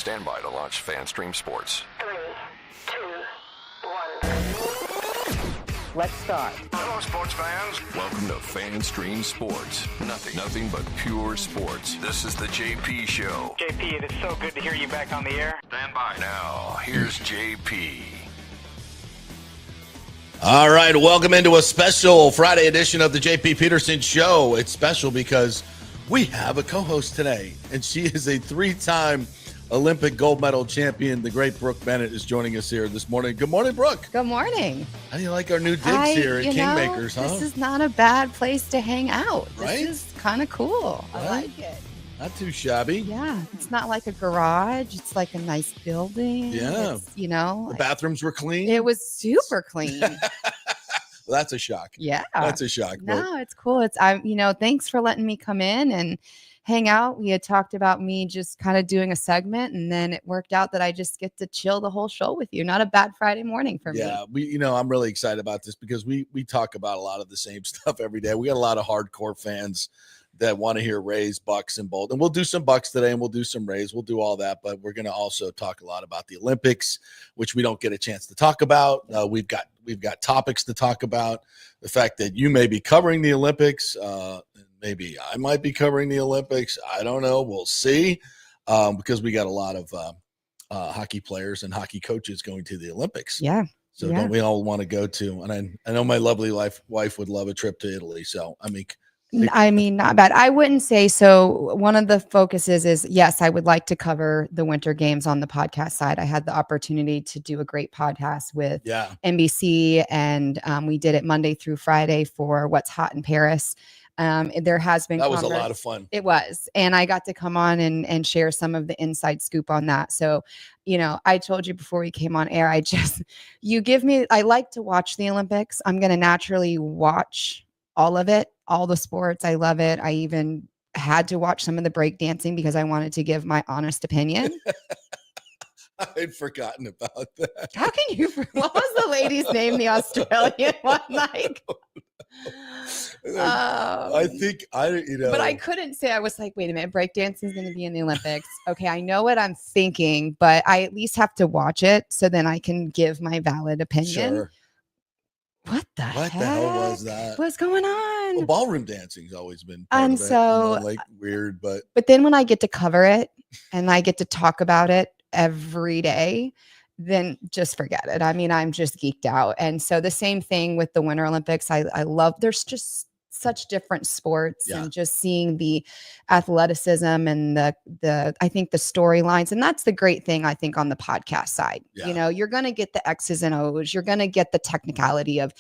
Stand by to launch FanStream Sports. 3, 2, 1. Let's start. Hello, sports fans. Welcome to FanStream Sports. Nothing but pure sports. This is the JP Show. JP, it is so good to hear you back on the air. Stand by. Now, here's JP. All right, welcome into a special Friday edition of the JP Peterson Show. It's special because we have a co-host today, and she is a three-time Olympic gold medal champion. The great Brooke Bennett is joining us here this morning. Good morning, Brooke. Good morning. How do you like our new digs here at Kingmakers, huh? This is not a bad place to hang out. Right? This is kind of cool. Right? I like it. Not too shabby. Yeah, it's not like a garage. It's like a nice building. Yeah. It's, the bathrooms were clean. It was super clean. Well, that's a shock. Yeah. That's a shock. No, it's cool. Thanks for letting me come in and hang out. We had talked about me just kind of doing a segment, and then it worked out that I just get to chill the whole show with you. Not a bad Friday morning for me. Yeah, I'm really excited about this because we talk about a lot of the same stuff every day. We got a lot of hardcore fans that want to hear Rays, Bucs, and Bold. And we'll do some Bucs today, and we'll do some Rays. We'll do all that, but we're going to also talk a lot about the Olympics, which we don't get a chance to talk about. We've got topics to talk about. The fact that you may be covering the Olympics, maybe I might be covering the Olympics. I don't know. We'll see, because we got a lot of hockey players and hockey coaches going to the Olympics. Yeah. So don't we all want to go to? And I know my lovely wife would love a trip to Italy. So not bad. I wouldn't say so. One of the focuses is, yes, I would like to cover the Winter Games on the podcast side. I had the opportunity to do a great podcast with NBC, and we did it Monday through Friday for What's Hot in Paris. There has been that was a lot of fun. It was. And I got to come on and share some of the inside scoop on that. So, I told you before we came on air, I like to watch the Olympics. I'm going to naturally watch all of it, all the sports. I love it. I even had to watch some of the breakdancing because I wanted to give my honest opinion. I'd forgotten about that. How can you? What was the lady's name? The Australian one, like. I think But I couldn't say. I was like, wait a minute, breakdancing is going to be in the Olympics. Okay, I know what I'm thinking, but I at least have to watch it so then I can give my valid opinion. Sure. What the hell was that? What's going on? Well, ballroom dancing's always been part of it, weird, but then when I get to cover it and I get to talk about it every day, then just forget it. I mean, I'm just geeked out. And so the same thing with the Winter Olympics. I love, there's just such different sports and just seeing the athleticism and the I think the storylines. And that's the great thing, I think, on the podcast side. You're going to get the X's and O's. You're going to get the technicality of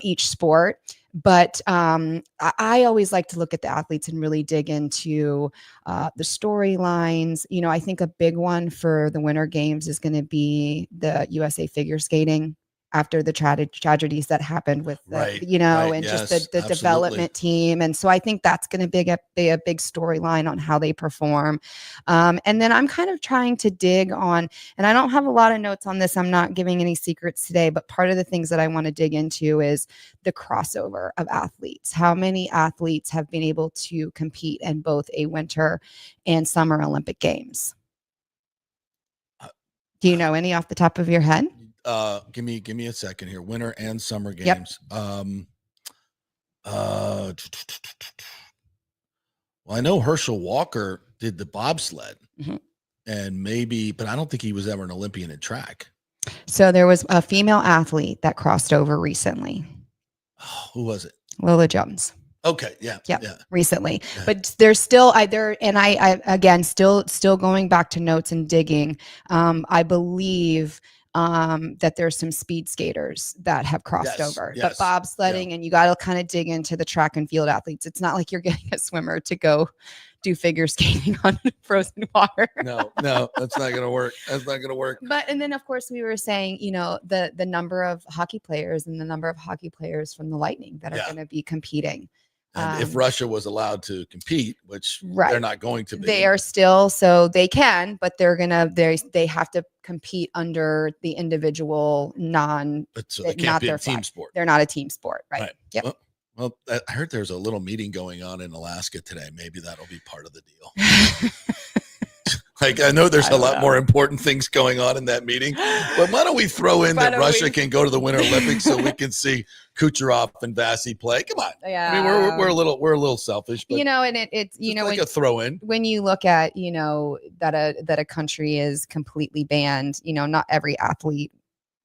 each sport. But I always like to look at the athletes and really dig into the storylines. I think a big one for the Winter Games is going to be the USA figure skating after the tragedies that happened with just the development team. And so I think that's going to be a big storyline on how they perform. And then I'm kind of trying to dig on, and I don't have a lot of notes on this. I'm not giving any secrets today, but part of the things that I want to dig into is the crossover of athletes. How many athletes have been able to compete in both a winter and summer Olympic Games? Do you know any off the top of your head? Give me a second here. Winter and summer games. Yep. Well, I know Herschel Walker did the bobsled, but I don't think he was ever an Olympian in track. So there was a female athlete that crossed over recently. Oh, who was it? Lola Jones. Okay. Yeah. Recently, but there's still I again still going back to notes and digging. I believe that there's some speed skaters that have crossed over, but bobsledding, and you got to kind of dig into the track and field athletes. It's not like you're getting a swimmer to go do figure skating on frozen water. No, that's not going to work. That's not going to work. And then of course we were saying, the number of hockey players and the number of hockey players from the Lightning that are going to be competing. And if Russia was allowed to compete, which they're not going to be, they are still, so they can, but they have to compete under the individual so they can't be a team sport. They're not a team sport, right? Yep. Well, I heard there's a little meeting going on in Alaska today. Maybe that'll be part of the deal. Like, I know there's a lot more important things going on in that meeting, but why don't we throw in that Russia can go to the Winter Olympics so we can see Kucherov and Vasi play? Come on. Yeah. I mean, we're a little selfish, but and it's like a throw in. When you look at, that a country is completely banned, not every athlete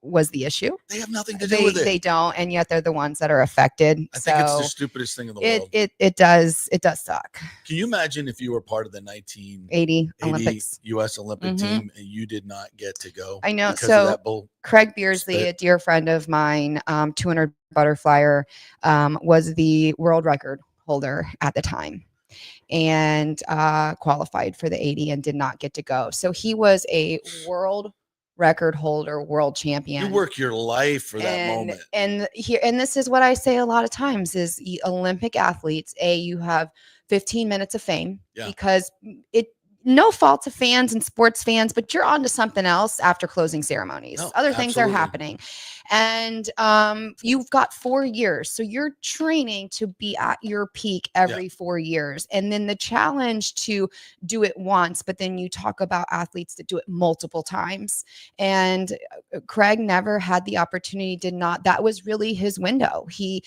was the issue. They have nothing to do with it. They don't, and yet they're the ones that are affected. I think it's the stupidest thing in the world. It does suck. Can you imagine if you were part of the 1980 Olympics U.S. Olympic team and you did not get to go? I know. So Craig Beersley, a dear friend of mine, 200 butterflyer, was the world record holder at the time, and qualified for the 80 and did not get to go. So he was a world record holder, world champion. You work your life for that moment. And this is what I say a lot of times is Olympic athletes, you have 15 minutes of fame because no fault to fans and sports fans, but you're on to something else after closing ceremonies. Other things are happening. And you've got 4 years. So you're training to be at your peak every 4 years. And then the challenge to do it once, but then you talk about athletes that do it multiple times. And Craig never had the opportunity, that was really his window. He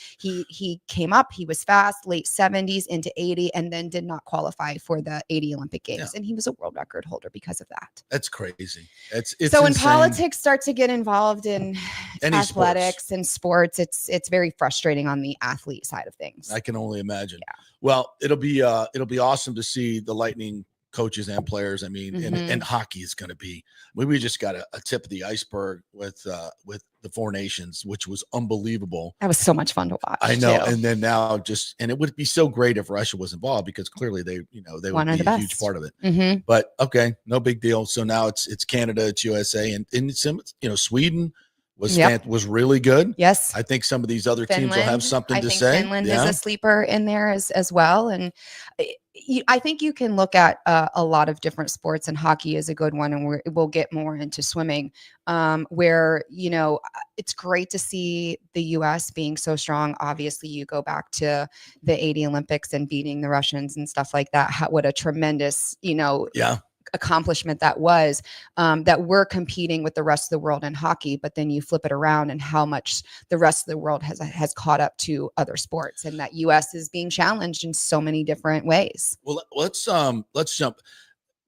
came up, he was fast, late 70s into 80, and then did not qualify for the 80 Olympic Games. And he was a world record holder because of that. That's crazy. It's so when insane. Politics start to get involved in any athletics and sports, it's very frustrating on the athlete side of things. I can only imagine. Well, it'll be awesome to see the Lightning coaches and players. I mean, and hockey is going to be. We just got a tip of the iceberg with the Four Nations, which was unbelievable. That was so much fun to watch. I know. Too. And then now and it would be so great if Russia was involved because clearly they would be a huge part of it. But okay, no big deal. So now it's Canada, it's USA, and it's Sweden was really good. Yes. I think some of these other teams will have something to say. Finland is a sleeper in there as well. And I think you can look at a lot of different sports, and hockey is a good one. And we'll get more into swimming, where, it's great to see the U.S. being so strong. Obviously, you go back to the 80 Olympics and beating the Russians and stuff like that. What a tremendous, accomplishment that was, that we're competing with the rest of the world in hockey, but then you flip it around and how much the rest of the world has caught up to other sports, and that US is being challenged in so many different ways. Well, let's jump.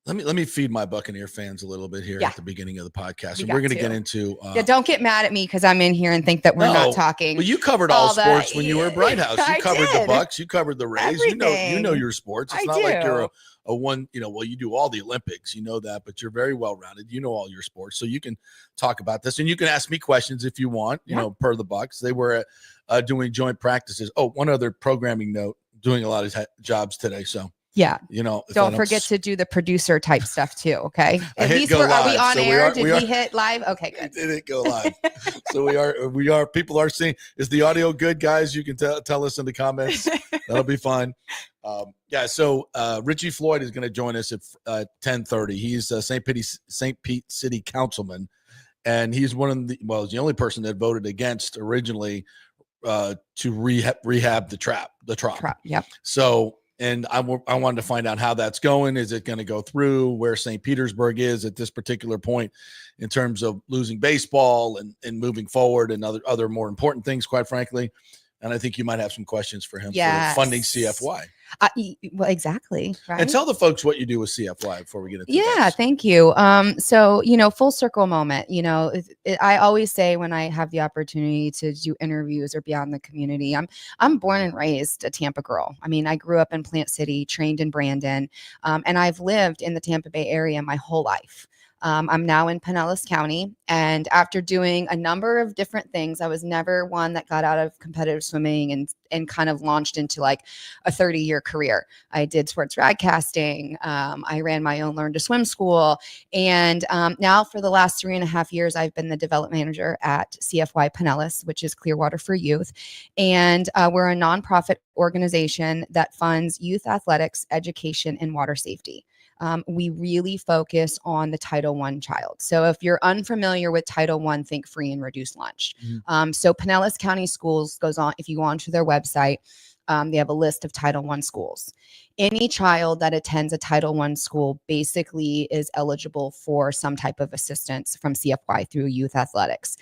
Let me feed my Buccaneer fans a little bit here at the beginning of the podcast. And we're going to get into don't get mad at me because I'm in here and think that we're not talking. Well, you covered all sports when you were at Bright House. You covered the Bucs, you covered the Rays. Everything. You know your sports. It's not like you're a one, you do all the Olympics, that, but you're very well rounded. You know all your sports. So you can talk about this, and you can ask me questions if you want, per the Bucs. They were doing joint practices. Oh, one other programming note, doing a lot of jobs today. So yeah. Don't forget to do the producer type stuff too. Okay. At least are we on air? Did we hit live? Okay, good. It didn't go live. So we are, people are seeing, is the audio good, guys? You can tell us in the comments. That'll be fine. So Richie Floyd is going to join us at 10:30. He's a St. Pete City councilman, and he's he's the only person that voted against originally to rehab the Trop. Yep. So, and I wanted to find out how that's going. Is it going to go through? Where St. Petersburg is at this particular point in terms of losing baseball and moving forward and other more important things, quite frankly. And I think you might have some questions for him for funding CFY. Well, exactly. Right. And tell the folks what you do with CFY before we get into this. Thank you. So, full circle moment, I always say when I have the opportunity to do interviews or be out in the community, I'm born and raised a Tampa girl. I mean, I grew up in Plant City, trained in Brandon, and I've lived in the Tampa Bay area my whole life. I'm now in Pinellas County, and after doing a number of different things, I was never one that got out of competitive swimming and kind of launched into like a 30-year career. I did sports broadcasting. I ran my own Learn to Swim school. And now for the last 3.5 years, I've been the development manager at CFY Pinellas, which is Clearwater for Youth. And we're a nonprofit organization that funds youth athletics, education, and water safety. We really focus on the Title I child. So if you're unfamiliar with Title I, think free and reduced lunch. So Pinellas County Schools goes on, if you go onto their website, they have a list of Title I schools. any child that attends a Title I school basically is eligible for some type of assistance from CFY through youth athletics.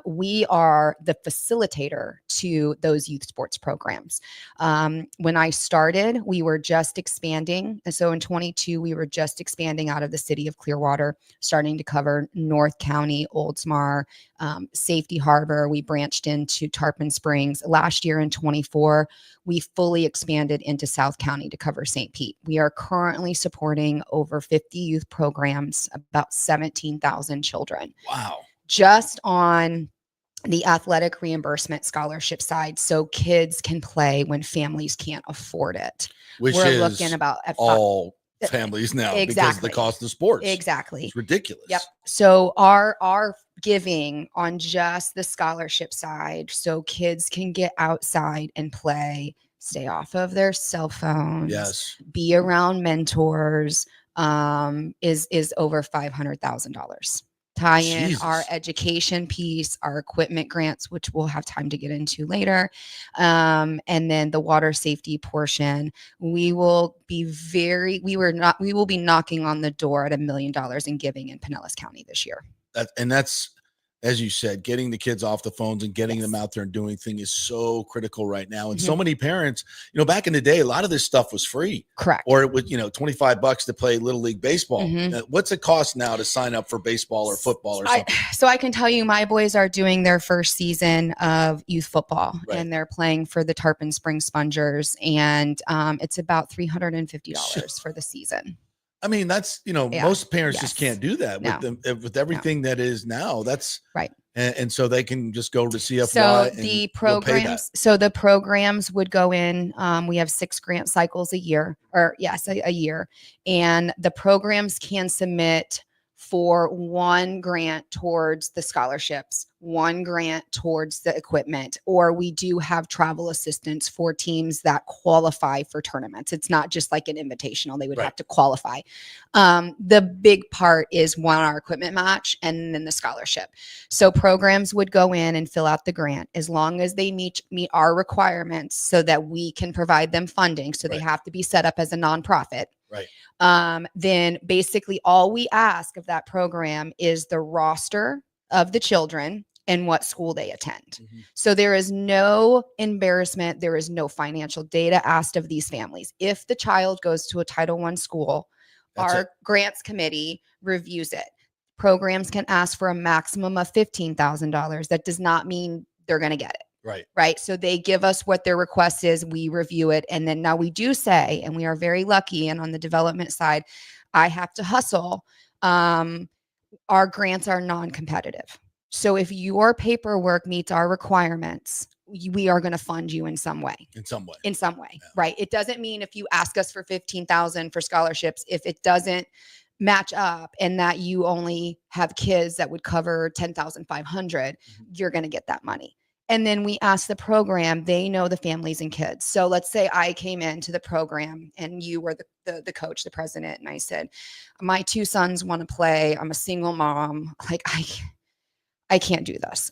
We are the facilitator to those youth sports programs. When I started, we were just expanding. And so in 22, we were just expanding out of the city of Clearwater, starting to cover North County, Oldsmar, Safety Harbor. We branched into Tarpon Springs. Last year in 24, we fully expanded into South County to cover St. Pete. We are currently supporting over 50 youth programs, about 17,000 children. Wow. Just on the athletic reimbursement scholarship side, so kids can play when families can't afford it. Which We're is looking about at all families now because of the cost of sports. Exactly. It's ridiculous. Yep. So our giving on just the scholarship side, so kids can get outside and play, stay off of their cell phones, Yes, be around mentors, is over $500,000. Tie in our education piece, our equipment grants, which we'll have time to get into later. And then the water safety portion, we will be knocking on the door at $1 million in giving in Pinellas County this year. That's, as you said, getting the kids off the phones and getting them out there and doing things is so critical right now. And so many parents, back in the day, a lot of this stuff was free. Correct. Or it was, $25 to play Little League baseball. What's it cost now to sign up for baseball or football or something? So I can tell you my boys are doing their first season of youth football, and they're playing for the Tarpon Springs Spongers, and it's about $350 for the season. I mean, that's, most parents just can't do that with everything that is now. That's right. And so they can just go to CFY. So the programs would go in. We have 6 grant cycles a year, a year. And the programs can submit for 1 grant towards the scholarships, 1 grant towards the equipment, or we do have travel assistance for teams that qualify for tournaments. It's not just like an invitational. They would have to qualify. The big part is our equipment match and then the scholarship. So programs would go in and fill out the grant as long as they meet our requirements so that we can provide them funding. So they have to be set up as a nonprofit. Right. Then basically all we ask of that program is the roster of the children and what school they attend. So there is no embarrassment. There is no financial data asked of these families. If the child goes to a Title I school, our grants committee reviews it. Programs can ask for a maximum of $15,000. That does not mean they're going to get it. Right. So they give us what their request is. We review it. And then now we do say, and we are very lucky. And on the development side, I have to hustle. Our grants are non-competitive. So if your paperwork meets our requirements, we are going to fund you in some way. Right. It doesn't mean if you ask us for $15,000 for scholarships, if it doesn't match up and that you only have kids that would cover $10,500, you're going to get that money. And then we ask the program, they know the families and kids. So let's say I came into the program and you were the coach, the president. And I said, my 2 sons want to play. I'm a single mom. Like, I can't do this.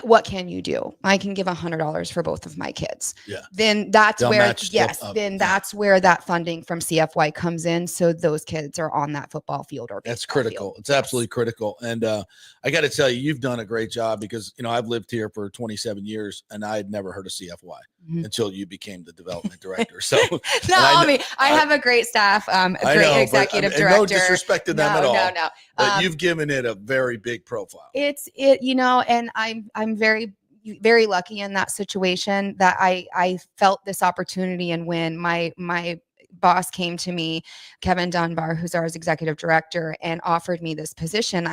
What can you do? I can give $100 for both of my kids. Yeah. Then that's that's where that funding from CFY comes in. So those kids are on that football field or that's critical. Field. It's absolutely critical. And I got to tell you, you've done a great job because, I've lived here for 27 years and I had never heard of CFY until you became the development director. So I have a great staff, great executive director. No disrespect to them at all. No. But you've given it a very big profile. And I'm very, very lucky in that situation that I felt this opportunity. And when my boss came to me, Kevin Dunbar, who's our executive director, and offered me this position,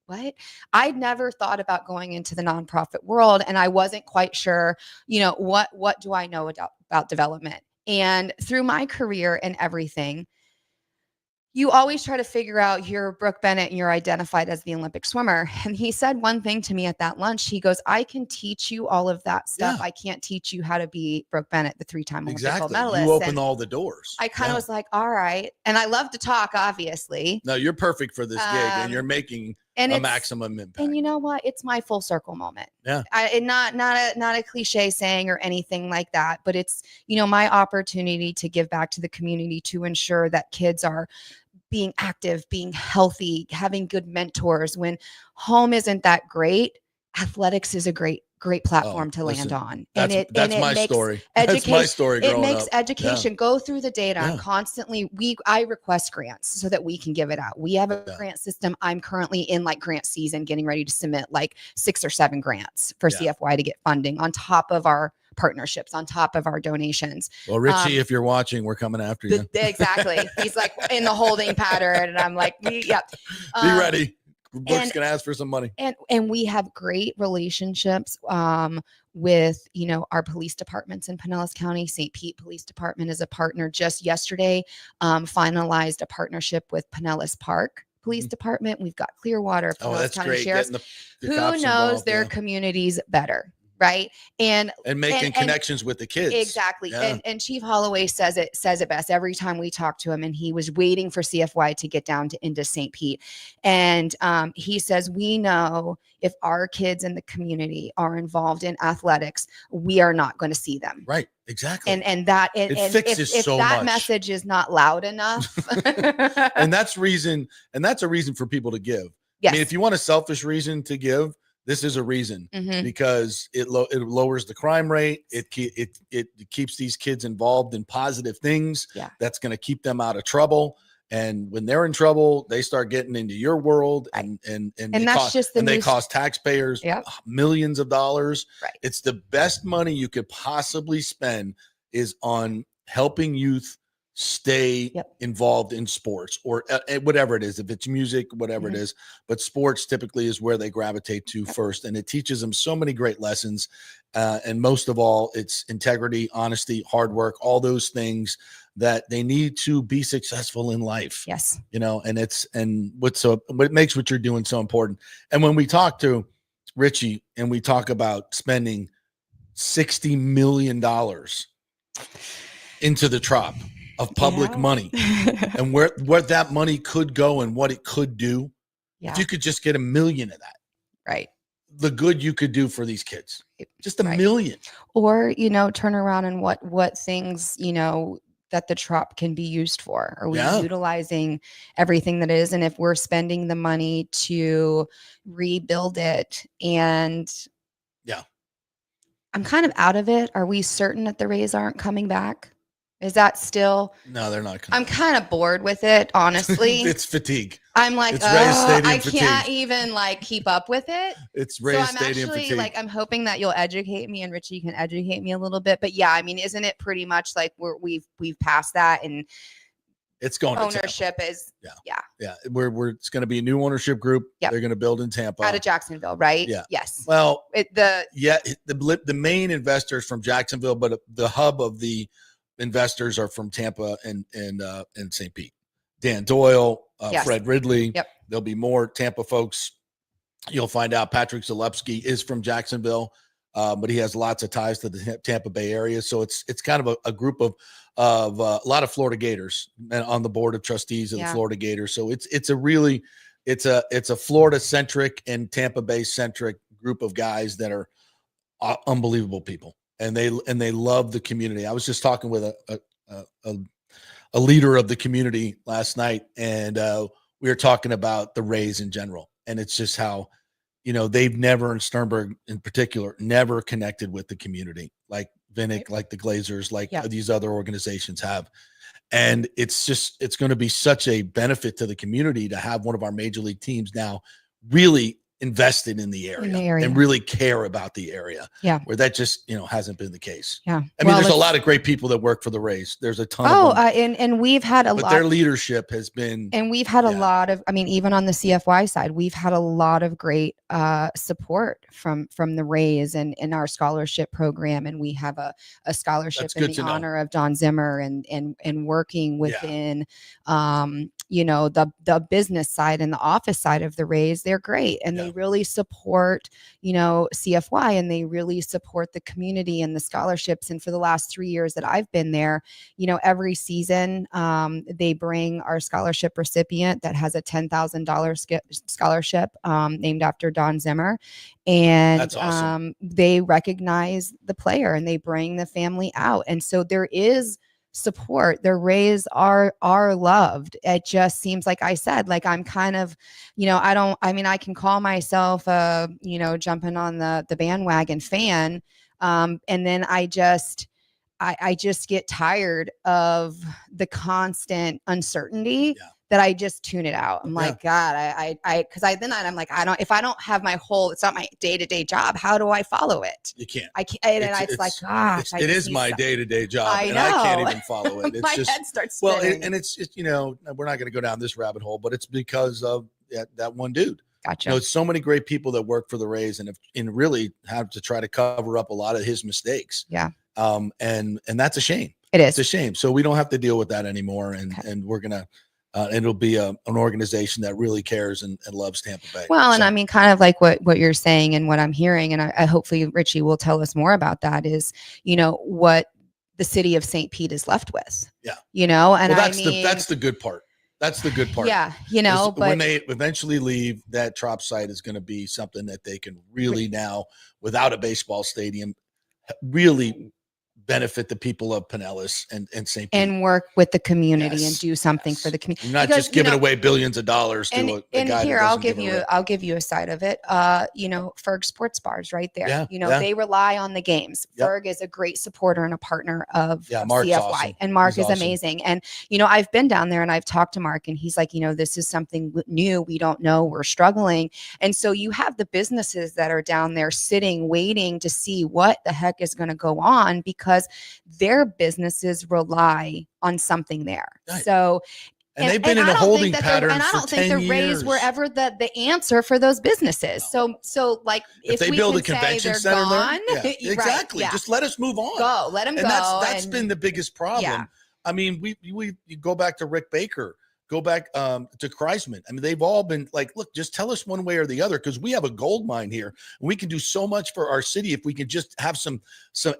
what? I'd never thought about going into the nonprofit world. And I wasn't quite sure, what do I know about development? And through my career and everything, you always try to figure out you're Brooke Bennett and you're identified as the Olympic swimmer. And he said one thing to me at that lunch. He goes, I can teach you all of that stuff. Yeah. I can't teach you how to be Brooke Bennett, the 3-time Olympic gold medalist. You opened all the doors. I kind of was like, all right. And I love to talk, obviously. No, you're perfect for this gig and you're making and a maximum impact. And you know what? It's my full circle moment. Yeah. Not a cliche saying or anything like that, but it's, my opportunity to give back to the community to ensure that kids are being active, being healthy, having good mentors. When home isn't that great, athletics is a great platform to land on. That's my story. That's my story. It makes education. Yeah. Go through the data. Yeah. I'm constantly, I request grants so that we can give it out. We have a grant system. I'm currently in like grant season, getting ready to submit like 6 or 7 grants for CFY to get funding on top of our partnerships, on top of our donations. Well, Richie, if you're watching, we're coming after you. Exactly. He's like in the holding pattern, and I'm like, yeah. Be ready. Brooke's gonna ask for some money. And we have great relationships with, our police departments in Pinellas County. St. Pete Police Department is a partner. Just yesterday, finalized a partnership with Pinellas Park Police Department. We've got Clearwater, Pinellas County great. Sheriff's. The who cops knows involved, their communities better, right? And making connections with the kids. Exactly. Yeah. And Chief Holloway says it best every time we talk to him, and he was waiting for CFY to get down into St. Pete. And he says, we know if our kids in the community are involved in athletics, we are not going to see them. Right. Exactly. And that fixes if so that much. message is not loud enough. and that's a reason for people to give. Yes. I mean, if you want a selfish reason to give, this is a reason, because it lowers the crime rate. It keeps these kids involved in positive things. Yeah. That's going to keep them out of trouble. And when they're in trouble, they start getting into your world, and they cost taxpayers millions of dollars. Right. It's the best money you could possibly spend is on helping youth stay involved in sports, or whatever it is, if it's music, whatever it is, but sports typically is where they gravitate to first. And it teaches them so many great lessons. And most of all, it's integrity, honesty, hard work, all those things that they need to be successful in life. Yes. What makes what you're doing so important. And when we talk to Richie and we talk about spending $60 million into the Trop of public money, and where that money could go and what it could do, if you could just get $1 million of that, right? The good you could do for these kids, just $1 million. Or turn around and what things that the Trop can be used for. Are we utilizing everything that is? And if we're spending the money to rebuild it, and I'm kind of out of it. Are we certain that the Rays aren't coming back? Is that still? No, they're not coming. I'm kind of bored with it, honestly. It's fatigue. I'm like, I can't even keep up with it. It's Rays Stadium actually fatigue. I'm hoping that you'll educate me, and Richie can educate me a little bit. But yeah, I mean, isn't it pretty much like we've passed that, and it's going ownership to is it's going to be a new ownership group. Yep. They're going to build in Tampa, out of Jacksonville, right? Yeah. Yes. Well, the main investors from Jacksonville, but the hub of the investors are from Tampa and St. Pete. Dan Doyle, Fred Ridley. Yep. There'll be more Tampa folks. You'll find out Patrick Zalewski is from Jacksonville, but he has lots of ties to the Tampa Bay area. So it's kind of a group of a lot of Florida Gators on the board of trustees of the Florida Gators. So it's a Florida centric and Tampa Bay centric group of guys that are unbelievable people. And they love the community. I was just talking with a leader of the community last night, and we were talking about the Rays in general. And it's just how, they've never, in Sternberg in particular, never connected with the community like Vinnick, like the Glazers, like these other organizations have. And it's going to be such a benefit to the community to have one of our major league teams now really invested in the area and really care about the area. Yeah. Where that just, hasn't been the case. Yeah. I mean, there's a lot of great people that work for the Rays. There's a ton of them. And we've had a lot. But their leadership has been. And we've had a lot of, even on the CFY side, we've had a lot of great support from the Rays and in our scholarship program. And we have a scholarship in the honor of Don Zimmer and working within the business side and the office side of the Rays, they're great. And they really support, CFY, and they really support the community and the scholarships. And for the last 3 years that I've been there, every season, they bring our scholarship recipient that has a $10,000 scholarship named after Don Zimmer. And that's awesome. They recognize the player and they bring the family out. And so there is support. The Rays are loved. It just seems like I said, like I'm kind of, I can call myself jumping on the bandwagon fan. And then I just get tired of the constant uncertainty that I just tune it out. I'm like, God, I'm like, if I don't have it's not my day-to-day job, how do I follow it? You can't. I can't. And it's like, gosh, it is my day-to-day job. I can't even follow it. It's my head starts spinning. And it's we're not going to go down this rabbit hole, but it's because of that one dude. Gotcha. So many great people that work for the Rays and really have to try to cover up a lot of his mistakes. Yeah. And that's a shame. It is. It's a shame. So we don't have to deal with that anymore. And we're going to, it'll be an organization that really cares and loves Tampa Bay. Well, and I mean, kind of like what you're saying and what I'm hearing, and I hopefully Richie will tell us more about that, is, what the city of St. Pete is left with. Yeah. And that's the good part. That's the good part. Yeah. But when they eventually leave, that Trop site is going to be something that they can really now, without a baseball stadium, really benefit the people of Pinellas and St. Pete. And work with the community and do something for the community. You're not just giving away billions of dollars to a guy. Here, I'll give you a side of it. Ferg Sports Bars right there. They rely on the games. Ferg is a great supporter and a partner of CFY. Awesome. And Mark is amazing. And, I've been down there and I've talked to Mark and he's like, this is something new. We don't know. We're struggling. And so you have the businesses that are down there sitting, waiting to see what the heck is going to go on, because their businesses rely on something there. Right. So, and they've been in a holding pattern. And I don't think the Rays were ever the answer for those businesses. No. So like if they we build a convention center gone, there, exactly. Right, just let us move on. Let them go. And that's been the biggest problem. Yeah. I mean, you go back to Rick Baker. Go back to Kreisman. I mean, they've all been like, look, just tell us one way or the other, because we have a gold mine here. And we can do so much for our city if we can just have some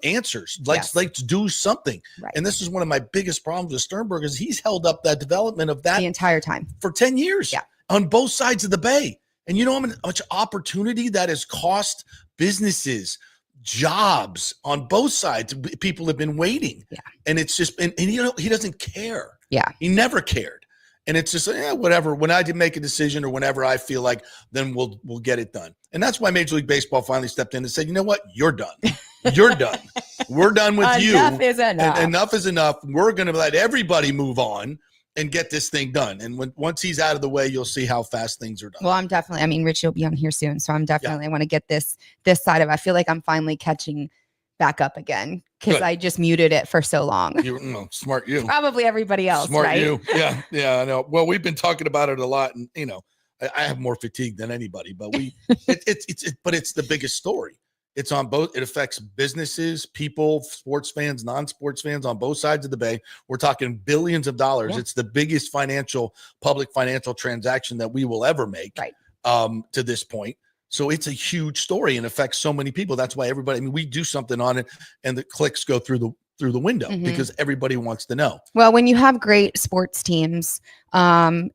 answers. Let's do something. Right. And this is one of my biggest problems with Sternberg, is he's held up that development of that the entire time for 10 years on both sides of the bay. And you know how much opportunity that has cost businesses, jobs on both sides. People have been waiting. Yeah. And it's just, and he doesn't care. Yeah. He never cared. And it's just whatever. When I did make a decision or whenever I feel like, then we'll get it done. And that's why Major League Baseball finally stepped in and said, you know what? You're done. You're done. We're done with you. Enough is enough. Enough is enough. We're going to let everybody move on and get this thing done. And once he's out of the way, you'll see how fast things are done. Well, Richie will be on here soon. So I want to get this side of it. I feel like I'm finally catching back up again, because I just muted it for so long. Smart you. Probably everybody else. Smart right? you. Yeah, I know. Well, we've been talking about it a lot, and I have more fatigue than anybody, but it's the biggest story. It's on both. It affects businesses, people, sports fans, non-sports fans on both sides of the bay. We're talking billions of dollars. Yeah. It's the biggest public financial transaction that we will ever make, to this point. So it's a huge story and affects so many people. That's why we do something on it and the clicks go through the window, because everybody wants to know. Well, when you have great sports teams, and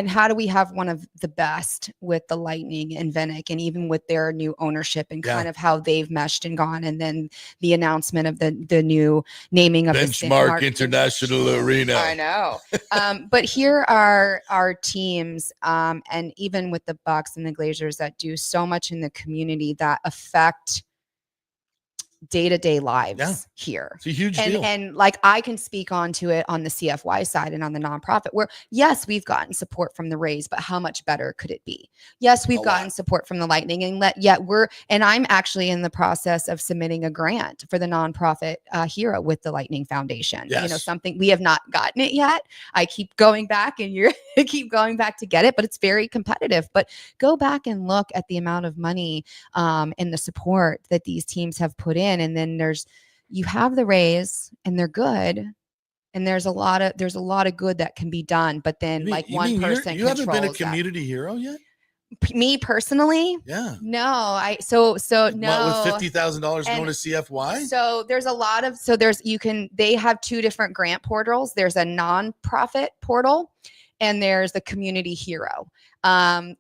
how do we have one of the best with the Lightning and Vinik, and even with their new ownership and kind of how they've meshed and gone, and then the announcement of the new naming of Benchmark International Arena. I know. But here are our teams, and even with the Bucs and the Glazers, that do so much in the community that affect day-to-day lives here. It's a huge deal. And like I can speak onto it on the CFY side and on the nonprofit, where yes, we've gotten support from the Rays, but how much better could it be? Yes, we've gotten support from the Lightning, and I'm actually in the process of submitting a grant for the nonprofit Hero with the Lightning Foundation. Yes. Something we have not gotten it yet. I keep going back and you're keep going back to get it, but it's very competitive. But go back and look at the amount of money and the support that these teams have put in. And then you have the Rays, and they're good, And there's a lot of good that can be done, but then one person you haven't been a controls community hero yet? Me personally? Yeah. No, no. What, with $50,000 going to CFY? So they have two different grant portals. There's a nonprofit portal and there's the community hero.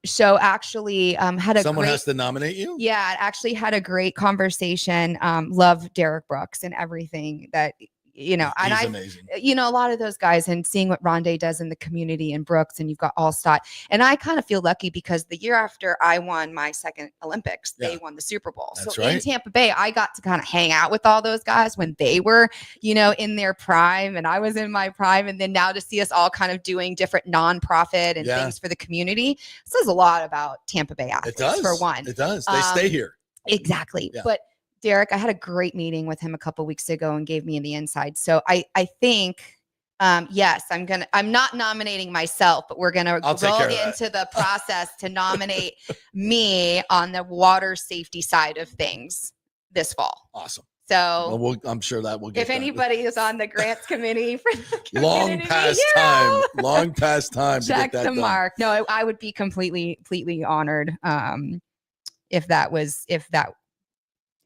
So actually someone has to nominate you? Yeah, I actually had a great conversation. Love Derek Brooks and everything that he's amazing. A lot of those guys, and seeing what Rondé does in the community and Brooks, and you've got Allstott. And I kind of feel lucky because the year after I won my second Olympics, they won the Super Bowl. That's so right. In Tampa Bay, I got to kind of hang out with all those guys when they were, in their prime, and I was in my prime. And then now to see us all kind of doing different nonprofit and things for the community says a lot about Tampa Bay athletes. It does. For one. It does. They stay here. Exactly. Yeah. But Derek, I had a great meeting with him a couple weeks ago and gave me the inside. So I think, yes, I'm not nominating myself, but we're going to roll into the process to nominate me on the water safety side of things this fall. Awesome. So I'm sure that will get if done. anybody is on the grants committee for the long past time to check get that the done. mark. No, I would be completely honored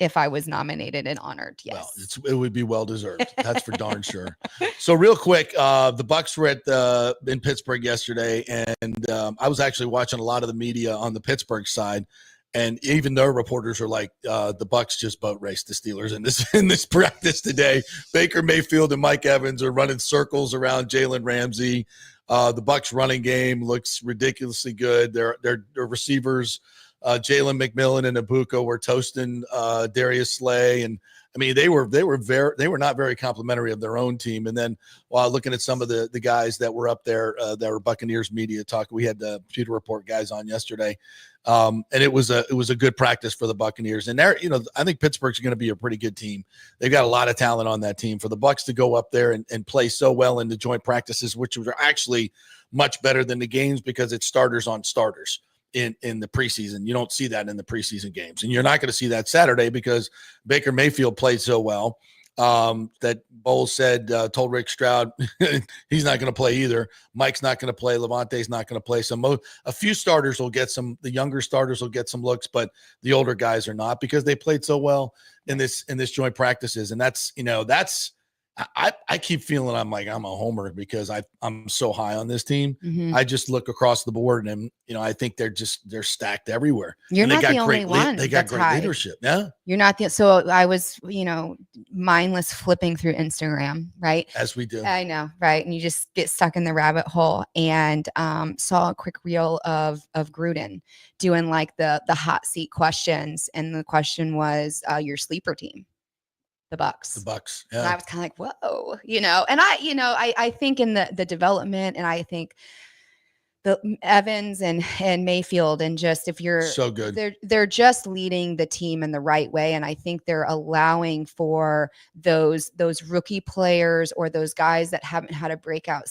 if I was nominated and honored. Yes. Well, it would be well deserved. That's for darn sure. So real quick, the Bucs were in Pittsburgh yesterday, and I was actually watching a lot of the media on the Pittsburgh side, and even their reporters are like, the Bucs just boat raced the Steelers in this practice today. Baker Mayfield and Mike Evans are running circles around Jalen Ramsey. The Bucs running game looks ridiculously good. Their receivers, Jalen McMillan and Ibuka, were toasting Darius Slay, and I mean they were not very complimentary of their own team. And then while looking at some of the guys that were up there, that were Buccaneers media talk, we had the Pewter Report guys on yesterday, and it was a good practice for the Buccaneers. And I think Pittsburgh's going to be a pretty good team. They've got a lot of talent on that team. For the Bucs to go up there and play so well in the joint practices, which were actually much better than the games because it's starters on starters. In the preseason. You don't see that in the preseason games, and you're not going to see that Saturday because Baker Mayfield played so well that Bowles told Rick Stroud he's not going to play either. Mike's not going to play. Levante's not going to play. So a few starters will get the younger starters will get some looks, but the older guys are not because they played so well in this joint practices. And that's I keep feeling I'm a homer because I'm so high on this team. Mm-hmm. I just look across the board and I think they're stacked everywhere. You're not the only one. They got great leadership. Yeah. You're not so I was, mindless flipping through Instagram, right? As we do. I know. Right. And you just get stuck in the rabbit hole and saw a quick reel of Gruden doing like the hot seat questions. And the question was your sleeper team. The Bucs. Yeah. And I was kind of like, whoa, and I think in the development, and I think the Evans and Mayfield, and just if you're so good, they're just leading the team in the right way. And I think they're allowing for those rookie players or those guys that haven't had a breakout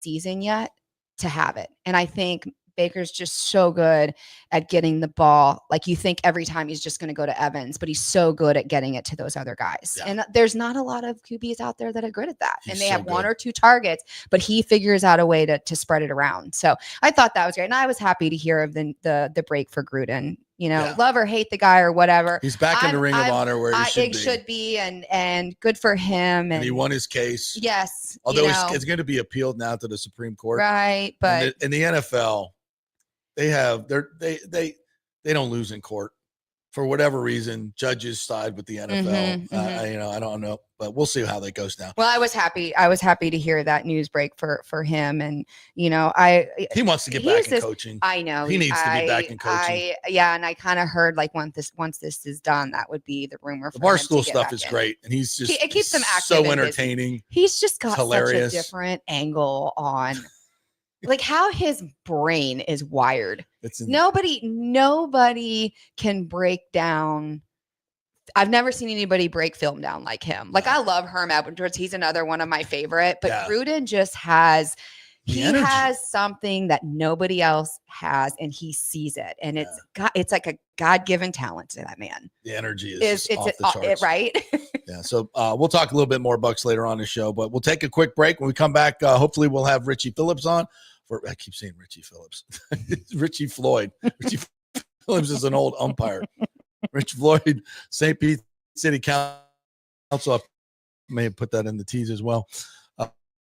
season yet to have it. And I think Baker's just so good at getting the ball. Like you think every time he's just going to go to Evans, but he's so good at getting it to those other guys. Yeah. And there's not a lot of QBs out there that are good at that. And they have one or two targets, but he figures out a way to spread it around. So I thought that was great. And I was happy to hear of the break for Gruden. Love or hate the guy or whatever. He's back in the Ring of Honor where he should be, and good for him. And he won his case. Yes. Although it's going to be appealed now to the Supreme Court. Right. But in the NFL, they don't lose in court for whatever reason. Judges side with the NFL. I don't know, but we'll see how that goes now. Well, I was happy to hear that news break for him, and he wants to get back in coaching. I know he needs to be back in coaching. And I kind of heard like once this is done, that would be the rumor. The Barstool stuff is great, and he's just it keeps him active, so entertaining. He's just got hilarious. Such a different angle on. Like how his brain is wired. Nobody can break down. I've never seen anybody break film down like him. Like I love Herm Edwards. He's another one of my favorite, but Gruden just has something that nobody else has, and he sees it. And it's like a God-given talent to that man. The energy is off the charts. Right? Yeah, so we'll talk a little bit more Bucs later on in the show, but we'll take a quick break. When we come back, hopefully we'll have Richie Phillips on. I keep saying Richie Phillips. Richie Floyd. Richie Phillips is an old umpire. Richie Floyd, St. Pete City Council. I may have put that in the tease as well.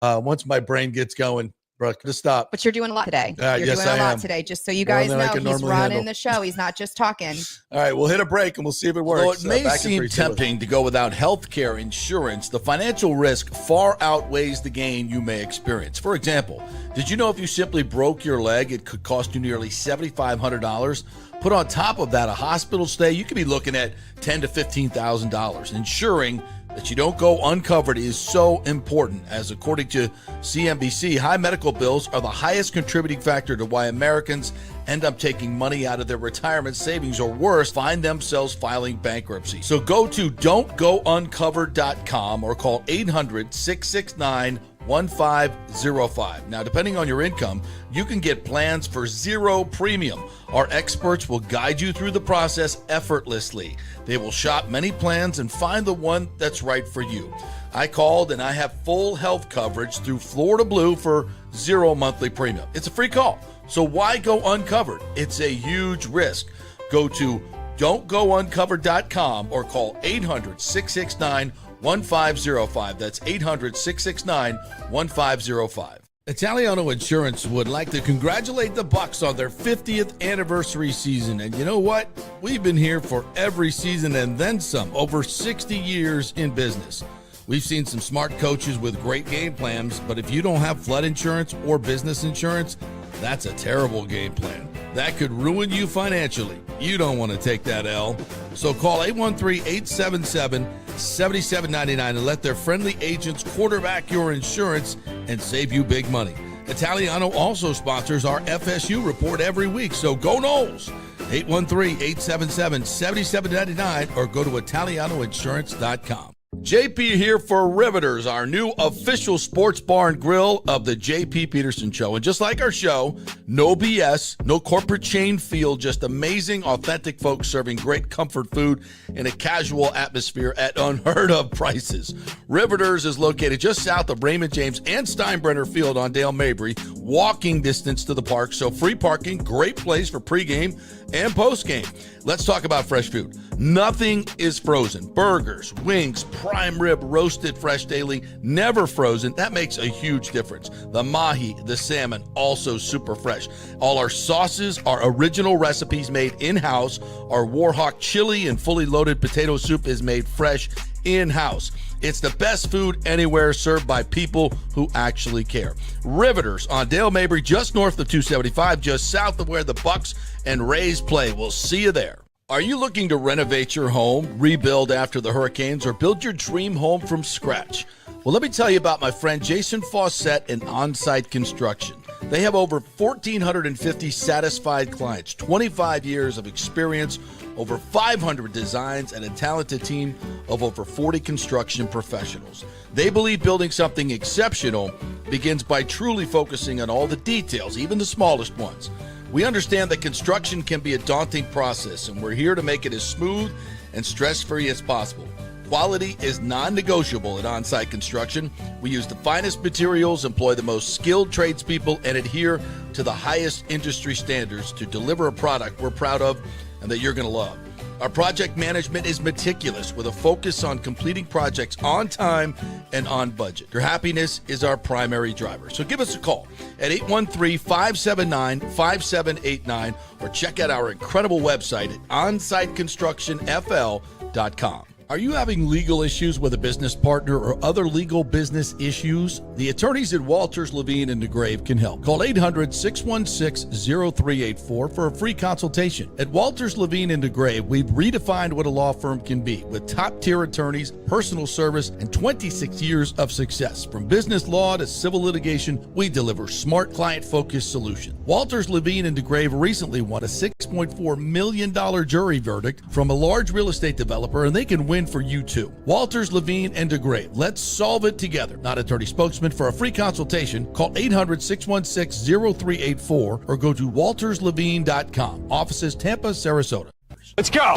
Once my brain gets going, Brooke, just stop. But you're doing a lot today. You're yes, doing a lot am. today, just so you guys know. He's running the show. He's not just talking. All right, we'll hit a break and we'll see if it works. Though it may seem tempting to go without health care insurance, the financial risk far outweighs the gain you may experience. For example, did you know if you simply broke your leg, it could cost you nearly $7,500? Put on top of that a hospital stay, you could be looking at $10,000 to $15,000. Ensuring that you don't go uncovered is so important, as according to CNBC, high medical bills are the highest contributing factor to why Americans end up taking money out of their retirement savings, or worse, find themselves filing bankruptcy. So go to don'tgouncovered.com or call 800-669-1505. Now, depending on your income, you can get plans for zero premium. Our experts will guide you through the process effortlessly. They will shop many plans and find the one that's right for you. I called and I have full health coverage through Florida Blue for zero monthly premium. It's a free call. So why go uncovered? It's a huge risk. Go to don'tgouncovered.com or call 800-669-1505. That's 800-669-1505. Italiano Insurance would like to congratulate the Bucs on their 50th anniversary season. And you know what? We've been here for every season and then some, over 60 years in business. We've seen some smart coaches with great game plans, but if you don't have flood insurance or business insurance, that's a terrible game plan. That could ruin you financially. You don't want to take that L. So call 813-877-7799 and let their friendly agents quarterback your insurance and save you big money. Italiano also sponsors our FSU report every week, so go Noles. 813-877-7799 or go to italianoinsurance.com. JP here for Riveters, our new official sports bar and grill of the JP Peterson Show. And just like our show, no BS, no corporate chain feel, just amazing, authentic folks serving great comfort food in a casual atmosphere at unheard of prices. Riveters is located just south of Raymond James and Steinbrenner Field on Dale Mabry, walking distance to the park, so free parking, great place for pregame and postgame. Let's talk about fresh food. Nothing is frozen. Burgers, wings, prime rib, roasted fresh daily, never frozen. That makes a huge difference. The mahi, the salmon, also super fresh. All our sauces are original recipes made in-house. Our Warhawk chili and fully loaded potato soup is made fresh in-house. It's the best food anywhere, served by people who actually care. Riveters on Dale Mabry, just north of 275, just south of where the Bucs and Rays play. We'll see you there. Are you looking to renovate your home, rebuild after the hurricanes, or build your dream home from scratch? Well, let me tell you about my friend Jason Fawcett and On-Site Construction. They have over 1,450 satisfied clients, 25 years of experience, over 500 designs, and a talented team of over 40 construction professionals. They believe building something exceptional begins by truly focusing on all the details, even the smallest ones. We understand that construction can be a daunting process, and we're here to make it as smooth and stress-free as possible. Quality is non-negotiable at On-Site Construction. We use the finest materials, employ the most skilled tradespeople, and adhere to the highest industry standards to deliver a product we're proud of and that you're going to love. Our project management is meticulous with a focus on completing projects on time and on budget. Your happiness is our primary driver. So give us a call at 813-579-5789 or check out our incredible website at onsiteconstructionfl.com. Are you having legal issues with a business partner or other legal business issues? The attorneys at Walters, Levine, and DeGrave can help. Call 800-616-0384 for a free consultation. At Walters, Levine, and DeGrave, we've redefined what a law firm can be with top-tier attorneys, personal service, and 26 years of success. From business law to civil litigation, we deliver smart, client-focused solutions. Walters, Levine, and DeGrave recently won a $6.4 million jury verdict from a large real estate developer, and they can win for you too. Walters, Levine, and DeGrave. Let's solve it together. Not attorney spokesman. For a free consultation, call 800-616-0384 or go to walterslevine.com. Offices Tampa, Sarasota. Let's go.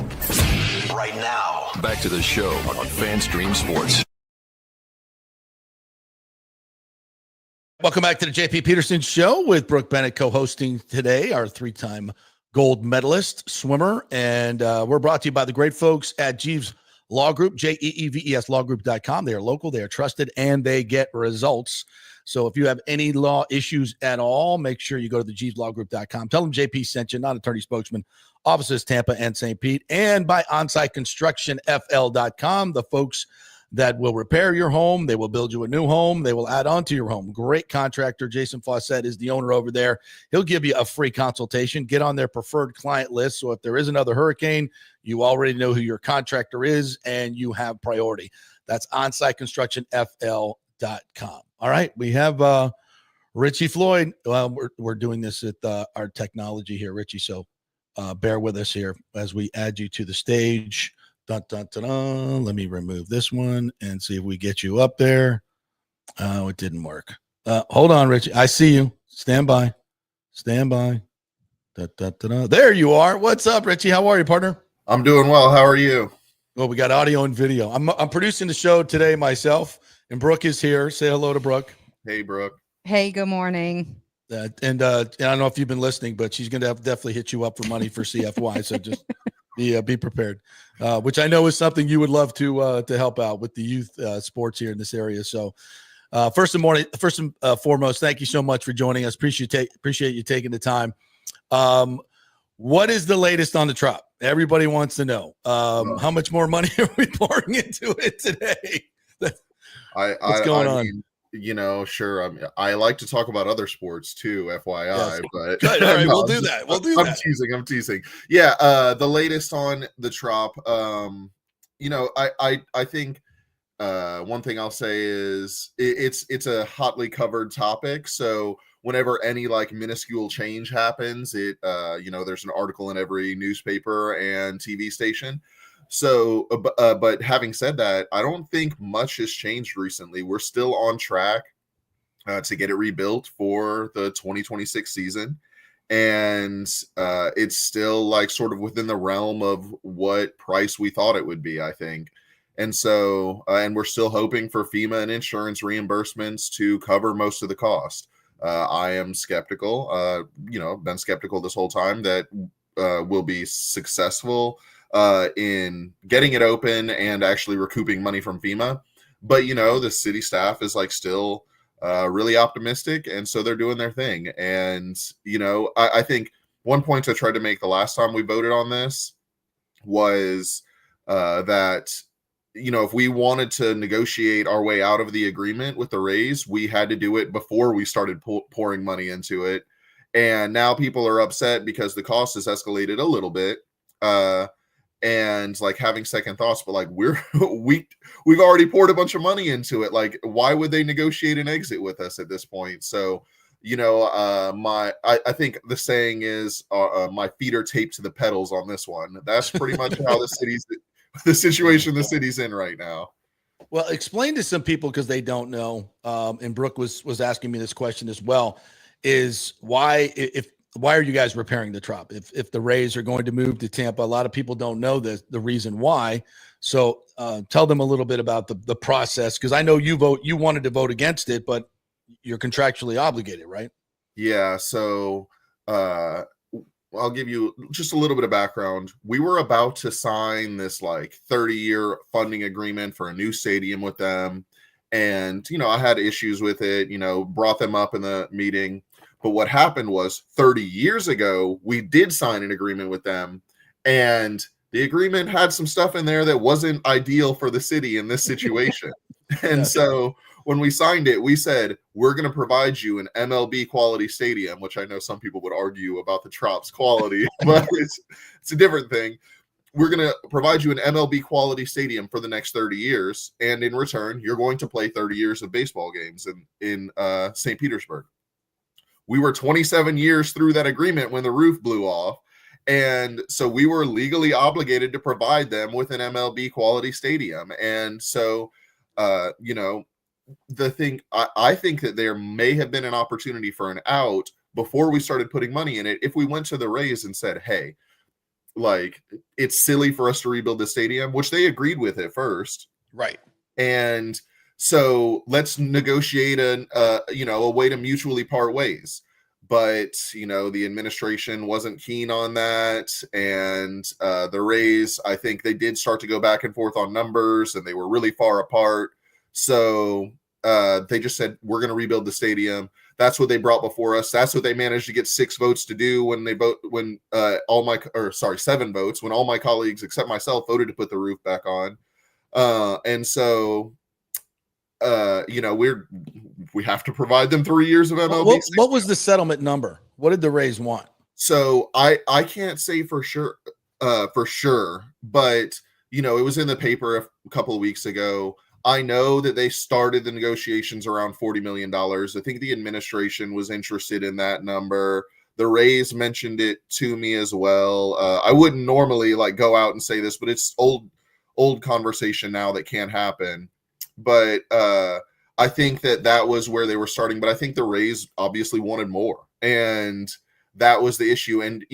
Right now. Back to the show on FanStream Sports. Welcome back to the JP Peterson Show with Brooke Bennett co-hosting today, our three-time gold medalist swimmer. And we're brought to you by the great folks at Jeeves Law Group, JEEVES lawgroup.com. They are local, they are trusted, and they get results. So if you have any law issues at all, make sure you go to the JeevesLawGroup.com. Tell them JP sent you, not attorney spokesman, offices Tampa and St. Pete, and by OnSiteConstructionFL.com, the folks that will repair your home. They will build you a new home. They will add on to your home. Great contractor. Jason Fawcett is the owner over there. He'll give you a free consultation. Get on their preferred client list. So if there is another hurricane, you already know who your contractor is and you have priority. That's OnSiteConstructionFL.com. All right. We have Richie Floyd. We're doing this with our technology here, Richie. So bear with us here as we add you to the stage. Dun, dun, dun, dun. Let me remove this one and see if we get you up there. Oh, it didn't work. Hold on, Richie. I see you. Stand by. Stand by. Dun, dun, dun, dun. There you are. What's up, Richie? How are you, partner? I'm doing well. How are you? Well, we got audio and video. I'm producing the show today myself, and Brooke is here. Say hello to Brooke. Hey, Brooke. Hey, good morning. And I don't know if you've been listening, but she's going to definitely hit you up for money for CFY. So just be prepared, which I know is something you would love to help out with the youth sports here in this area. So first and foremost, thank you so much for joining us. Appreciate you taking the time. What is the latest on the Trop? Everybody wants to know. How much more money are we pouring into it today? What's going on? Mean, you know, sure. I like to talk about other sports too, FYI. Yes. But good. All right, we'll do that. I'm teasing. Yeah. The latest on the Trop. You know, I think one thing I'll say is it's a hotly covered topic. So whenever any like minuscule change happens, you know, there's an article in every newspaper and TV station. So, but having said that, I don't think much has changed recently. We're still on track to get it rebuilt for the 2026 season. And it's still like sort of within the realm of what price we thought it would be, I think. And so, and we're still hoping for FEMA and insurance reimbursements to cover most of the cost. I am skeptical, you know, been skeptical this whole time that we'll be successful in getting it open and actually recouping money from FEMA. But, you know, the city staff is like still really optimistic. And so they're doing their thing. And, you know, I think one point I tried to make the last time we voted on this was that, you know, if we wanted to negotiate our way out of the agreement with the raise, we had to do it before we started pouring money into it. And now people are upset because the cost has escalated a little bit. And like having second thoughts, but like we've already poured a bunch of money into it. Like, why would they negotiate an exit with us at this point? So, you know, I think the saying is my feet are taped to the pedals on this one. That's pretty much how the situation the city's in right now. Well, explain to some people because they don't know. And Brooke was asking me this question as well: is why are you guys repairing the Trop? If the Rays are going to move to Tampa, a lot of people don't know the reason why. So tell them a little bit about the process, because I know you wanted to vote against it, but you're contractually obligated, right? Yeah. So I'll give you just a little bit of background. We were about to sign this like 30-year funding agreement for a new stadium with them. And, you know, I had issues with it, you know, brought them up in the meeting. But what happened was 30 years ago, we did sign an agreement with them, and the agreement had some stuff in there that wasn't ideal for the city in this situation. And so when we signed it, we said, we're going to provide you an MLB quality stadium, which I know some people would argue about the Trop's quality, but it's a different thing. We're going to provide you an MLB quality stadium for the next 30 years. And in return, you're going to play 30 years of baseball games in St. Petersburg. We were 27 years through that agreement when the roof blew off. And so we were legally obligated to provide them with an MLB quality stadium. And so, you know, the thing, I think that there may have been an opportunity for an out before we started putting money in it. If we went to the Rays and said, hey, like it's silly for us to rebuild the stadium, which they agreed with at first. Right. And so let's negotiate a way to mutually part ways. But, the administration wasn't keen on that. And the Rays, I think they did start to go back and forth on numbers, and they were really far apart. So they just said, we're going to rebuild the stadium. That's what they brought before us. That's what they managed to get 6 votes to do when 7 votes, when all my colleagues except myself voted to put the roof back on. And so, we have to provide them 3 years of MLB. What was the settlement number? What did the Rays want? So I can't say for sure, but it was in the paper a couple of weeks ago. I know that they started the negotiations around $40 million. I think the administration was interested in that number. The Rays mentioned it to me as well. I wouldn't normally go out and say this, but it's old conversation now that can't happen. But I think that was where they were starting. But I think the Rays obviously wanted more, and that was the issue. And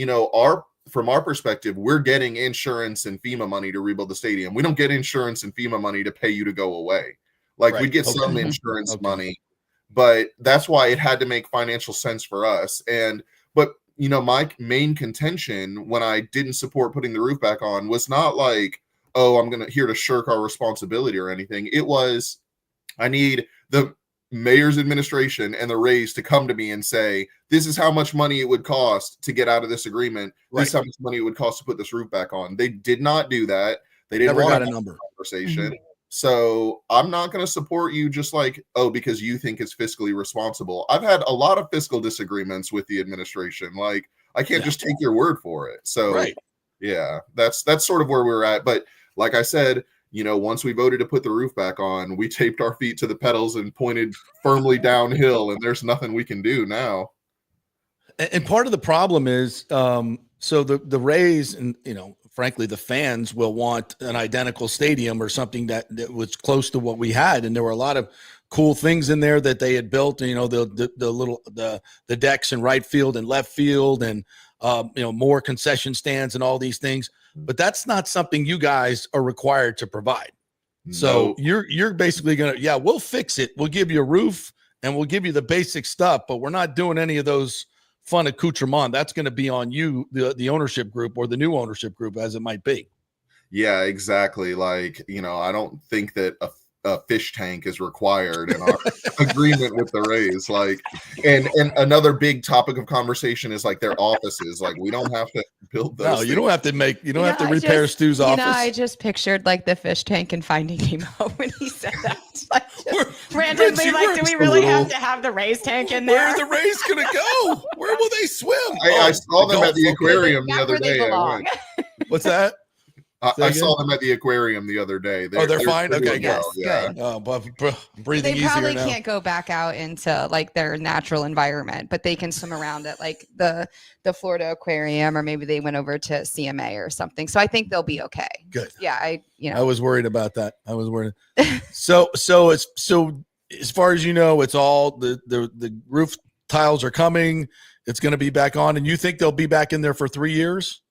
from our perspective, we're getting insurance and FEMA money to rebuild the stadium. We don't get insurance and FEMA money to pay you to go away. We get some insurance money, but that's why it had to make financial sense for us. But my main contention when I didn't support putting the roof back on was not I'm here to shirk our responsibility or anything. It was, I need the mayor's administration and the Rays to come to me and say, this is how much money it would cost to get out of this agreement. Right. This is how much money it would cost to put this roof back on. They did not do that. They didn't Never want got a number conversation. Mm-hmm. So I'm not going to support you just because you think it's fiscally responsible. I've had a lot of fiscal disagreements with the administration. I can't just take your word for it. So yeah, that's sort of where we're at. But like I said, once we voted to put the roof back on, we taped our feet to the pedals and pointed firmly downhill, and there's nothing we can do now. And part of the problem is, so the Rays and, frankly, the fans will want an identical stadium or something that was close to what we had. And there were a lot of cool things in there that they had built, the decks in right field and left field and, more concession stands and all these things. But that's not something you guys are required to provide. No. So you're basically going to, we'll fix it. We'll give you a roof and we'll give you the basic stuff, but we're not doing any of those fun accoutrement. That's going to be on you, the ownership group or the new ownership group, as it might be. Yeah, exactly. I don't think that a fish tank is required in our agreement with the Rays. And another big topic of conversation is their offices. We don't have to build those. No, you don't have to have to repair Stu's office. I just pictured the fish tank and Finding Nemo when he said that. Randomly, do we really have to have the Rays tank in there? Where are the Rays going to go? Where will they swim? I saw them at the aquarium the other day. What's that? I saw them at the aquarium the other day. They're fine? Okay, yes, good. Oh, but breathing easier now. They probably can't go back out into their natural environment, but they can swim around at the Florida aquarium, or maybe they went over to CMA or something. So I think they'll be okay. Good. Yeah, I was worried about that. I was worried. So as far as it's all the roof tiles are coming. It's going to be back on, and you think they'll be back in there for 3 years?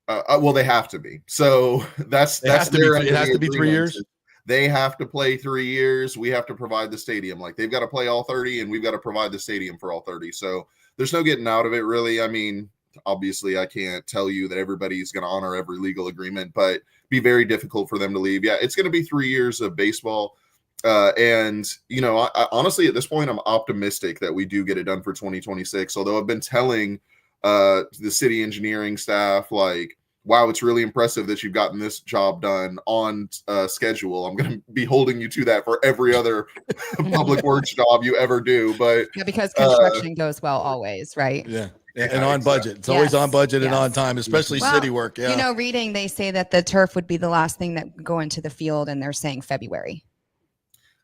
Well, they have to be. So it has to be 3 years. They have to play 3 years. We have to provide the stadium. They've got to play all 30, and we've got to provide the stadium for all 30. So there's no getting out of it, really. I mean, obviously, I can't tell you that everybody's going to honor every legal agreement, but be very difficult for them to leave. Yeah, it's going to be 3 years of baseball. And I honestly, at this point, I'm optimistic that we do get it done for 2026. Although I've been telling the city engineering staff, wow, it's really impressive that you've gotten this job done on schedule. I'm going to be holding you to that for every other public works job you ever do. But because construction goes well always, right? Yeah. And on budget. It's always on budget and on time, especially city work. Yeah. Reading, they say that the turf would be the last thing that would go into the field, and they're saying February.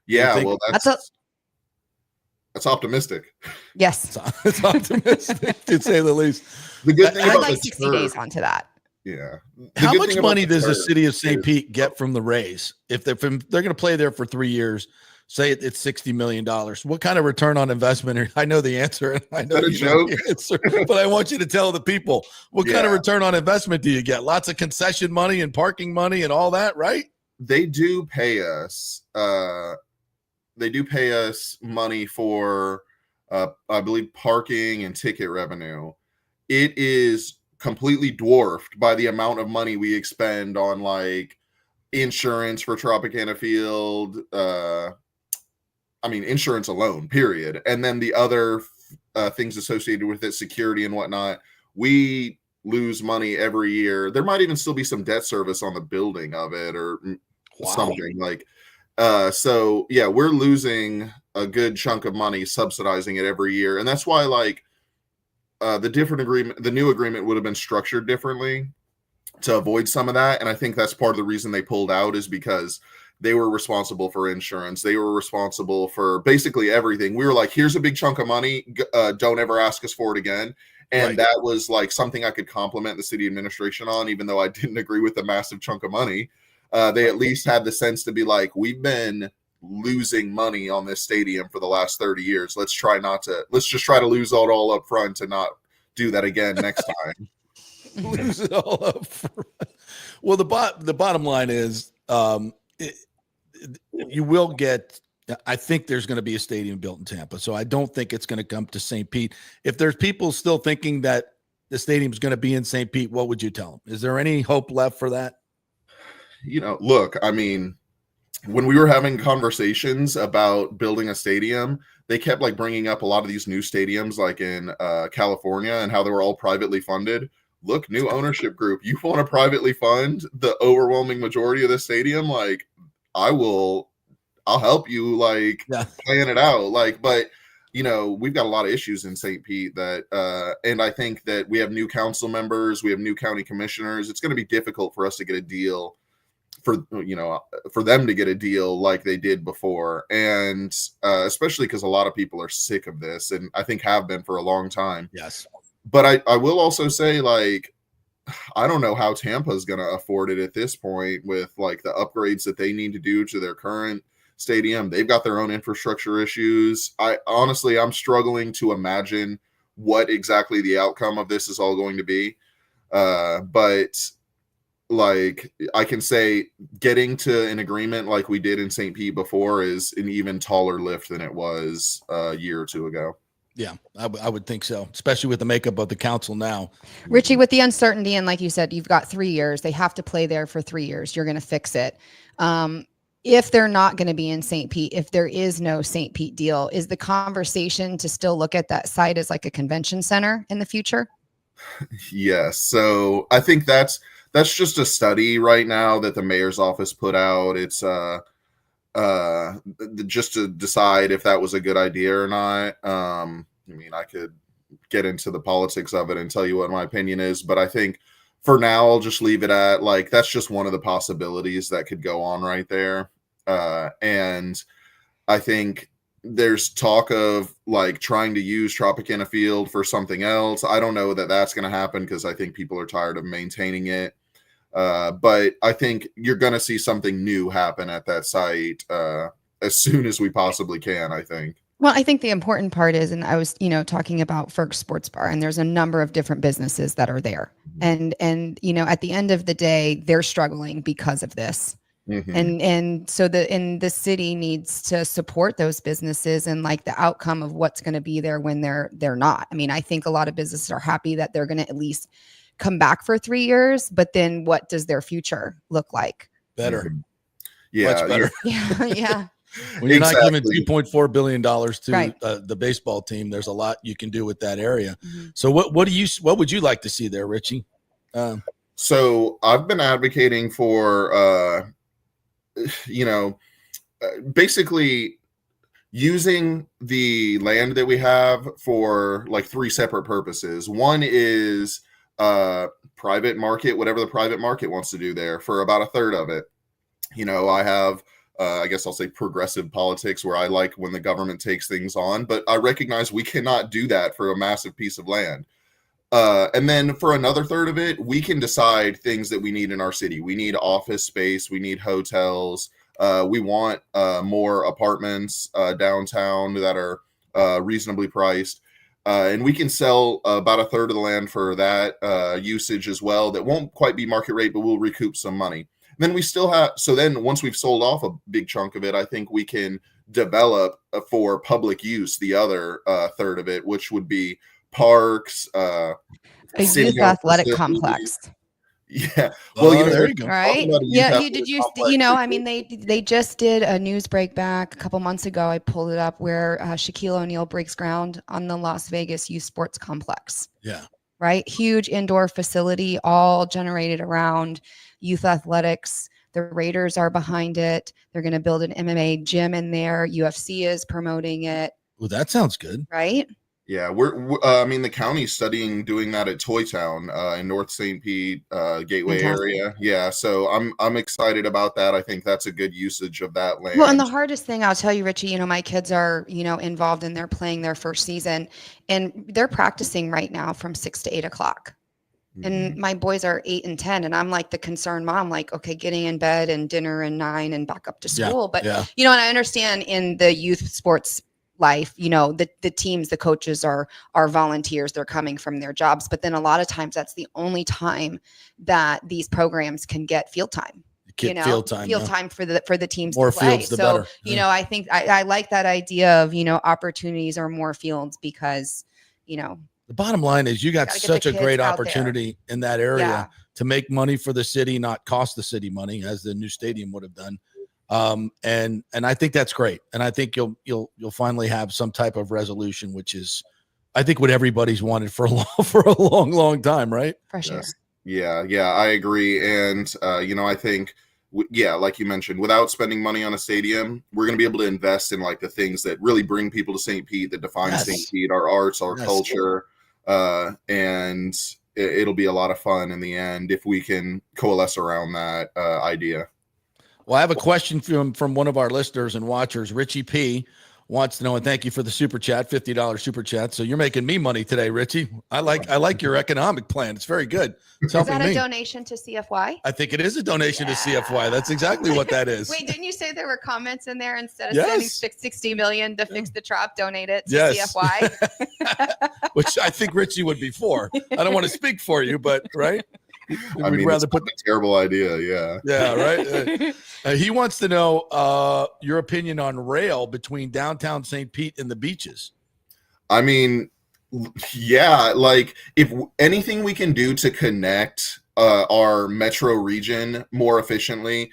Yeah, well, that's optimistic. Yes. It's optimistic, to say the least. The good thing about 60 days onto that. Yeah. How much money does the city of St. Pete get from the Rays? If they're going to play there for 3 years, say it's $60 million. What kind of return on investment? I know the answer. And I know Is that a joke? the answer, but I want you to tell the people what kind of return on investment do you get? Lots of concession money and parking money and all that, right? They do pay us. They do pay us money for, I believe, parking and ticket revenue. It is completely dwarfed by the amount of money we expend on like insurance for Tropicana Field. Insurance alone, period. And then the other things associated with it, security and whatnot. We lose money every year. There might even still be some debt service on the building of it or something like. So yeah, we're losing a good chunk of money subsidizing it every year. And that's why like the new agreement would have been structured differently to avoid some of that. And I think that's part of the reason they pulled out is because they were responsible for insurance. They were responsible for basically everything. We were like, here's a big chunk of money. Don't ever ask us for it again. And that was like something I could compliment the city administration on, even though I didn't agree with the massive chunk of money. They at least had the sense to be like, we've been losing money on this stadium for the last 30 years. Let's just try to lose it all up front and not do that again next time. Lose it all up front. Well, the bottom line is you will get, I think there's going to be a stadium built in Tampa. So I don't think it's going to come to St. Pete. If there's people still thinking that the stadium is going to be in St. Pete, what would you tell them? Is there any hope left for that? Look, I mean, when we were having conversations about building a stadium, they kept like bringing up a lot of these new stadiums like in California and how they were all privately funded. Look, new ownership group, you want to privately fund the overwhelming majority of the stadium? Like, I'll help you like plan it out. Like, but we've got a lot of issues in St. Pete that, and I think that we have new council members, we have new county commissioners. It's going to be difficult for us to get a deal for them to get a deal like they did before. And especially because a lot of people are sick of this and I think have been for a long time. Yes. But I will also say, like, I don't know how Tampa is going to afford it at this point with like the upgrades that they need to do to their current stadium. They've got their own infrastructure issues. I'm struggling to imagine what exactly the outcome of this is all going to be. But like I can say getting to an agreement like we did in St. Pete before is an even taller lift than it was a year or two ago. Yeah, I would think so, especially with the makeup of the council now. Richie, with the uncertainty, and like you said, you've got 3 years. They have to play there for 3 years. You're going to fix it. If they're not going to be in St. Pete, if there is no St. Pete deal, is the conversation to still look at that site as like a convention center in the future? Yes. So I think that's just a study right now that the mayor's office put out. It's just to decide if that was a good idea or not. I could get into the politics of it and tell you what my opinion is, but I think for now I'll just leave it at like that's just one of the possibilities that could go on right there. And I think there's talk of like trying to use Tropicana Field for something else. I don't know that that's going to happen because I think people are tired of maintaining it. But I think you're going to see something new happen at that site as soon as we possibly can, I think. Well, I think the important part is, and I was, talking about Ferg Sports Bar, and there's a number of different businesses that are there. And at the end of the day, they're struggling because of this. Mm-hmm. And so the city needs to support those businesses and like the outcome of what's going to be there when they're not. I mean, I think a lot of businesses are happy that they're going to at least come back for 3 years, but then what does their future look like? Better. Yeah. Much better. Yeah. When you're not giving $2.4 billion to the baseball team, there's a lot you can do with that area. Mm-hmm. So what would you like to see there, Richie? So I've been advocating for, basically using the land that we have for like 3 separate purposes. One is private market, whatever the private market wants to do there for about a third of it. I have I guess I'll say progressive politics where I like when the government takes things on, but I recognize we cannot do that for a massive piece of land. And then for another third of it, we can decide things that we need in our city. We need office space. We need hotels. We want more apartments downtown that are reasonably priced. And we can sell about a third of the land for that usage as well. That won't quite be market rate, but we'll recoup some money. Then we still have, so then once we've sold off a big chunk of it, I think we can develop for public use the other third of it, which would be parks, a youth athletic complex. Yeah. Well, there you go. Right. Yeah. I mean, they just did a news break back a couple months ago. I pulled it up where Shaquille O'Neal breaks ground on the Las Vegas Youth Sports Complex. Yeah. Right. Huge indoor facility, all generated around youth athletics. The Raiders are behind it. They're going to build an MMA gym in there. UFC is promoting it. Well, that sounds good. Right. Yeah, I mean, the county's studying doing that at Toy Town in North St. Pete, Gateway area. Yeah, so I'm excited about that. I think that's a good usage of that land. Well, and the hardest thing I'll tell you, Richie, my kids are, involved and they're playing their first season, and they're practicing right now from 6 to 8 o'clock. And my boys are 8 and 10, and I'm like the concerned mom, like, okay, getting in bed and dinner and 9 and back up to school. But, and I understand in the youth sports life, the teams, the coaches are volunteers. They're coming from their jobs. But then a lot of times that's the only time that these programs can get field time. Field time for the teams more to play. Fields, the better. I think I like that idea of, opportunities or more fields because, the bottom line is you got such a great opportunity in that area to make money for the city, not cost the city money as the new stadium would have done. And I think that's great. And I think you'll finally have some type of resolution, which is, I think, what everybody's wanted for a long time, right? For sure. Yeah, I agree. And, I think, like you mentioned, without spending money on a stadium, we're going to be able to invest in like the things that really bring people to St. Pete, that define St. Pete, our arts, our culture. And it'll be a lot of fun in the end if we can coalesce around that idea. Well, I have a question from one of our listeners and watchers. Richie P wants to know, and thank you for the super chat, $50 super chat. So you're making me money today, Richie. I like your economic plan. It's very good. It's helping me. Is that a donation to CFY? I think it is a donation to CFY. That's exactly what that is. Wait, didn't you say there were comments in there instead of spending $60 million to fix the Trop, donate it to CFY? Which I think Richie would be for. I don't want to speak for you, but right. I mean, rather put a terrible idea. Yeah, right. He wants to know your opinion on rail between downtown St. Pete and the beaches. I mean, yeah, like if anything we can do to connect our metro region more efficiently,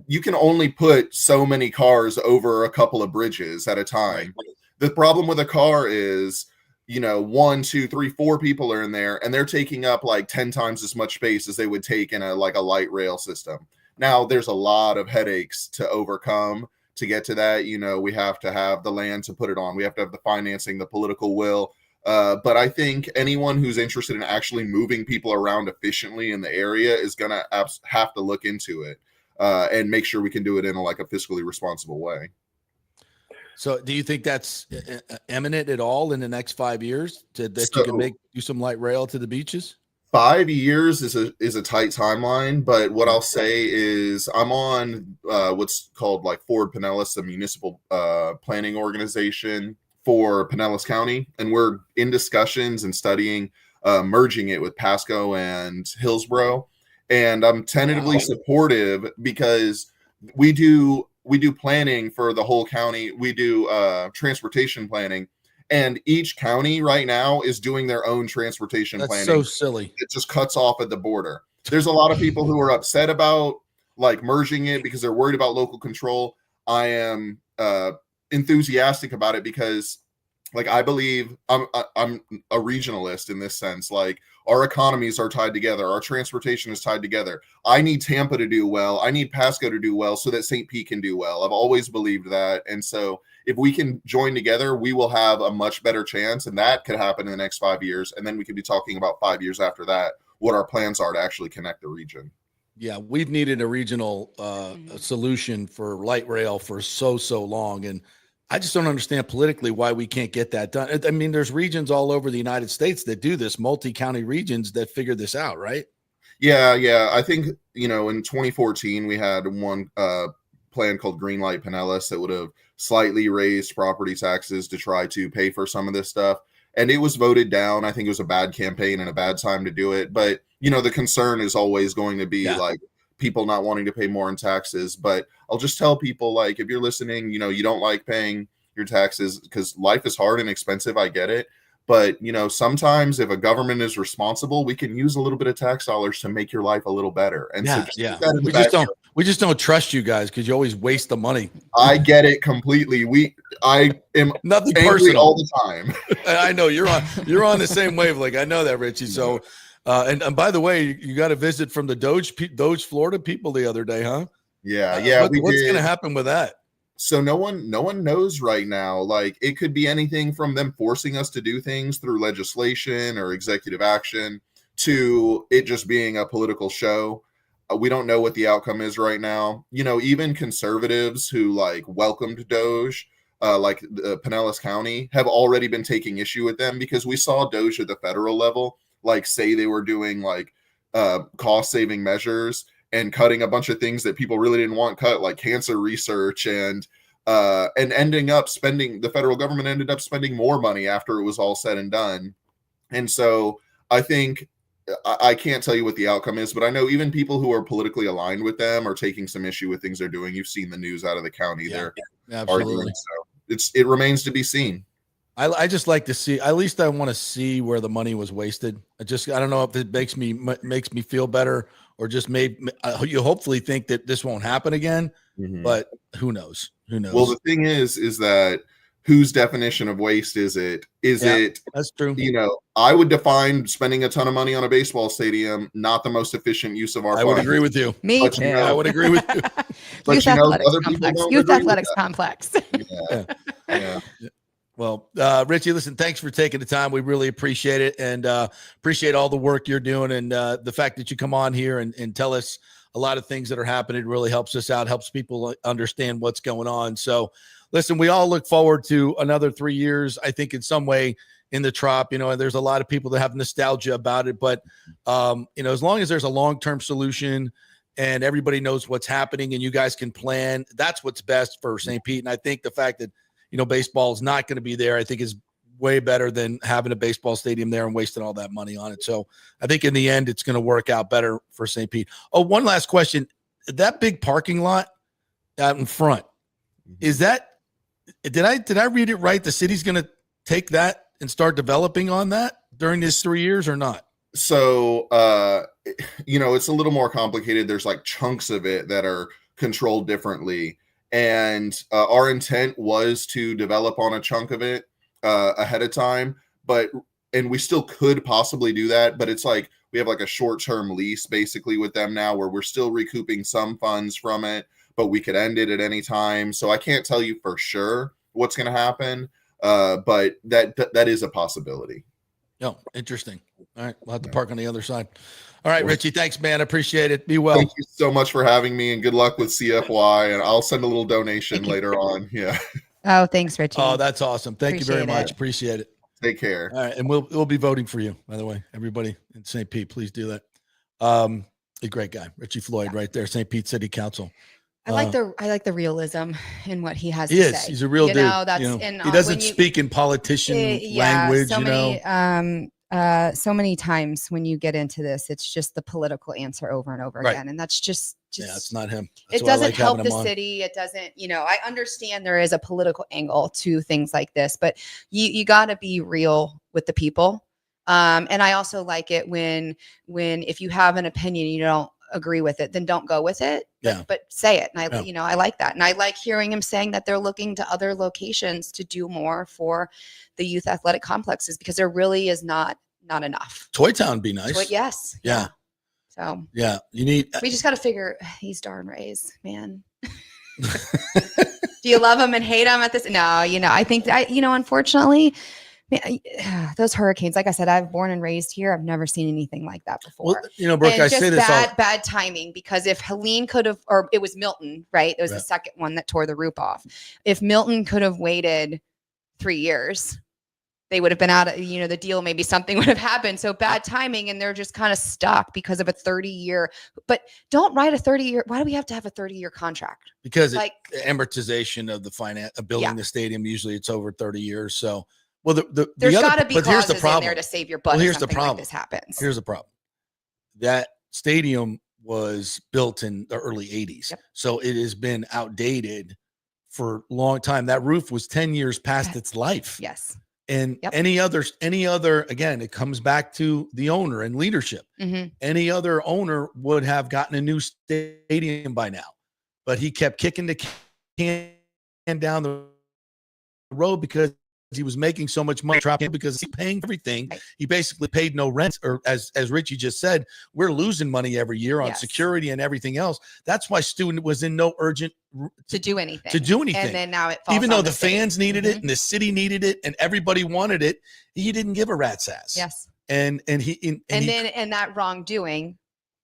you can only put so many cars over a couple of bridges at a time. Right. The problem with a car is, 1, 2, 3, 4 people are in there and they're taking up like 10 times as much space as they would take in a light rail system. Now there's a lot of headaches to overcome to get to that. We have to have the land to put it on. We have to have the financing, the political will. But I think anyone who's interested in actually moving people around efficiently in the area is going to have to look into it and make sure we can do it in a fiscally responsible way. So do you think that's imminent at all in the next 5 years you can do some light rail to the beaches? 5 years is a tight timeline, but what I'll say is I'm on what's called Ford Pinellas, the municipal planning organization for Pinellas County, and we're in discussions and studying merging it with Pasco and Hillsborough. And I'm tentatively supportive because we do planning for the whole county. We do transportation planning, and each county right now is doing their own transportation planning. That's so silly. It just cuts off at the border. There's a lot of people who are upset about merging it because they're worried about local control. I am enthusiastic about it because I believe I'm a regionalist in this sense. Our economies are tied together. Our transportation is tied together. I need Tampa to do well. I need Pasco to do well so that St. Pete can do well. I've always believed that. And so if we can join together, we will have a much better chance. And that could happen in the next 5 years. And then we could be talking about 5 years after that, what our plans are to actually connect the region. Yeah, we've needed a regional solution for light rail for so long. And I just don't understand politically why we can't get that done. I mean, there's regions all over the United States that do this, multi-county regions that figure this out, right? Yeah. I think, in 2014, we had one plan called Greenlight Pinellas that would have slightly raised property taxes to try to pay for some of this stuff. And it was voted down. I think it was a bad campaign and a bad time to do it. But, the concern is always going to be like people not wanting to pay more in taxes. But I'll just tell people, like, if you're listening, you don't like paying your taxes because life is hard and expensive. I get it. But, sometimes if a government is responsible, we can use a little bit of tax dollars to make your life a little better. And we just don't trust you guys because you always waste the money. I get it completely. I am nothing angry personal all the time. I know you're on the same wavelength. I know that, Richie. So, and by the way, you got a visit from the Doge Florida people the other day, huh? Yeah. What's going to happen with that? So no one knows right now. Like, it could be anything from them forcing us to do things through legislation or executive action to it just being a political show. We don't know what the outcome is right now. Even conservatives who like welcomed Doge, like Pinellas County, have already been taking issue with them because we saw Doge at the federal level, like, say they were doing like cost saving measures and cutting a bunch of things that people really didn't want cut, like cancer research, and ending up spending, the federal government ended up spending more money after it was all said and done. And so I think, I can't tell you what the outcome is, but I know even people who are politically aligned with them are taking some issue with things they're doing. You've seen the news out of the county. They're arguing. So it remains to be seen. I just like to see, at least I want to see where the money was wasted. I don't know if it makes me feel better, or just you hopefully think that this won't happen again, but who knows? Well, the thing is that whose definition of waste is it? That's true. I would define spending a ton of money on a baseball stadium not the most efficient use of our funds. I would agree with you. Me too. I would agree with you. But Youth Athletics Complex. Yeah. Well, Richie, listen, thanks for taking the time. We really appreciate it, and appreciate all the work you're doing, and the fact that you come on here and tell us a lot of things that are happening. It really helps us out, helps people understand what's going on. So listen, we all look forward to another 3 years, I think, in some way in the Trop. And there's a lot of people that have nostalgia about it, but as long as there's a long-term solution and everybody knows what's happening and you guys can plan, that's what's best for St. Pete. And I think the fact that baseball is not going to be there, I think, is way better than having a baseball stadium there and wasting all that money on it. So I think in the end, it's going to work out better for St. Pete. Oh, one last question. That big parking lot out in front, is that, did I read it right? The city's going to take that and start developing on that during this 3 years or not? So, it's a little more complicated. There's like chunks of it that are controlled differently. And our intent was to develop on a chunk of it ahead of time, and we still could possibly do that, but it's like we have like a short-term lease basically with them now where we're still recouping some funds from it, but we could end it at any time. So I can't tell you for sure what's going to happen, but that is a possibility. Oh, interesting. All right, we'll have to park on the other side. All right, Richie, thanks, man. Appreciate it. Be well. Thank you so much for having me, and good luck with CFY, and I'll send a little donation later on. Yeah. Oh, thanks, Richie. Oh, that's awesome. Thank you very much. Appreciate it. Take care. All right, and we'll be voting for you, by the way. Everybody in St. Pete, please do that. A great guy, Richie Floyd, right there, St. Pete City Council. I like the realism in what he has to say. He's a real dude. He doesn't speak in politician language. So many times when you get into this, it's just the political answer over and over again, and that's just it's not him. It doesn't help the city. It doesn't. I understand there is a political angle to things like this, but you got to be real with the people. And I also like it when if you have an opinion, you don't agree with it, then don't go with it. But say it. And I like that. And I like hearing him saying that they're looking to other locations to do more for the youth athletic complexes because there really is not enough. Toy Town be nice. Yes. Yeah. So we just got to figure these darn Rays, man. Do you love them and hate them at this? No, I think that, unfortunately, those hurricanes, like I said, I've born and raised here. I've never seen anything like that before. Well, Brooke, I say this bad timing, because if Helene could have, or it was Milton, right? It was the second one that tore the roof off. If Milton could have waited 3 years, they would have been out of, the deal, maybe something would have happened. So bad timing, and they're just kind of stuck because of a 30-year, but don't write a 30-year. Why do we have to have a 30-year contract? Because the amortization of the finance of building the stadium, usually it's over 30 years. So, there's got to be clauses in there to save your butt. Here's the problem. Like this happens. Here's the problem. That stadium was built in the early 80s. Yep. So it has been outdated for a long time. That roof was 10 years past its life. Yes. And any other, again, it comes back to the owner and leadership. Mm-hmm. Any other owner would have gotten a new stadium by now, but he kept kicking the can down the road because he was making so much money because he's paying everything. Right. He basically paid no rent, or as Richie just said, we're losing money every year on security and everything else. That's why Stu was in no urgent to do anything. And then now it falls even though the fans needed it and the city needed it and everybody wanted it, he didn't give a rat's ass. Yes. And that wrongdoing,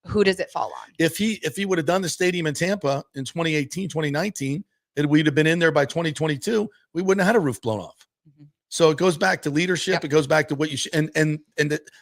who does it fall on? If he would have done the stadium in Tampa in 2018, 2019, and we'd have been in there by 2022, we wouldn't have had a roof blown off. Mm-hmm. So it goes back to leadership. Yep. It goes back to what you should. And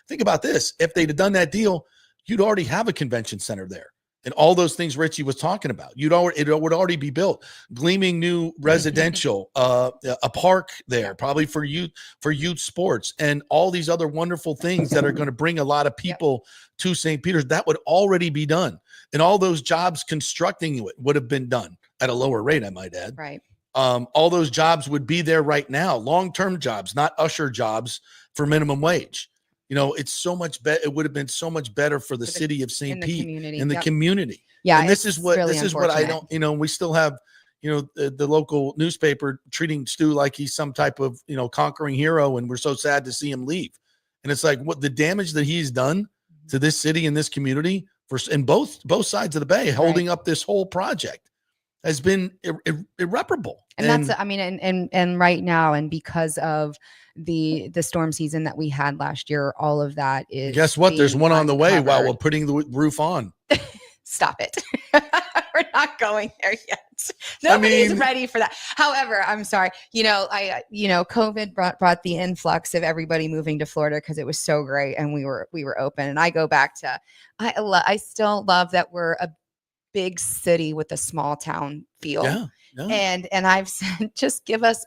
think about this: if they'd have done that deal, you'd already have a convention center there, and all those things Richie was talking about. It would already be built. Gleaming new residential, a park there, probably for youth sports, and all these other wonderful things that are going to bring a lot of people to St. Peter's. That would already be done, and all those jobs constructing it would have been done at a lower rate, I might add. Right. All those jobs would be there right now, long-term jobs, not usher jobs for minimum wage. It's so much better. It would have been so much better for the city of St. Pete and the community. Yeah. And this is what I don't, we still have, the local newspaper treating Stu like he's some type of, conquering hero. And we're so sad to see him leave. And it's like what the damage that he's done to this city and this community in both sides of the bay, holding up this whole project, has been irreparable. And that's, and right now, and because of the storm season that we had last year, all of that is. Guess what? There's one on the way while we're putting the roof on. Stop it. We're not going there yet. Nobody's ready for that. However, I'm sorry. COVID brought the influx of everybody moving to Florida because it was so great and we were open. And I go back to, I still love that we're a big city with a small town feel. Yeah. And I've said, just give us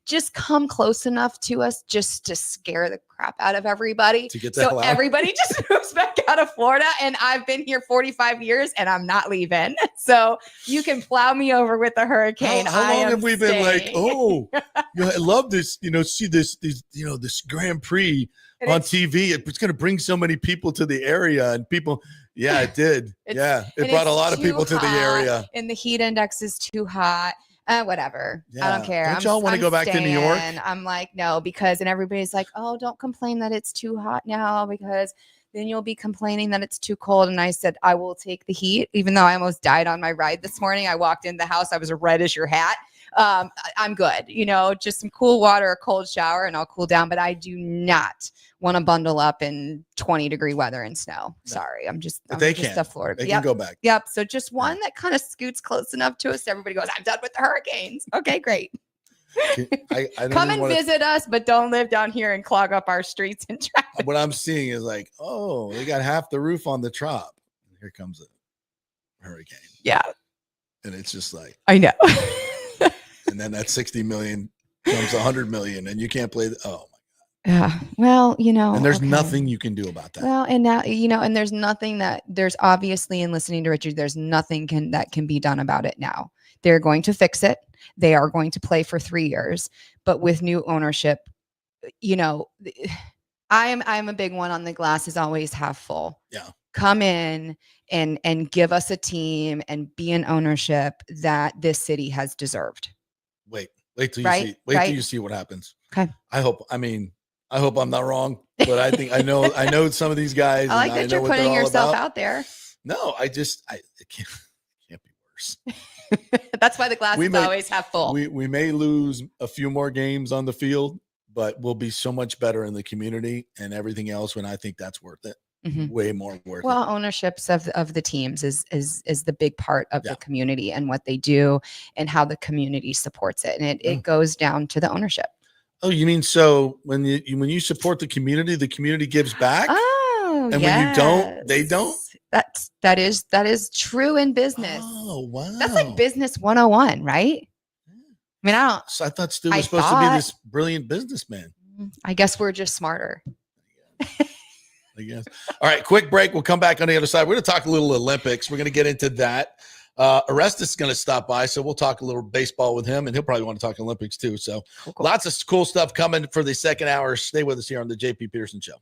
just come close enough to us just to scare the crap out of everybody. To get the hell out. Everybody just moves back out of Florida. And I've been here 45 years and I'm not leaving. So you can plow me over with a hurricane. How long have we been like, I love this, see this Grand Prix on TV. It's going to bring so many people to the area, and people. Yeah, it did. It brought a lot of people to the area. And the heat index is too hot. Whatever. Yeah. I don't care. Don't y'all want to go back to New York? I'm like, no, and everybody's like, oh, don't complain that it's too hot now because then you'll be complaining that it's too cold. And I said, I will take the heat, even though I almost died on my ride this morning. I walked in the house. I was as red as your hat. I'm good. Just some cool water, a cold shower, and I'll cool down. But I do not want to bundle up in 20-degree weather and snow. No. Sorry. I'm just a Florida. They can go back. Yep. So just one that kind of scoots close enough to us. Everybody goes, I'm done with the hurricanes. Okay, great. I Come and visit us, but don't live down here and clog up our streets and traffic. What I'm seeing is like, they got half the roof on the Trop. Here comes a hurricane. Yeah. And it's just like, I know. And then that 60 million comes 100 million and you can't play. Oh my God. Yeah. Well, and there's nothing you can do about that. Well, and now, and there's obviously, in listening to Richard, there's nothing that can be done about it now. They're going to fix it. They are going to play for 3 years, but with new ownership, I'm a big one on the glass is always half full. Yeah. Come in and give us a team and be an ownership that this city has deserved. Wait till you see. Till you see what happens. Okay. I hope I'm not wrong, but I think I know some of these guys. I like that you're putting yourself out there. No, it can't be worse. That's why the glass is always half full. We may lose a few more games on the field, but we'll be so much better in the community and everything else. When I think that's worth it. Mm-hmm. Way more worth it. Well, ownerships of the teams is the big part of the community and what they do and how the community supports it. And it goes down to the ownership. Oh, you mean so when you support the community gives back? Oh, and when you don't, they don't? That is true in business. Oh, wow. That's like business 101, right? I mean, So I thought Stu was supposed to be this brilliant businessman. I guess we're just smarter. I guess. All right, quick break. We'll come back on the other side. We're going to talk a little Olympics. We're going to get into that. Orestes is going to stop by, so we'll talk a little baseball with him, and he'll probably want to talk Olympics too. So cool. Lots of cool stuff coming for the second hour. Stay with us here on the JP Peterson Show.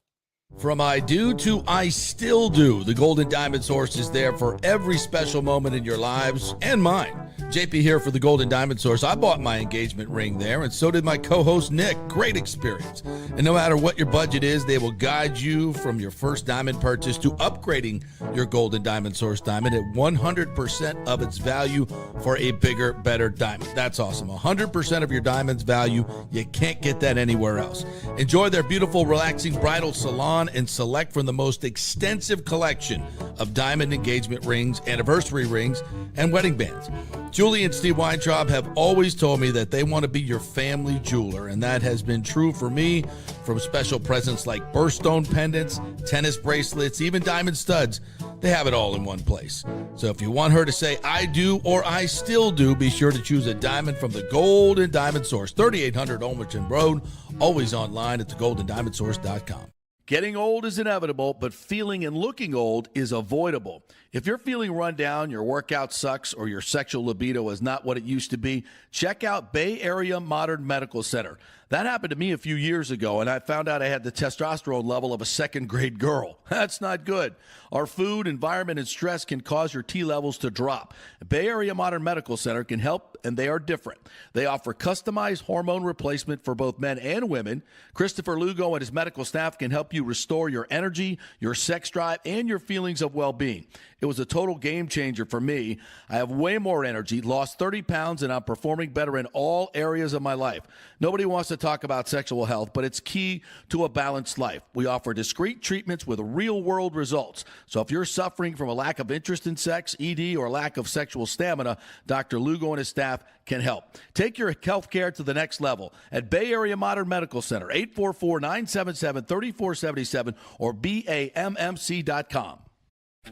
From I do to I still do, the Golden Diamond Source is there for every special moment in your lives and mine. JP here for the Golden Diamond Source. I bought my engagement ring there, and so did my co-host Nick. Great experience. And no matter what your budget is, they will guide you from your first diamond purchase to upgrading your Golden Diamond Source diamond at 100% of its value for a bigger, better diamond. That's awesome. 100% of your diamond's value. You can't get that anywhere else. Enjoy their beautiful, relaxing bridal salon and select from the most extensive collection of diamond engagement rings, anniversary rings, and wedding bands. Julie and Steve Weintraub have always told me that they want to be your family jeweler, and that has been true for me, from special presents like birthstone pendants, tennis bracelets, even diamond studs. They have it all in one place. So if you want her to say I do or I still do, be sure to choose a diamond from the Golden Diamond Source, 3800 Olmerton Road, always online at thegoldendiamondsource.com. Getting old is inevitable, but feeling and looking old is avoidable. If you're feeling run down, your workout sucks, or your sexual libido is not what it used to be, check out Bay Area Modern Medical Center. That happened to me a few years ago, and I found out I had the testosterone level of a second-grade girl. That's not good. Our food, environment, and stress can cause your T levels to drop. Bay Area Modern Medical Center can help, and they are different. They offer customized hormone replacement for both men and women. Christopher Lugo and his medical staff can help you restore your energy, your sex drive, and your feelings of well-being. It was a total game changer for me. I have way more energy, lost 30 pounds, and I'm performing better in all areas of my life. Nobody wants to talk about sexual health, but it's key to a balanced life. We offer discreet treatments with real-world results. So if you're suffering from a lack of interest in sex, ED, or lack of sexual stamina, Dr. Lugo and his staff can help. Take your health care to the next level at Bay Area Modern Medical Center, 844-977-3477 or BAMMC.com.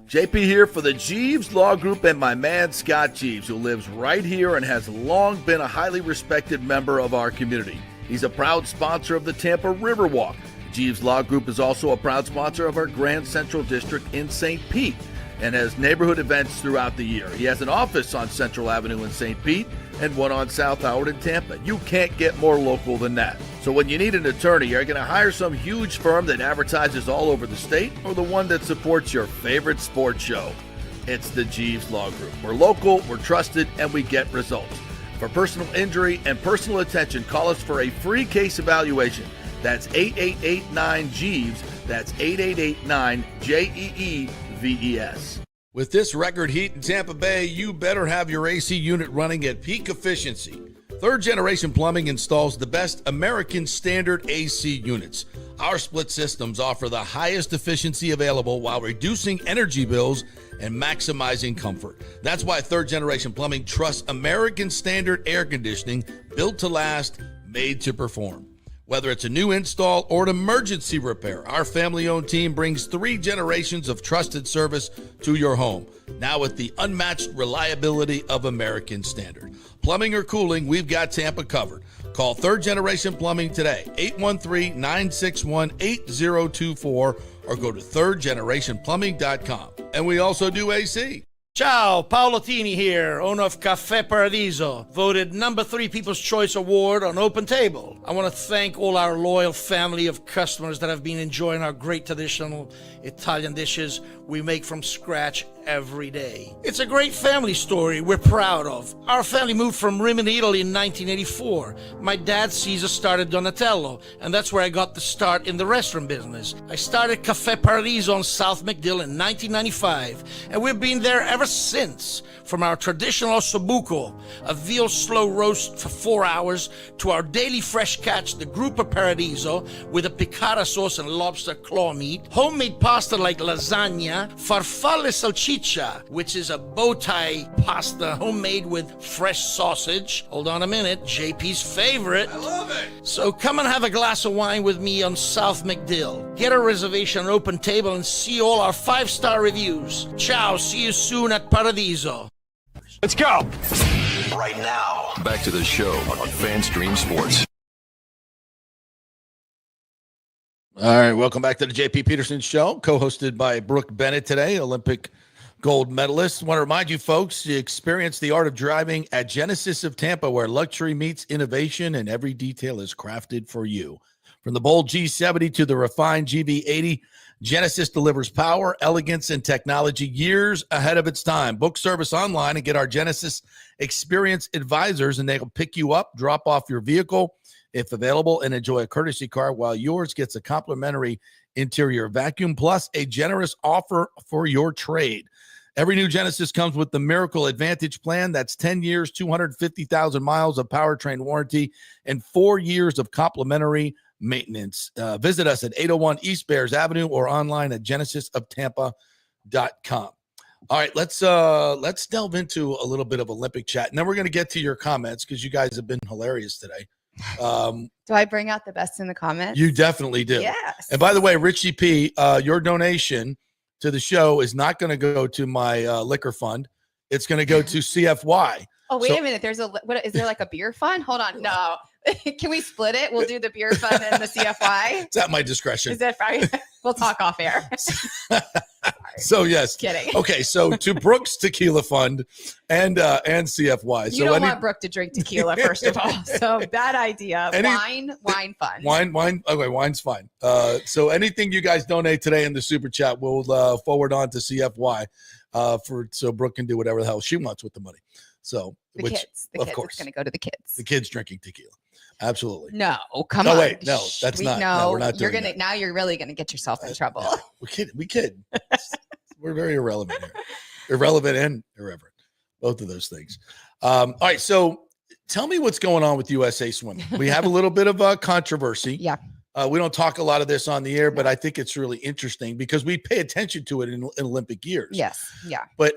JP here for the Jeeves Law Group and my man Scott Jeeves, who lives right here and has long been a highly respected member of our community. He's a proud sponsor of the Tampa Riverwalk. Jeeves Law Group is also a proud sponsor of our Grand Central District in St. Pete and has neighborhood events throughout the year. He has an office on Central Avenue in St. Pete and one on South Howard in Tampa. You can't get more local than that. So when you need an attorney, are you going to hire some huge firm that advertises all over the state, or the one that supports your favorite sports show? It's the Jeeves Law Group. We're local, we're trusted, and we get results. For personal injury and personal attention, call us for a free case evaluation. That's 8889-JEEVES. That's 8889-JEEVES. With this record heat in Tampa Bay, you better have your AC unit running at peak efficiency. Third Generation Plumbing installs the best American standard AC units. Our split systems offer the highest efficiency available while reducing energy bills and maximizing comfort. That's why Third Generation Plumbing trusts American standard air conditioning, built to last, made to perform. Whether it's a new install or an emergency repair, our family-owned team brings 3 generations of trusted service to your home, now with the unmatched reliability of American Standard. Plumbing or cooling, we've got Tampa covered. Call Third Generation Plumbing today, 813-961-8024, or go to thirdgenerationplumbing.com. And we also do AC. Ciao, Paolo Tini here, owner of Caffè Paradiso, voted number 3 People's Choice Award on Open Table. I want to thank all our loyal family of customers that have been enjoying our great traditional Italian dishes we make from scratch every day. It's a great family story we're proud of. Our family moved from Rimini, Italy in 1984. My dad, Caesar, started Donatello, and that's where I got the start in the restaurant business. I started Caffè Paradiso on South McDill in 1995, and we've been there ever since. From our traditional ossobuco, a veal slow roast for 4 hours, to our daily fresh catch, the Gruppo Paradiso, with a piccata sauce and lobster claw meat, homemade pasta like lasagna, farfalle salsicce salsiccia, which is a bow tie pasta homemade with fresh sausage. Hold on a minute, JP's favorite. I love it. So come and have a glass of wine with me on South McDill. Get a reservation on Open Table and see all our 5-star reviews. Ciao, see you soon at Paradiso. Let's go. Right now, back to the show on FanStream Sports. All right, welcome back to the JP Peterson Show, co-hosted by Brooke Bennett today, Olympic gold medalist. Want to remind you folks to experience the art of driving at Genesis of Tampa, where luxury meets innovation and every detail is crafted for you. From the bold G70 to the refined GV80, Genesis delivers power, elegance, and technology years ahead of its time. Book service online and get our Genesis Experience advisors, and they'll pick you up, drop off your vehicle if available, and enjoy a courtesy car while yours gets a complimentary interior vacuum plus a generous offer for your trade. Every new Genesis comes with the Miracle Advantage plan. That's 10 years, 250,000 miles of powertrain warranty, and 4 years of complimentary maintenance. Visit us at 801 East Bears Avenue or online at genesisoftampa.com. All right, let's delve into a little bit of Olympic chat, and then we're going to get to your comments because you guys have been hilarious today. Do I bring out the best in the comments? You definitely do. Yes. And by the way, Richie P, your donation to the show is not going to go to my liquor fund. It's going to go to CFY. Oh, wait a minute. What is there like a beer fund? Hold on. No. Can we split it? We'll do the beer fund and the CFY. It's at my discretion. Is that right? We'll talk off air. So yes. Kidding. Okay. So to Brooks Tequila Fund and CFY. You don't want Brooke to drink tequila, first of all. So bad idea. Wine fund. Wine. Okay, wine's fine. So anything you guys donate today in the super chat, we'll forward on to CFY so Brooke can do whatever the hell she wants with the money. So the kids. Of course. It's going to go to the kids. The kids drinking tequila. Absolutely. No, come on. Oh wait, no, that's not. No, we're not doing that. Now you're really gonna get yourself in trouble. No, we kid. We're very irrelevant here. Irrelevant and irreverent. Both of those things. All right, so tell me what's going on with USA Swimming. We have a little bit of a controversy. Yeah. We don't talk a lot of this on the air, but I think it's really interesting because we pay attention to it in Olympic years. Yes. Yeah. But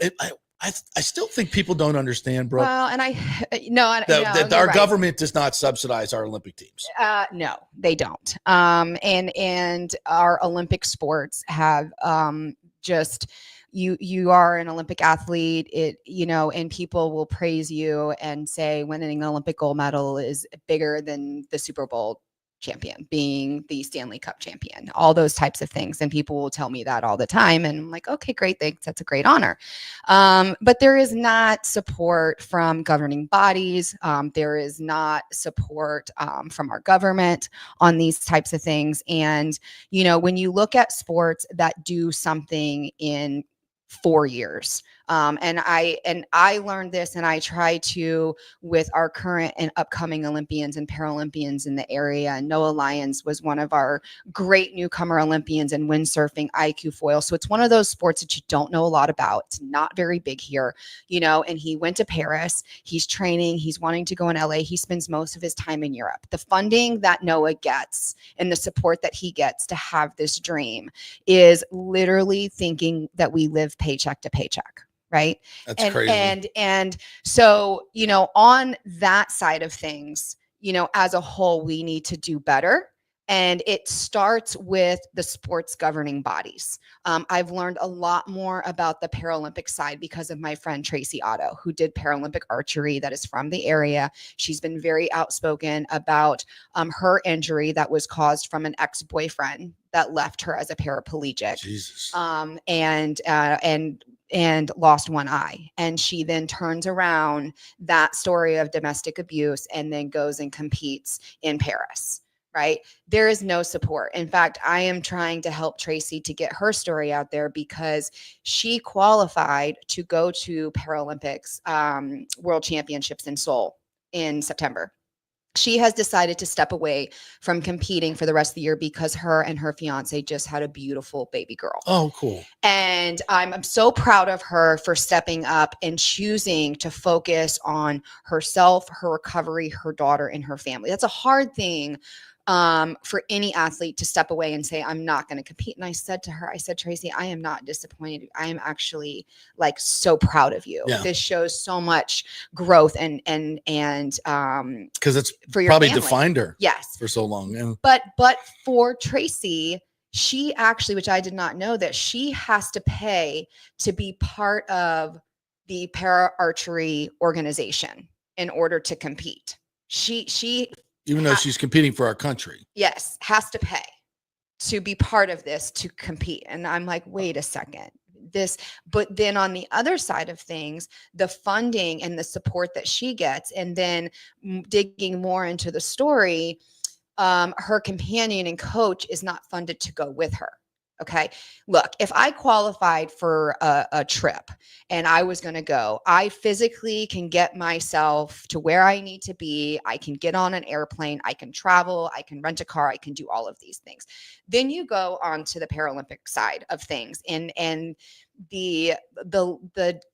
I still think people don't understand, bro. Well, and that our government does not subsidize our Olympic teams. No, they don't. And our Olympic sports have just you are an Olympic athlete, and people will praise you and say winning an Olympic gold medal is bigger than the Super Bowl champion, being the Stanley Cup champion, all those types of things. And people will tell me that all the time. And I'm like, okay, great. Thanks. That's a great honor. But there is not support from governing bodies. There is not support from our government on these types of things. And, when you look at sports that do something in 4 years. And I learned this, and I try to with our current and upcoming Olympians and Paralympians in the area. And Noah Lyons was one of our great newcomer Olympians in windsurfing, IQ foil. So it's one of those sports that you don't know a lot about. It's not very big here, and he went to Paris. He's training. He's wanting to go in LA. He spends most of his time in Europe. The funding that Noah gets and the support that he gets to have this dream is literally thinking that we live paycheck to paycheck. Right. That's crazy. And so, on that side of things, as a whole, we need to do better. And it starts with the sports governing bodies. I've learned a lot more about the Paralympic side because of my friend Tracy Otto, who did Paralympic archery, that is from the area. She's been very outspoken about her injury that was caused from an ex-boyfriend that left her as a paraplegic. Jesus. And lost one eye. And she then turns around that story of domestic abuse and then goes and competes in Paris, right? There is no support. In fact, I am trying to help Tracy to get her story out there because she qualified to go to Paralympics World Championships in Seoul in September. She has decided to step away from competing for the rest of the year because her and her fiance just had a beautiful baby girl. Oh, cool. And I'm so proud of her for stepping up and choosing to focus on herself, her recovery, her daughter, and her family. That's a hard thing for any athlete to step away and say, I'm not going to compete. And I said to her, Tracy, I am not disappointed. I am actually like so proud of you. Yeah. This shows so much growth and because it's for your probably family. defined her Yes. for so long. Yeah. But for Tracy, she actually, which I did not know, that she has to pay to be part of the para archery organization in order to compete. She Even though she's competing for our country. Yes, has to pay to be part of this to compete. And I'm like, wait a second. But then on the other side of things, the funding and the support that she gets, and then digging more into the story, her companion and coach is not funded to go with her. Okay. Look, if I qualified for a trip and I was going to go, I physically can get myself to where I need to be. I can get on an airplane. I can travel. I can rent a car. I can do all of these things. Then you go on to the Paralympic side of things and the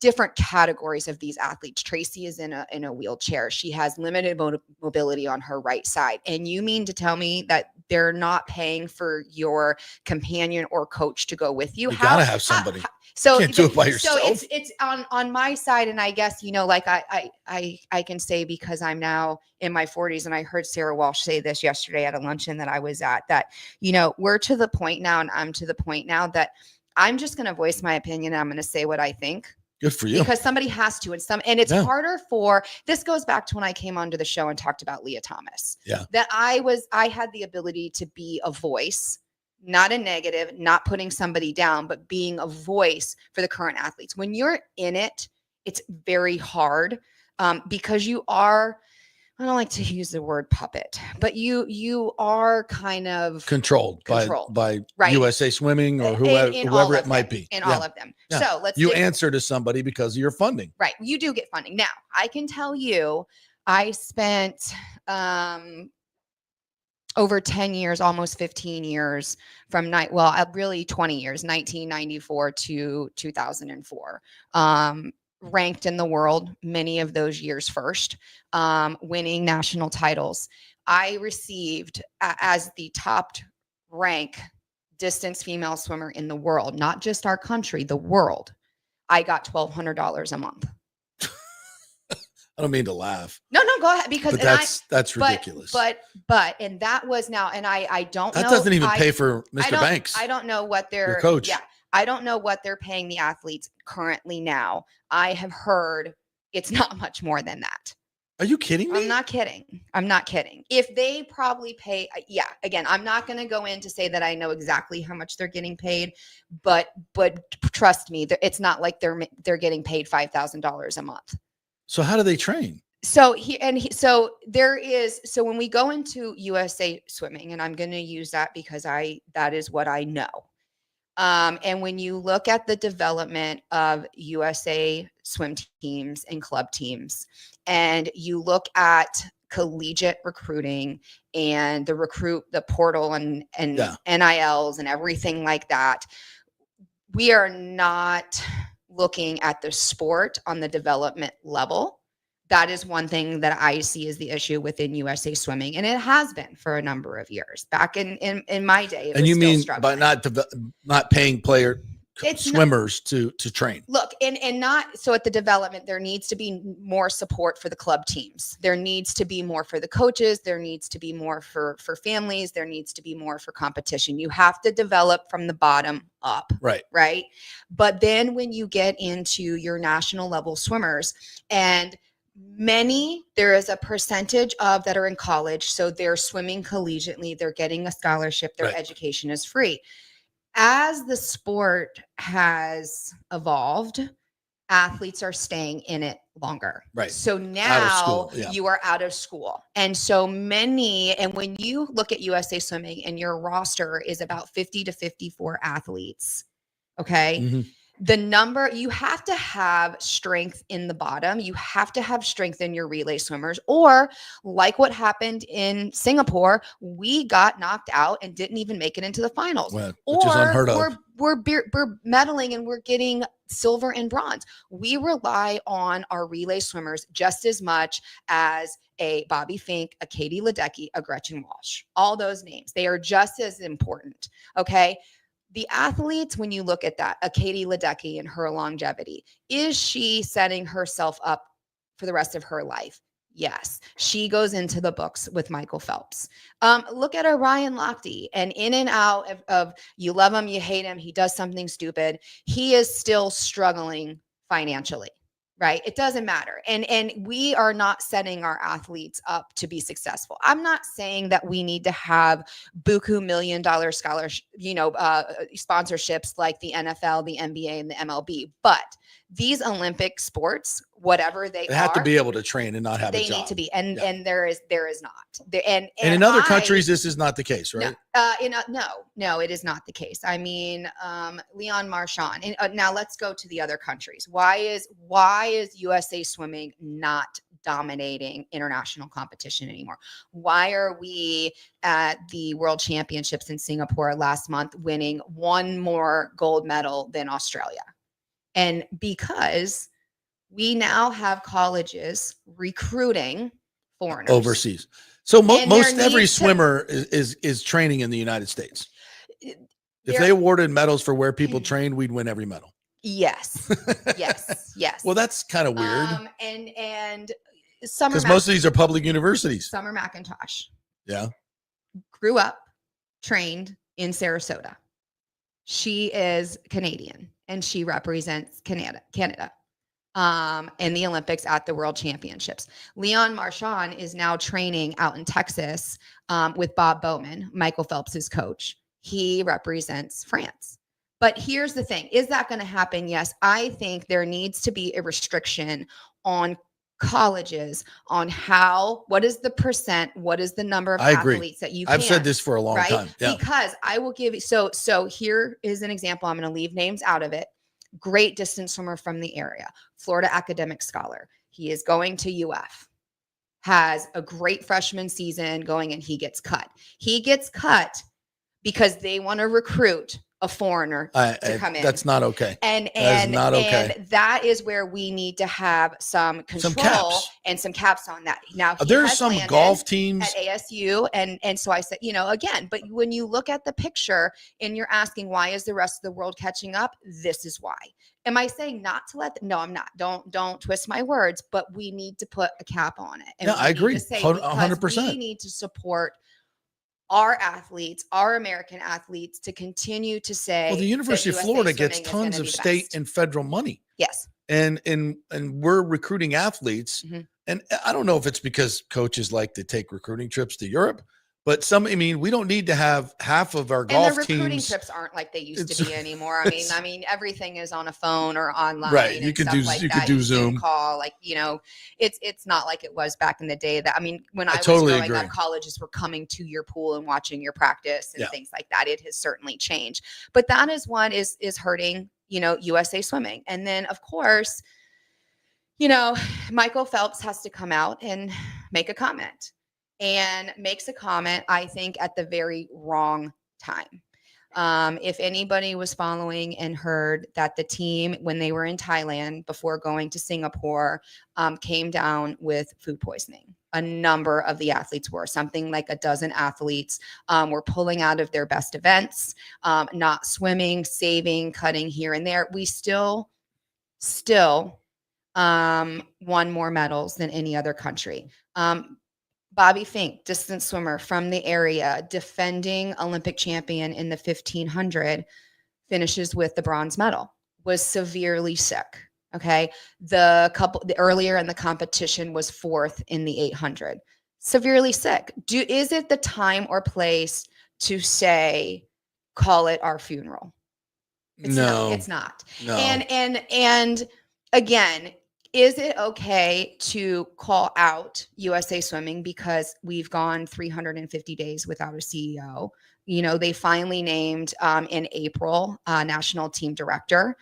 different categories of these athletes. Tracy is in a wheelchair. She has limited mobility on her right side. And you mean to tell me that they're not paying for your companion or coach to go with you? You gotta have somebody. So you can't do it by yourself. So it's on my side. And I guess, like I can say, because I'm now in my 40s, and I heard Sarah Walsh say this yesterday at a luncheon that I was at, that, we're to the point now, and I'm to the point now that I'm just going to voice my opinion. And I'm going to say what I think. Good for you. Because somebody has to, and it's harder this goes back to when I came onto the show and talked about Leah Thomas. Yeah. That I had the ability to be a voice, not a negative, not putting somebody down, but being a voice for the current athletes. When you're in it, it's very hard because you are, I don't like to use the word puppet, but you are kind of controlled. by right. USA Swimming or whoever it might be. All of them. Yeah. So let's answer to somebody because of your funding. Right. You do get funding. Now, I can tell you, I spent over 10 years, almost 15 years really 20 years, 1994 to 2004. Ranked in the world, many of those years first, winning national titles. I received as the top rank distance female swimmer in the world, not just our country, the world. I got $1,200 a month. I don't mean to laugh. No, go ahead. Because that's ridiculous. But and that was now, and I don't know. That doesn't even pay for Mr. Banks. I don't know what their coach. Yeah. I don't know what they're paying the athletes currently now. I have heard it's not much more than that. Are you kidding me? I'm not kidding. If they probably pay, again, I'm not going to go in to say that I know exactly how much they're getting paid, but trust me, it's not like they're getting paid $5,000 a month. So how do they train? So when we go into USA Swimming, and I'm going to use that because that is what I know. And when you look at the development of USA swim teams and club teams, and you look at collegiate recruiting and the portal and NILs and everything like that, we are not looking at the sport on the development level. That is one thing that I see as the issue within USA Swimming, and it has been for a number of years. Back in my day, it and was you mean struggling. by not paying swimmers to train? Look, and not so at the development, there needs to be more support for the club teams. There needs to be more for the coaches. There needs to be more for families. There needs to be more for competition. You have to develop from the bottom up. Right. But then when you get into your national level swimmers, and there is a percentage of that are in college. So they're swimming collegiately. They're getting a scholarship. Their education is free. As the sport has evolved, athletes are staying in it longer. Right. So now you are out of school. And so and when you look at USA Swimming and your roster is about 50 to 54 athletes, okay? Mm-hmm. The number, you have to have strength in the bottom. You have to have strength in your relay swimmers, or like what happened in Singapore, we got knocked out and didn't even make it into the finals. Which is unheard of. We're medaling and we're getting silver and bronze. We rely on our relay swimmers just as much as a Bobby Fink, a Katie Ledecky, a Gretchen Walsh. All those names, they are just as important. Okay. The athletes, when you look at that, a Katie Ledecky and her longevity, is she setting herself up for the rest of her life? Yes. She goes into the books with Michael Phelps. Look at Ryan Lochte, and in and out of you love him, you hate him, he does something stupid. He is still struggling financially. Right. It doesn't matter. And we are not setting our athletes up to be successful. I'm not saying that we need to have buku $1 million scholarship, sponsorships like the NFL, the NBA, and the MLB. But these Olympic sports, whatever they have are, to be able to train and not have a they job. need to be. And there is not. And in other countries, this is not the case, right? No, it is not the case. I mean, Leon Marchand. And now let's go to the other countries. Why is USA Swimming not dominating international competition anymore? Why are we at the World Championships in Singapore last month winning one more gold medal than Australia? And because we now have colleges recruiting foreigners overseas. So most every needs to- swimmer is training in the United States. If they awarded medals for where people trained, we'd win every medal. Yes. Yes. Well, that's kind of weird. And Summer because most of these are public universities. Summer McIntosh. Yeah. Grew up, trained in Sarasota. She is Canadian and she represents Canada in the Olympics at the World Championships. Leon Marchand is now training out in Texas with Bob Bowman, Michael Phelps's coach. He represents France. But here's the thing. Is that going to happen? Yes. I think there needs to be a restriction on colleges on what is the percent, what is the number of athletes that you can. I've said this for a long time. Yeah. Because I will give you, so here is an example. I'm going to leave names out of it. Great distance swimmer from the area, Florida academic scholar. He is going to UF, has a great freshman season going, and he gets cut. He gets cut because they want to recruit a foreigner to come in. That's not okay. And that is where we need to have some control and some caps on that. Now there's some golf teams at ASU, and so I said, again, but when you look at the picture and you're asking why is the rest of the world catching up, this is why. Am I saying not to no, I'm not. Don't twist my words, but we need to put a cap on it. And I agree. 100%. We need to support our athletes, our American athletes, to continue to say, well, the University of Florida gets tons of state and federal money. Yes. And we're recruiting athletes. Mm-hmm. And I don't know if it's because coaches like to take recruiting trips to Europe, but we don't need to have half of our golf teams. And the recruiting trips aren't like they used to be anymore. I mean, everything is on a phone or online. Right. You could do Zoom call. It's not like it was back in the day when I was growing up, colleges were coming to your pool and watching your practice and things like that. It has certainly changed, but that is what is hurting, USA Swimming. And then of course, Michael Phelps has to come out and make a comment. And makes a comment, I think, at the very wrong time. If anybody was following and heard that the team, when they were in Thailand before going to Singapore, came down with food poisoning. A number of the athletes were, something like a dozen athletes were pulling out of their best events, not swimming, saving, cutting here and there. We still won more medals than any other country. Bobby Fink, distance swimmer from the area, defending Olympic champion in the 1500, finishes with the bronze medal, was severely sick. Okay. The earlier in the competition was fourth in the 800, severely sick. Is it the time or place to say, call it our funeral? No, it's not. No. And again, is it okay to call out USA Swimming because we've gone 350 days without a CEO? They finally named in April national team director.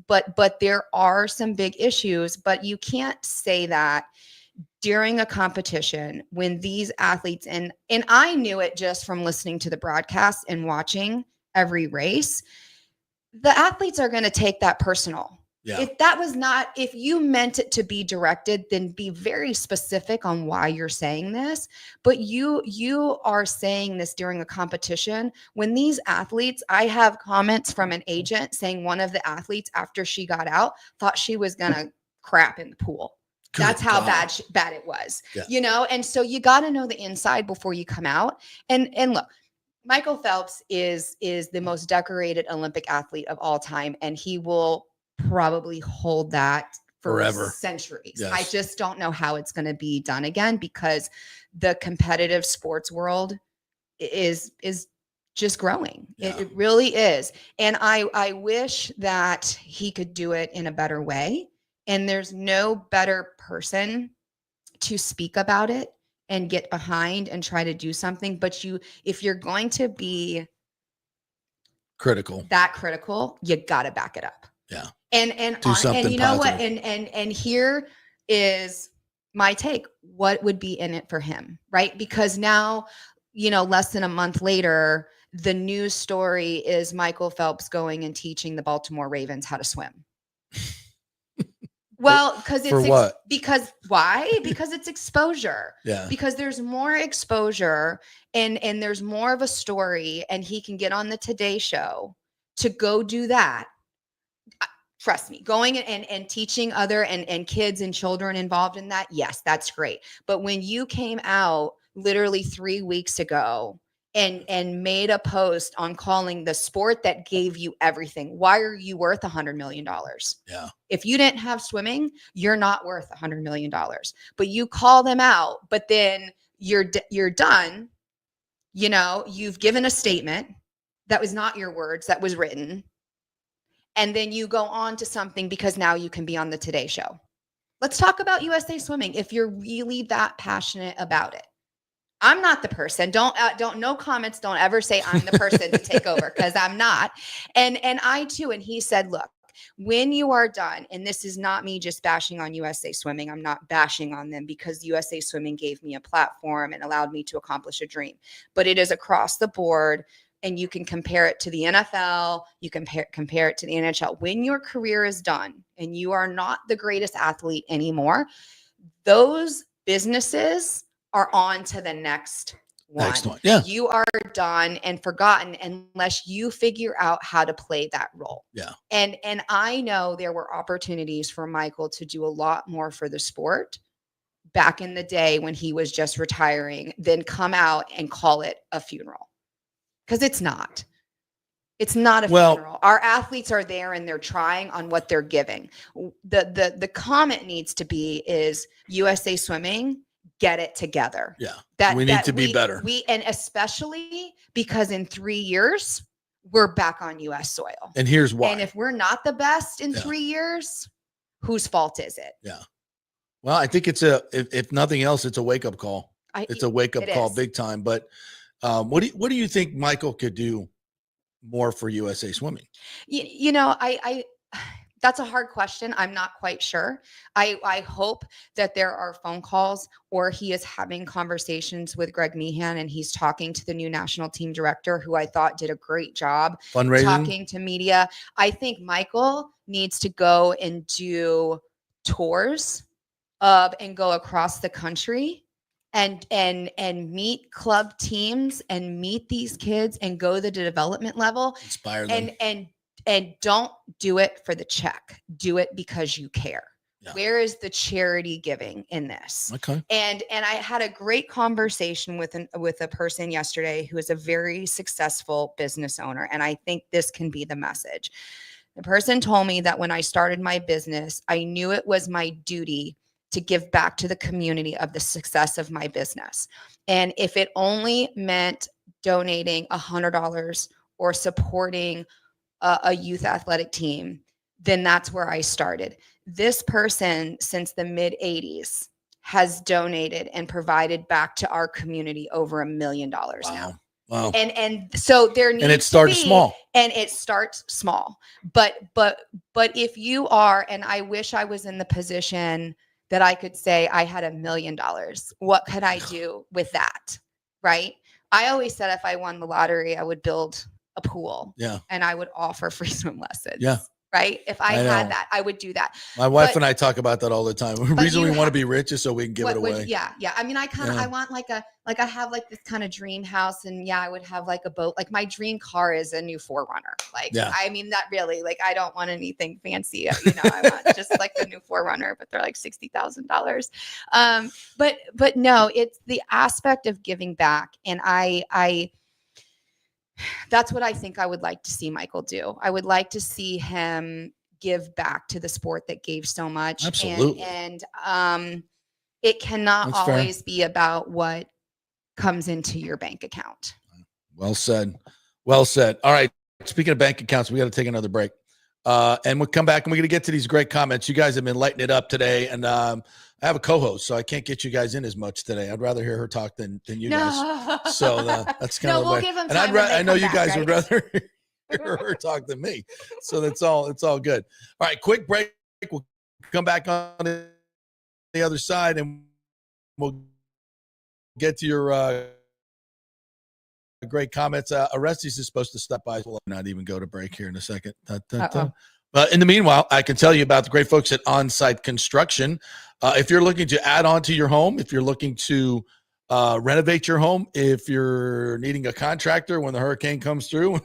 But there are some big issues. But you can't say that during a competition when these athletes and I knew it just from listening to the broadcast and watching every race. the athletes are going to take that personal. Yeah. If you meant it to be directed, then be very specific on why you're saying this. But you are saying this during a competition when these athletes, I have comments from an agent saying one of the athletes after she got out thought she was going to crap in the pool. Good That's how God. bad it was, Yeah. And so you got to know the inside before you come out. And look, Michael Phelps is the most decorated Olympic athlete of all time, and he will probably hold that for Forever. centuries. Yes. I just don't know how it's going to be done again because the competitive sports world is just growing. Yeah. It really is. And I wish that he could do it in a better way. And there's no better person to speak about it and get behind and try to do something. But if you're going to be critical, you got to back it up. Yeah. And do something and you know positive. what? And here is my take. What would be in it for him? Right. Because now, less than a month later, the news story is Michael Phelps going and teaching the Baltimore Ravens how to swim. Well, because why? Because it's exposure. Yeah. Because there's more exposure and there's more of a story, and he can get on the Today Show to go do that. Trust me, going and teaching other and kids and children involved in that. Yes, that's great. But when you came out literally 3 weeks ago and made a post on calling the sport that gave you everything, why are you worth $100 million? Yeah. If you didn't have swimming, you're not worth $100 million. But you call them out, but then you're done. You've given a statement that was not your words, that was written. And then you go on to something because now you can be on the Today Show. Let's talk about USA Swimming if you're really that passionate about it. I'm not the person. No comments. Don't ever say I'm the person to take over, because I'm not. And I too. And he said, look, when you are done, and this is not me just bashing on USA Swimming. I'm not bashing on them because USA Swimming gave me a platform and allowed me to accomplish a dream. But it is across the board. And you can compare it to the NFL, you compare it to the NHL. When your career is done and you are not the greatest athlete anymore, those businesses are on to the next one. Next one. Yeah. You are done and forgotten unless you figure out how to play that role. Yeah. And I know there were opportunities for Michael to do a lot more for the sport back in the day when he was just retiring, then come out and call it a funeral. Because it's not a funeral. Our athletes are there and they're trying on what they're giving. The comment needs to be is USA Swimming, get it together. Yeah. We need to be better. And especially because in 3 years, we're back on US soil. And here's why. And if we're not the best in 3 years, whose fault is it? Yeah. Well, I think if nothing else, it's a wake-up call. It's a wake-up call big time. But what do you think Michael could do more for USA Swimming? I that's a hard question. I'm not quite sure. I hope that there are phone calls or he is having conversations with Greg Meehan and he's talking to the new national team director, who I thought did a great job fundraising, talking to media. I think Michael needs to go and do tours and go across the country and meet club teams and meet these kids and go to the development level. Inspire them. And don't do it for the check. Do it because you care. Yeah. Where is the charity giving in this? Okay. And I had a great conversation with a person yesterday who is a very successful business owner. And I think this can be the message. The person told me that when I started my business, I knew it was my duty to give back to the community of the success of my business. And if it only meant donating $100 or supporting a youth athletic team, then that's where I started. This person, since the mid 80s, has donated and provided back to our community over $1 million now. Wow. And so there needs and it starts small. And it starts small. But if you are, and I wish I was in the position that I could say I had $1 million, what could I do with that? Right? I always said if I won the lottery, I would build a pool. Yeah. And I would offer free swim lessons. Yeah. Right. If I had that, I would do that. My wife and I talk about that all the time. The reason we want to be rich is so we can give it away. Yeah. I mean, I want I have like this kind of dream house, and I would have like a boat. Like my dream car is a new 4Runner. Like, I mean, that really, like, I don't want anything fancy. I want just like the new 4Runner, but they're like $60,000. But no, it's the aspect of giving back. And that's what I think I would like to see Michael do. I would like to see him give back to the sport that gave so much. Absolutely. And it cannot always be about what comes into your bank account. Well said. Well said. All right. Speaking of bank accounts, we got to take another break. And we'll come back and we're going to get to these great comments. You guys have been lighting it up today. And I have a co-host, so I can't get you guys in as much today. I'd rather hear her talk than you guys. So that's kind of we'll give them time. And I know you guys would rather hear her talk than me. So it's all good. All right, quick break. We'll come back on the other side and we'll get to your great comments. Orestes is supposed to stop by. We'll not even go to break here in a second. But in the meanwhile, I can tell you about the great folks at On-Site Construction. If you're looking to add on to your home, if you're looking to renovate your home, if you're needing a contractor when the hurricane comes through,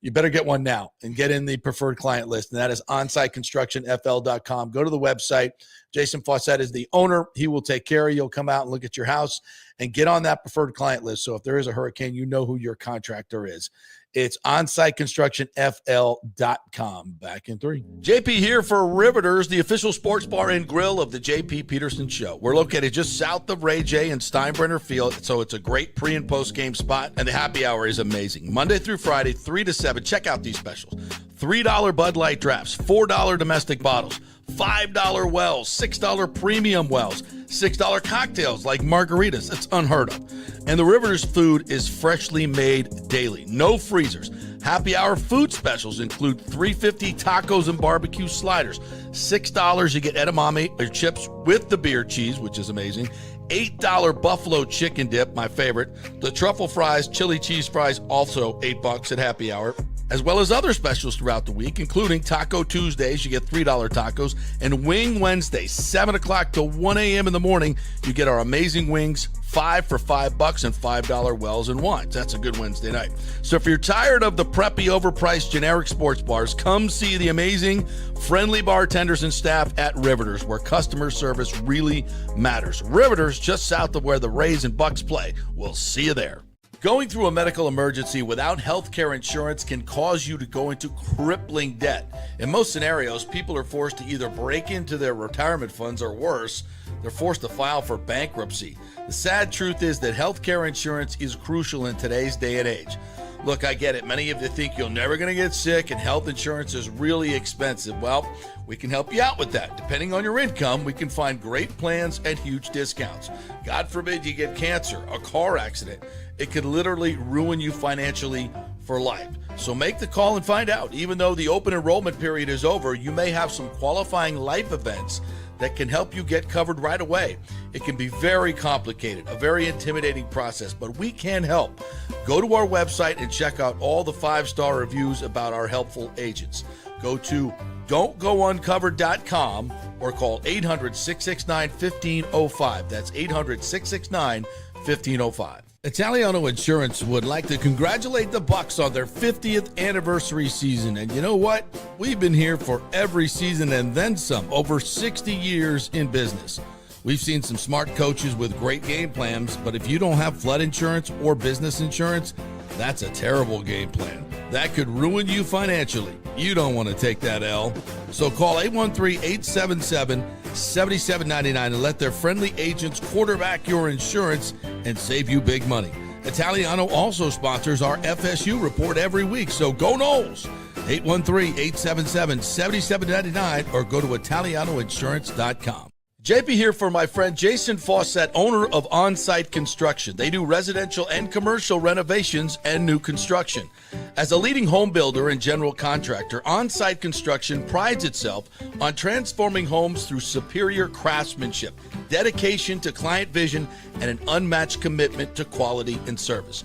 you better get one now and get in the preferred client list. And that is onsiteconstructionfl.com. Go to the website. Jason Fawcett is the owner. He will take care of you. He'll come out and look at your house and get on that preferred client list. So if there is a hurricane, you know who your contractor is. It's onsiteconstructionfl.com. Back in 3. JP here for Riveters, the official sports bar and grill of the JP Peterson Show. We're located just south of Ray J and Steinbrenner Field, so it's a great pre- and post-game spot, and the happy hour is amazing. Monday through Friday, 3 to 7. Check out these specials. $3 Bud Light drafts, $4 domestic bottles, $5 wells, $6 premium wells, $6 cocktails like margaritas. That's unheard of. And the Riveters food is freshly made daily. No freezers. Happy hour food specials include $3.50 tacos and barbecue sliders. $6 you get edamame or chips with the beer cheese, which is amazing. $8 buffalo chicken dip, my favorite. The truffle fries, chili cheese fries, also $8 at happy hour. As well as other specials throughout the week, including Taco Tuesdays, you get $3 tacos, and Wing Wednesdays, 7 o'clock to 1 a.m. in the morning, you get our amazing wings, 5 for $5 and $5 wells and wines. That's a good Wednesday night. So if you're tired of the preppy, overpriced, generic sports bars, come see the amazing, friendly bartenders and staff at Riveters, where customer service really matters. Riveters, just south of where the Rays and Bucs play. We'll see you there. Going through a medical emergency without healthcare insurance can cause you to go into crippling debt. In most scenarios, people are forced to either break into their retirement funds or worse, they're forced to file for bankruptcy. The sad truth is that healthcare insurance is crucial in today's day and age. Look, I get it. Many of you think you're never going to get sick and health insurance is really expensive. Well, we can help you out with that. Depending on your income, we can find great plans at huge discounts. God forbid you get cancer, a car accident. It could literally ruin you financially for life. So make the call and find out. Even though the open enrollment period is over, you may have some qualifying life events that can help you get covered right away. It can be very complicated, a very intimidating process, but we can help. Go to our website and check out all the 5-star reviews about our helpful agents. Go to don'tgouncovered.com or call 800-669-1505. That's 800-669-1505. Italiano Insurance would like to congratulate the Bucs on their 50th anniversary season. And you know what? We've been here for every season and then some, over 60 years in business. We've seen some smart coaches with great game plans, but if you don't have flood insurance or business insurance, that's a terrible game plan. That could ruin you financially. You don't want to take that L. So call 813-877-7799 and let their friendly agents quarterback your insurance and save you big money. Italiano also sponsors our FSU report every week, so go Noles! 813-877-7799 or go to italianoinsurance.com. JP here for my friend Jason Fawcett, owner of On-Site Construction. They do residential and commercial renovations and new construction. As a leading home builder and general contractor, On-Site Construction prides itself on transforming homes through superior craftsmanship, dedication to client vision, and an unmatched commitment to quality and service.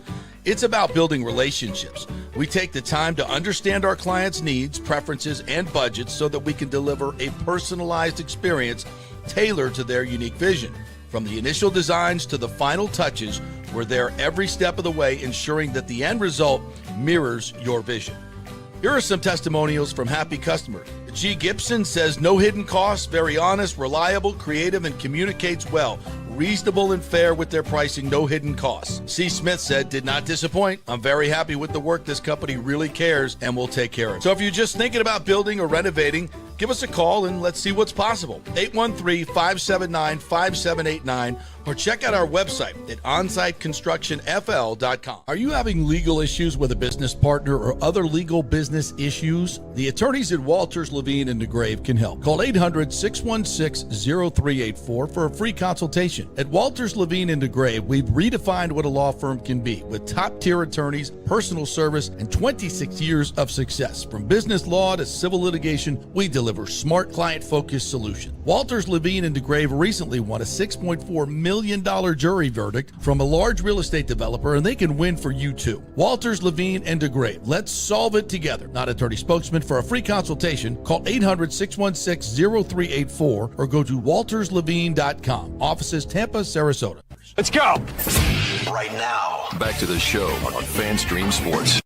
It's about building relationships. We take the time to understand our clients' needs, preferences, and budgets so that we can deliver a personalized experience tailored to their unique vision. From the initial designs to the final touches, we're there every step of the way, ensuring that the end result mirrors your vision. Here are some testimonials from happy customers. G. Gibson says, no hidden costs, very honest, reliable, creative, and communicates well. Reasonable and fair with their pricing, no hidden costs. C. Smith said, did not disappoint. I'm very happy with the work. This company really cares and will take care of it. So if you're just thinking about building or renovating, give us a call and let's see what's possible. 813-579-5789 or check out our website at onsiteconstructionfl.com. Are you having legal issues with a business partner or other legal business issues? The attorneys at Walters, Levine, and DeGrave can help. Call 800-616-0384 for a free consultation. At Walters, Levine, and DeGrave, we've redefined what a law firm can be with top-tier attorneys, personal service, and 26 years of success. From business law to civil litigation, we deliver smart, client-focused solutions. Walters, Levine, and DeGrave recently won a $6.4 million jury verdict from a large real estate developer, and they can win for you too. Walters, Levine, and DeGrave. Let's solve it together. Not attorney spokesman. For a free consultation, call 800-616-0384 or go to walterslevine.com. Offices Tampa, Sarasota. Let's go. Right now, back to the show on FanStream Sports.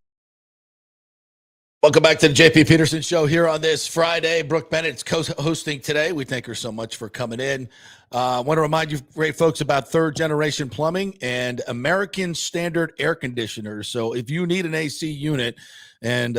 Welcome back to the JP Peterson Show here on this Friday. Brooke Bennett is co-hosting today. We thank her so much for coming in. I want to remind you, great folks, about third generation plumbing and American Standard air conditioners. So if you need an AC unit, and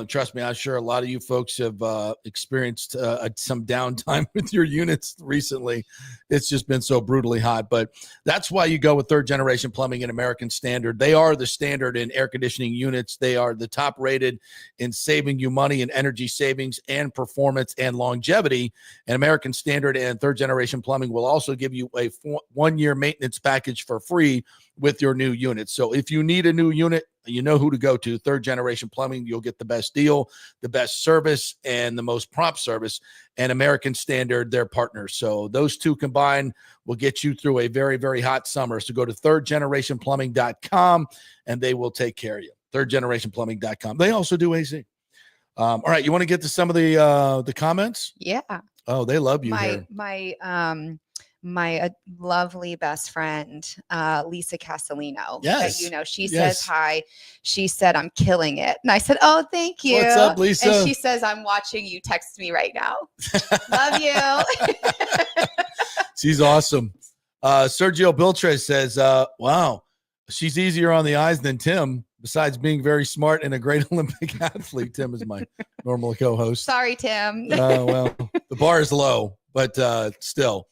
trust me, I'm sure a lot of you folks have experienced some downtime with your units recently. It's just been so brutally hot. But that's why you go with third generation plumbing and American Standard. They are the standard in air conditioning units. They are the top rated in saving you money and energy savings and performance and longevity. And American Standard and third generation plumbing will also give you a 1-year maintenance package for free with your new unit. So if you need a new unit, you know who to go to. Third generation plumbing. You'll get the best deal, the best service, and the most prompt service. And American Standard, their partners. So those two combined will get you through a very, very hot summer. So go to thirdgenerationplumbing.com and they will take care of you. Thirdgenerationplumbing.com. They also do AC. All right, you want to get to some of the comments? Yeah. Oh, they love you here. My lovely best friend, Lisa Castellino. Yes. She says hi. She said, I'm killing it. And I said, oh, thank you. What's up, Lisa? And she says, I'm watching you. Text me right now. Love you. She's awesome. Sergio Biltres says, wow, she's easier on the eyes than Tim, besides being very smart and a great Olympic athlete. Tim is my normal co-host. Sorry, Tim. Well, the bar is low, but still.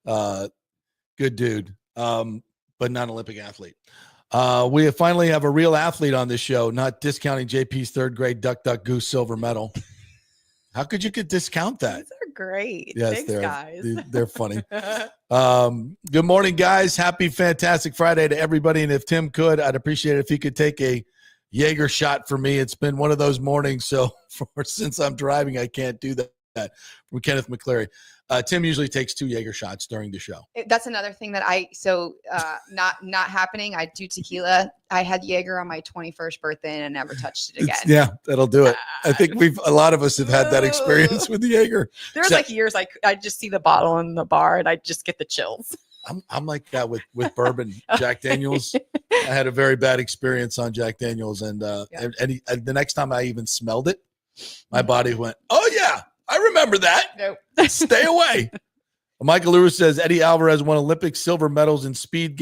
Good dude, but not an Olympic athlete. We finally have a real athlete on this show, not discounting JP's third grade Duck Duck Goose silver medal. How could you discount that? These are great. Yes, Thanks, guys. They're funny. Good morning, guys. Happy, fantastic Friday to everybody. And if Tim could, I'd appreciate it if he could take a Jaeger shot for me. It's been one of those mornings, so since I'm driving, I can't do that. From Kenneth McCleary. Tim usually takes 2 Jaeger shots during the show. That's another thing that not happening. I do tequila. I had Jaeger on my 21st birthday and I never touched it again. Yeah, that'll do it. I think a lot of us have had that experience with the Jaeger. There's years I just see the bottle in the bar and I just get the chills. I'm like that with bourbon. Jack Daniels. I had a very bad experience on Jack Daniels, and the next time I even smelled it, my body went, "Oh yeah, I remember that." Nope. Stay away. Michael Lewis says Eddie Alvarez won Olympic silver medals in speed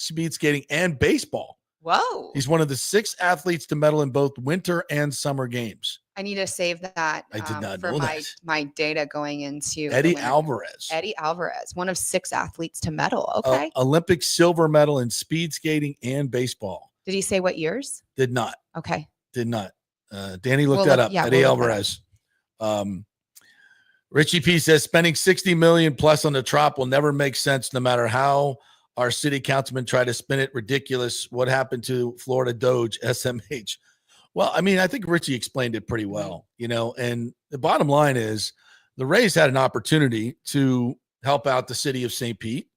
skating, and baseball. Whoa. He's one of the 6 athletes to medal in both winter and summer games. I need to save that. I did not for know my data going into Eddie Alvarez. Eddie Alvarez, one of 6 athletes to medal. Okay. Olympic silver medal in speed skating and baseball. Did he say what years? Did not. Okay. Did not. Danny looked that up. Eddie Alvarez. Richie P says spending $60 million plus on the Trop will never make sense, no matter how our city councilmen try to spin it ridiculous. What happened to Florida Doge SMH? Well, I mean, I think Richie explained it pretty well, and the bottom line is the Rays had an opportunity to help out the city of St. Pete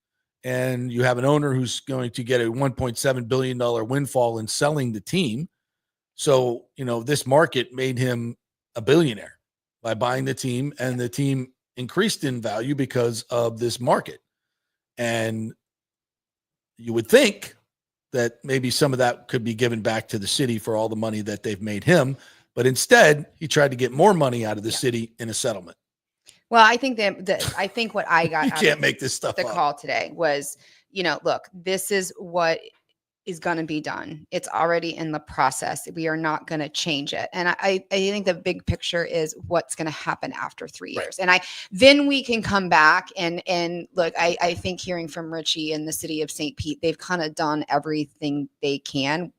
and you have an owner who's going to get a $1.7 billion windfall in selling the team. So, this market made him a billionaire by buying the team, and the team increased in value because of this market. And you would think that maybe some of that could be given back to the city for all the money that they've made him. But instead, he tried to get more money out of the city in a settlement. Well, I think I think what I got You out can't of make this stuff the up. call today was, look, this is what is going to be done. It's already in the process. We are not going to change it. And I think the big picture is what's going to happen after 3 years. And then we can come back and look, I think hearing from Richie in the city of St. Pete, they've kind of done everything they can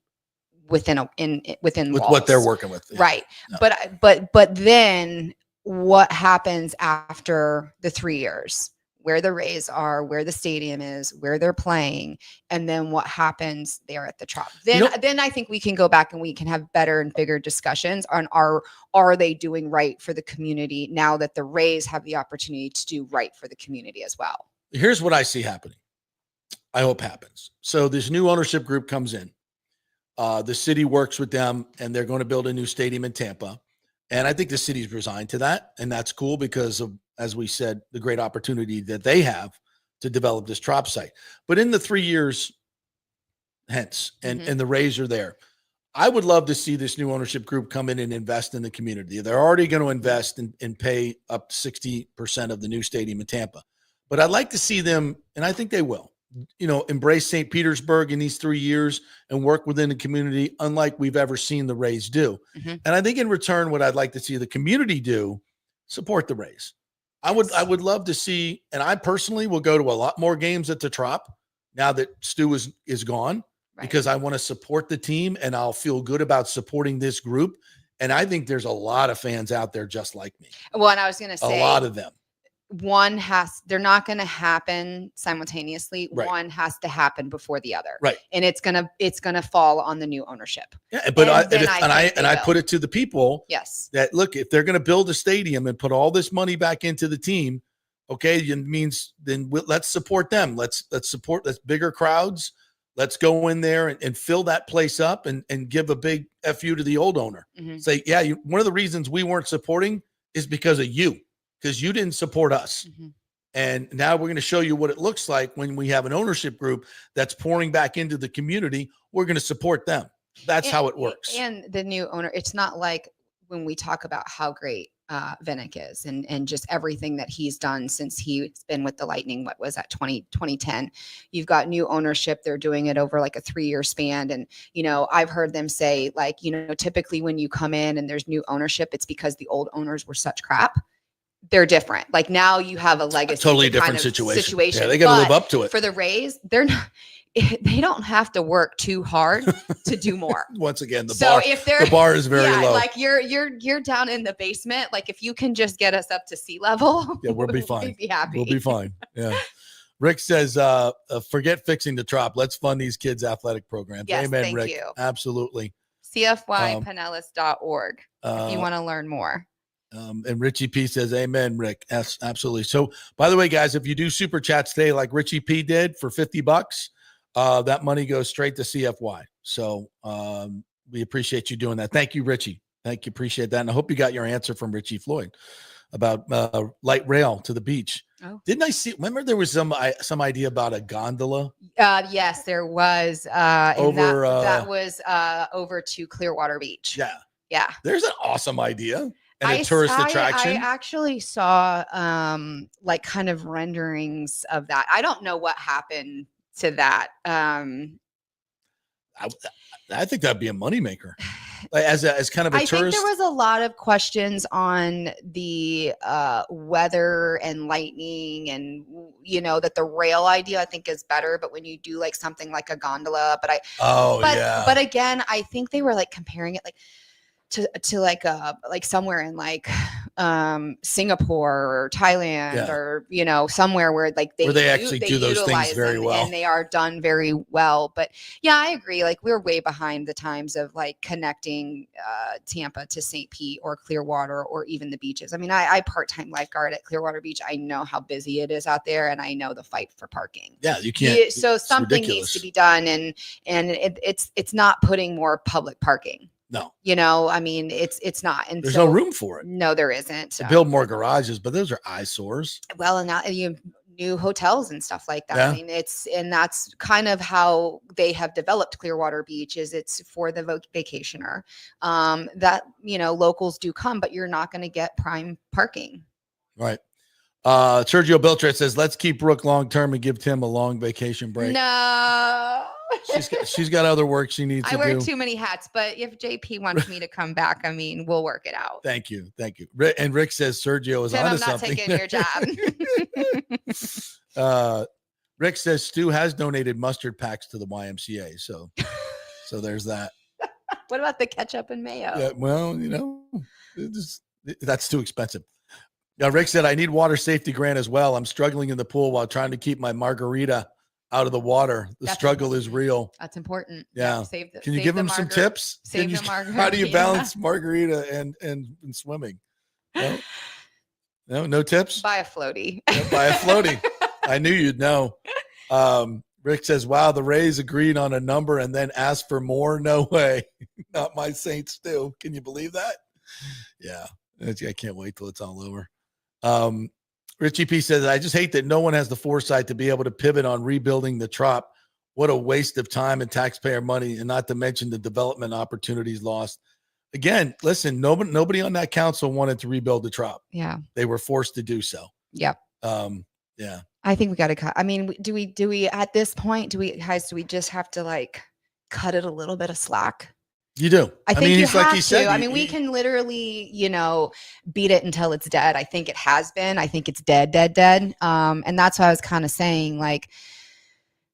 within With walls. what they're working with. Yeah. Right. No. But then what happens after the 3 years? Where the Rays are, where the stadium is, where they're playing, and then what happens there at the Trop. Then I think we can go back and we can have better and bigger discussions on are they doing right for the community now that the Rays have the opportunity to do right for the community as well. Here's what I see happening. I hope happens. So this new ownership group comes in. The city works with them, and they're going to build a new stadium in Tampa. And I think the city's resigned to that. And that's cool because of, as we said, the great opportunity that they have to develop this Trop site. But in the 3 years hence, and the Rays are there, I would love to see this new ownership group come in and invest in the community. They're already going to invest and pay up to 60% of the new stadium in Tampa. But I'd like to see them, and I think they will, embrace St. Petersburg in these 3 years and work within the community, unlike we've ever seen the Rays do. And I think in return, what I'd like to see the community do, support the Rays. I would love to see, and I personally will go to a lot more games at the Trop now that Stu is gone, because I want to support the team and I'll feel good about supporting this group. And I think there's a lot of fans out there just like me. Well, and I was going to say a lot of them. They're not going to happen simultaneously. Right. One has to happen before the other. Right. And it's going to fall on the new ownership. Yeah, but I put it to the people. Yes. That look, if they're going to build a stadium and put all this money back into the team, okay, it means then let's support them. Let's bigger crowds. Let's go in there and fill that place up and give a big FU to the old owner. Say, yeah, one of the reasons we weren't supporting is because of you. Because you didn't support us. And now we're going to show you what it looks like when we have an ownership group that's pouring back into the community. We're going to support them. That's how it works. And the new owner, it's not like when we talk about how great Vinnick is and just everything that he's done since he's been with the Lightning, what was that, 2010. You've got new ownership. They're doing it over like a 3-year span. And, I've heard them say, like, typically when you come in and there's new ownership, it's because the old owners were such crap. They're different. Like now you have a legacy. Totally different situation. Yeah, they got to live up to it. For the Rays, they don't have to work too hard to do more. Once again, the bar is very low. Like you're down in the basement. Like if you can just get us up to sea level, we'll be fine. We'll be happy. We'll be fine. Yeah. Rick says, forget fixing the Trop. Let's fund these kids' athletic programs. Yes, Amen, thank Rick. you. Absolutely. CFYPinellas.org if you want to learn more. And Richie P says, amen, Rick. Yes, absolutely. So, by the way, guys, if you do super chats today, like Richie P did for $50, that money goes straight to CFY. So we appreciate you doing that. Thank you, Richie. Thank you. Appreciate that. And I hope you got your answer from Richie Floyd about light rail to the beach. Oh. Didn't I see? Remember there was some idea about a gondola? Yes, there was. That was over to Clearwater Beach. Yeah. Yeah. There's an awesome idea. And a tourist attraction. I actually saw like kind of renderings of that. I don't know what happened to that. I think that'd be a moneymaker. Like as kind of a tourist. I think there was a lot of questions on the weather and lightning, and that the rail idea I think is better. But when you do like something like a gondola, but again, I think they were like comparing it like to like somewhere in like Singapore or Thailand or, somewhere where like they actually do those things very well. And they are done very well. But yeah, I agree. Like we're way behind the times of like connecting Tampa to St. Pete or Clearwater or even the beaches. I mean, I part-time lifeguard at Clearwater Beach. I know how busy it is out there and I know the fight for parking. Yeah, you can't. So something needs to be done and it's not putting more public parking. No, I mean, it's not. And there's no room for it. No, there isn't. To build more garages, but those are eyesores. Well, and now you have new hotels and stuff like that. Yeah. I mean, and that's kind of how they have developed Clearwater Beach is it's for the vacationer that, locals do come, but you're not going to get prime parking. Right. Sergio Beltran says, let's keep Brooke long-term and give Tim a long vacation break. No. She's got other work she needs to do. I wear too many hats, but if JP wants me to come back, I mean, we'll work it out. Thank you. And Rick says Sergio is Tim, onto I'm not something. taking your job. Rick says Stu has donated mustard packs to the YMCA. So there's that. What about the ketchup and mayo? Yeah, well, that's too expensive. Now, Rick said, I need water safety grant as well. I'm struggling in the pool while trying to keep my margarita out of the water. The struggle is real. That's important. Yeah. Can you give him some tips? How do you balance margarita and swimming? No tips? Buy a floaty. Yeah, buy a floaty. I knew you'd know. Rick says, wow, the Rays agreed on a number and then asked for more. No way. Not my Saints do. Can you believe that? Yeah. I can't wait till it's all over. Richie P says, I just hate that no one has the foresight to be able to pivot on rebuilding the Trop. What a waste of time and taxpayer money, and not to mention the development opportunities lost. Again, listen, nobody on that council wanted to rebuild the Trop. Yeah. They were forced to do so. Yep. Yeah. I think we got to cut. I mean, do we at this point, do we just have to like cut it a little bit of slack? You do. I think you have to. Said, I mean, we can literally, beat it until it's dead. I think it has been. I think it's dead. And that's why I was kind of saying, like,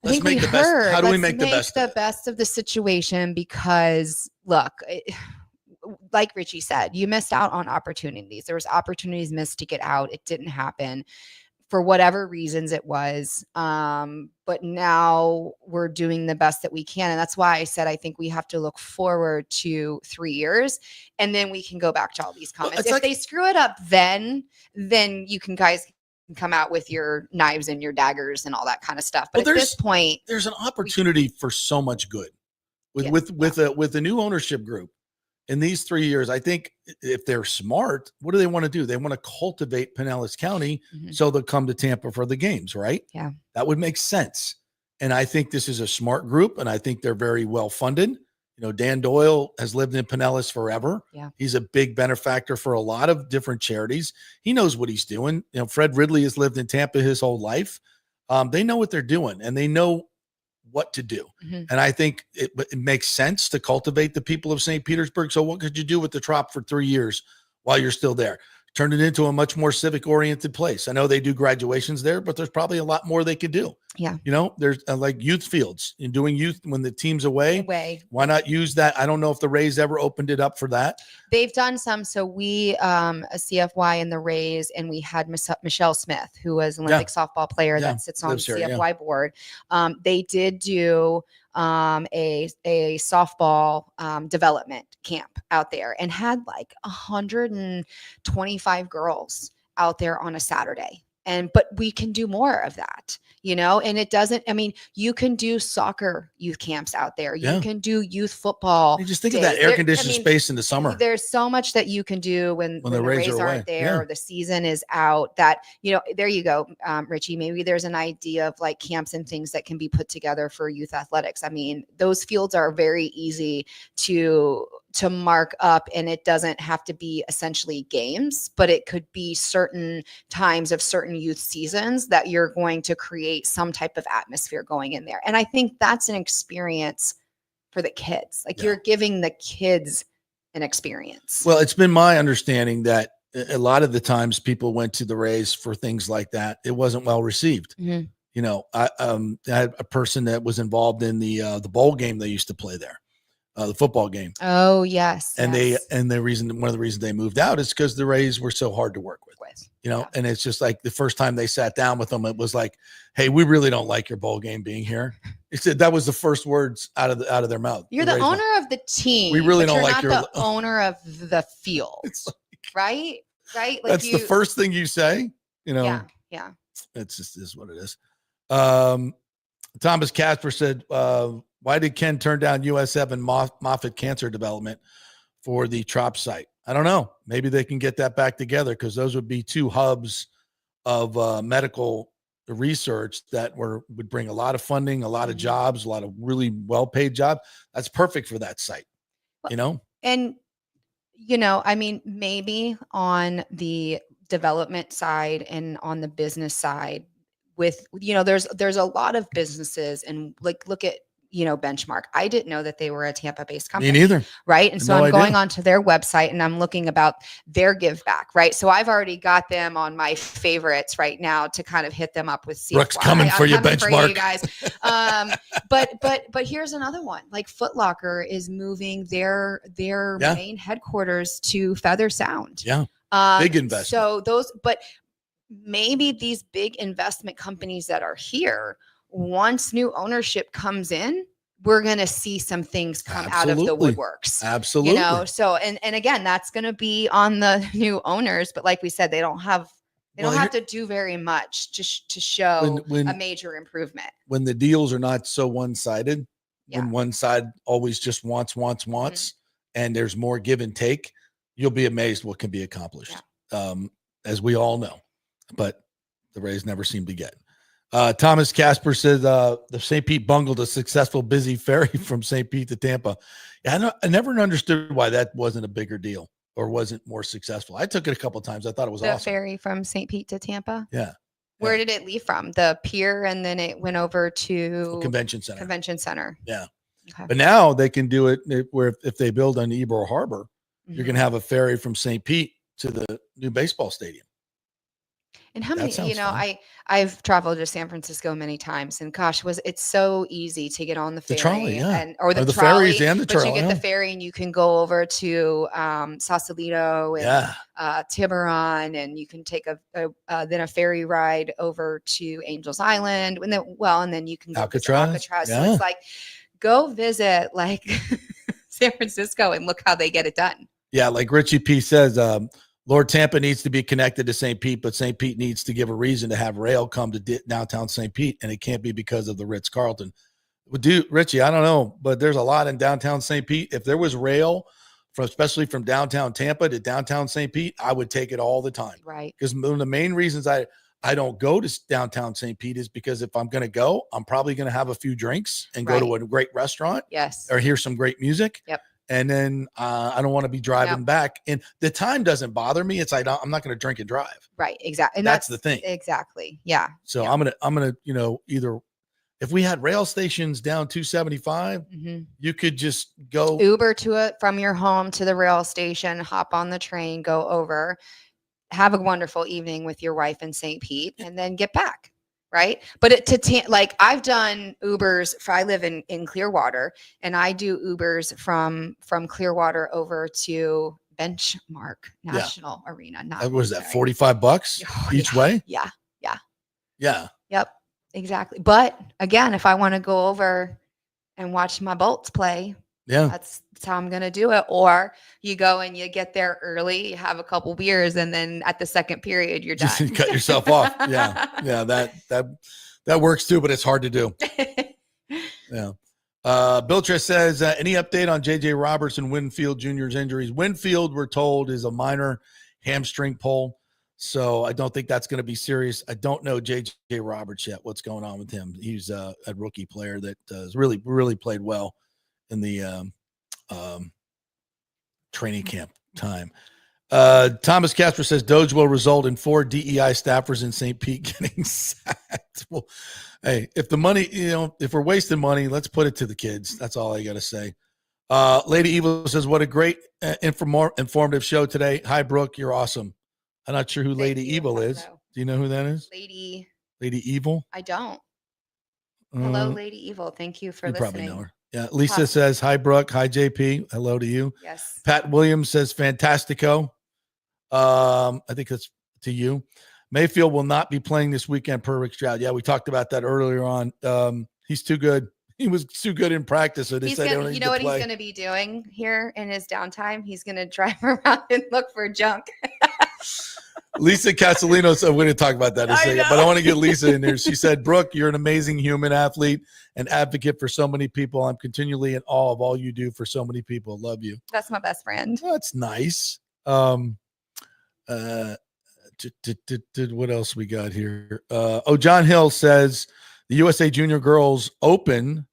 How do we make the best of the situation? Because look, like Richie said, you missed out on opportunities. There was opportunities missed to get out. It didn't happen. For whatever reasons it was. But now we're doing the best that we can. And that's why I said, I think we have to look forward to 3 years and then we can go back to all these comments. If they screw it up, then you guys can come out with your knives and your daggers and all that kind of stuff. But at this point, there's an opportunity for so much good with a new ownership group. In these 3 years, I think if they're smart, what do they want to do? They want to cultivate Pinellas County so they'll come to Tampa for the games, right? Yeah. That would make sense. And I think this is a smart group, and I think they're very well funded. Dan Doyle has lived in Pinellas forever. Yeah. He's a big benefactor for a lot of different charities. He knows what he's doing. Fred Ridley has lived in Tampa his whole life. They know what they're doing, and they know what to do. And I think it makes sense to cultivate the people of St. Petersburg. So what could you do with the Trop for 3 years while you're still there? Turn it into a much more civic oriented place. I know they do graduations there, but there's probably a lot more they could do. Yeah. There's like youth fields and doing youth when the team's away. Why not use that? I don't know if the Rays ever opened it up for that. They've done some. So we, a CFY in the Rays, and we had Michelle Smith, who was an Olympic softball player that sits on the CFY board. They did do a softball development camp out there and had like 125 girls out there on a Saturday. But we can do more of that, and it doesn't, you can do soccer youth camps out there. You can do youth football. You just think of that air conditioned space in the summer. There's so much that you can do when the Rays aren't there or the season is out that, there you go, Richie, maybe there's an idea of like camps and things that can be put together for youth athletics. Those fields are very easy to mark up, and it doesn't have to be essentially games, but it could be certain times of certain youth seasons that you're going to create some type of atmosphere going in there. And I think that's an experience for the kids. You're giving the kids an experience. Well, it's been my understanding that a lot of the times people went to the Rays for things like that. It wasn't well received. I had a person that was involved in the bowl game they used to play there. the football game. Oh yes. And yes. one of the reasons they moved out is because the Rays were so hard to work with. And it's just like the first time they sat down with them, it was like, "Hey, we really don't like your bowl game being here." It said that was the first words out of their mouth. You're the owner of the team. We really don't you're like not the owner of the field, right? Right. That's the first thing you say. Yeah. It's just is what it is. Thomas Casper said, "Why did Ken turn down USF and Moffitt Cancer Development for the Trop site? I don't know. Maybe they can get that back together because those would be two hubs of medical research that would bring a lot of funding, a lot of jobs, a lot of really well-paid jobs. That's perfect for that site, And, I mean, maybe on the development side and on the business side with, there's a lot of businesses and look at, Benchmark. I didn't know that they were a Tampa-based company. Me neither. Right. And so I'm going onto their website and I'm looking about their give back. Right. So I've already got them on my favorites right now to kind of hit them up with. Brooke's coming for you, Benchmark. For you guys. But here's another one. Like Foot Locker is moving their main headquarters to Feather Sound. Yeah. Big investment. So but maybe these big investment companies that are here, once new ownership comes in, we're going to see some things come out of the woodworks. Absolutely. So, and again, that's going to be on the new owners, but like we said, they don't have to do very much just to show a major improvement. When the deals are not so one-sided, when one side always just wants, and there's more give and take, you'll be amazed what can be accomplished. As we all know, but the Rays never seem to get. Thomas Casper said the St. Pete bungled a successful busy ferry from St. Pete to Tampa. Yeah, I never understood why that wasn't a bigger deal or wasn't more successful. I took it a couple of times. I thought it was awesome. The ferry from St. Pete to Tampa? Yeah. Where did it leave from? The pier, and then it went over to Convention Center. Yeah. Okay. But now they can do it where if they build on Ybor Harbor, you're going to have a ferry from St. Pete to the new baseball stadium. And how many, I've traveled to San Francisco many times, and gosh, it's so easy to get on the ferry, or the trolley, ferries and the trolley. But you get the ferry and you can go over to Sausalito and Tiburon, and you can take then a ferry ride over to Angels Island, and then you can go to Alcatraz. So it's like, go visit like San Francisco and look how they get it done. Yeah, like Richie P says, Lord Tampa needs to be connected to St. Pete, but St. Pete needs to give a reason to have rail come to downtown St. Pete, and it can't be because of the Ritz-Carlton. Richie, I don't know, but there's a lot in downtown St. Pete. If there was rail, especially from downtown Tampa to downtown St. Pete, I would take it all the time. Right. Because one of the main reasons I don't go to downtown St. Pete is because if I'm going to go, I'm probably going to have a few drinks and go to a great restaurant. Yes. Or hear some great music. Yep. And then I don't want to be driving back. And the time doesn't bother me. It's like, I'm not going to drink and drive. Right. Exactly. And that's the thing. Exactly. Yeah. So I'm going to, either if we had rail stations down 275, you could just go Uber to it from your home to the rail station, hop on the train, go over, have a wonderful evening with your wife in St. Pete, and then get back. Right. But I've done Ubers. I live in Clearwater, and I do Ubers from Clearwater over to Benchmark National Arena. What was that, $45 each way? Yeah. Yep. Exactly. But again, if I want to go over and watch my Bolts play, that's how I'm going to do it. Or you go and you get there early, you have a couple beers, and then at the second period, you're done. Just cut yourself off. Yeah. That works too, but it's hard to do. Yeah. Biltres says, any update on JJ Roberts and Winfield Jr.'s injuries? Winfield, we're told, is a minor hamstring pull. So I don't think that's going to be serious. I don't know JJ Roberts yet, what's going on with him. He's a rookie player that has really, really played well in the training camp time. Thomas Casper says Doge will result in 4 DEI staffers in St. Pete getting sacked. Well, hey, if the money, if we're wasting money, let's put it to the kids. That's all I got to say. Lady Evil says, what a great informative show today. Hi, Brooke. You're awesome. I'm not sure who Lady Evil is. Do you know who that is? Lady Evil? I don't. Hello, Lady Evil. Thank you for listening. Probably know her. Yeah. Lisa says, hi, Brooke. Hi, JP. Hello to you. Yes. Pat Williams says, fantastico. I think that's to you. Mayfield will not be playing this weekend per Rick Stroud. Yeah, we talked about that earlier on. He's too good. He was too good in practice. So You know what he's going to be doing here in his downtime? He's going to drive around and look for junk. Lisa Castellino said, we're going to talk about that in a second, but I want to get Lisa in there. She said, Brooke, you're an amazing human athlete and advocate for so many people. I'm continually in awe of all you do for so many people. Love you. That's my best friend. That's nice. What else we got here? John Hill says the USA Junior Girls Open.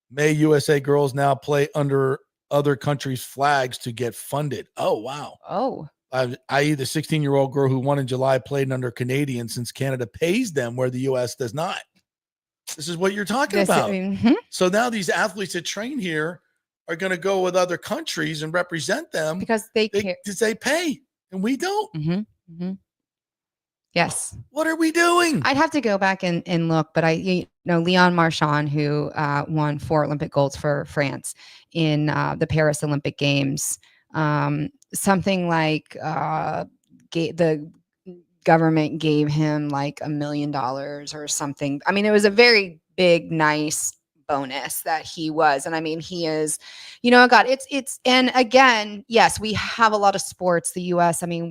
May USA girls now play under other countries' flags to get funded. Oh, wow. Oh. I.e. the 16-year-old girl who won in July played under Canadian since Canada pays them where the U.S. does not. This is what you're talking about. So now these athletes that train here are going to go with other countries and represent them because they care. Because they pay and we don't. Yes. What are we doing? I'd have to go back and look, but Leon Marchand, who won 4 Olympic golds for France in the Paris Olympic Games, something like the government gave him like $1 million or something. I mean, it was a very big, nice bonus that he was. And I mean, he is, God, and again, yes, we have a lot of sports, the US. I mean,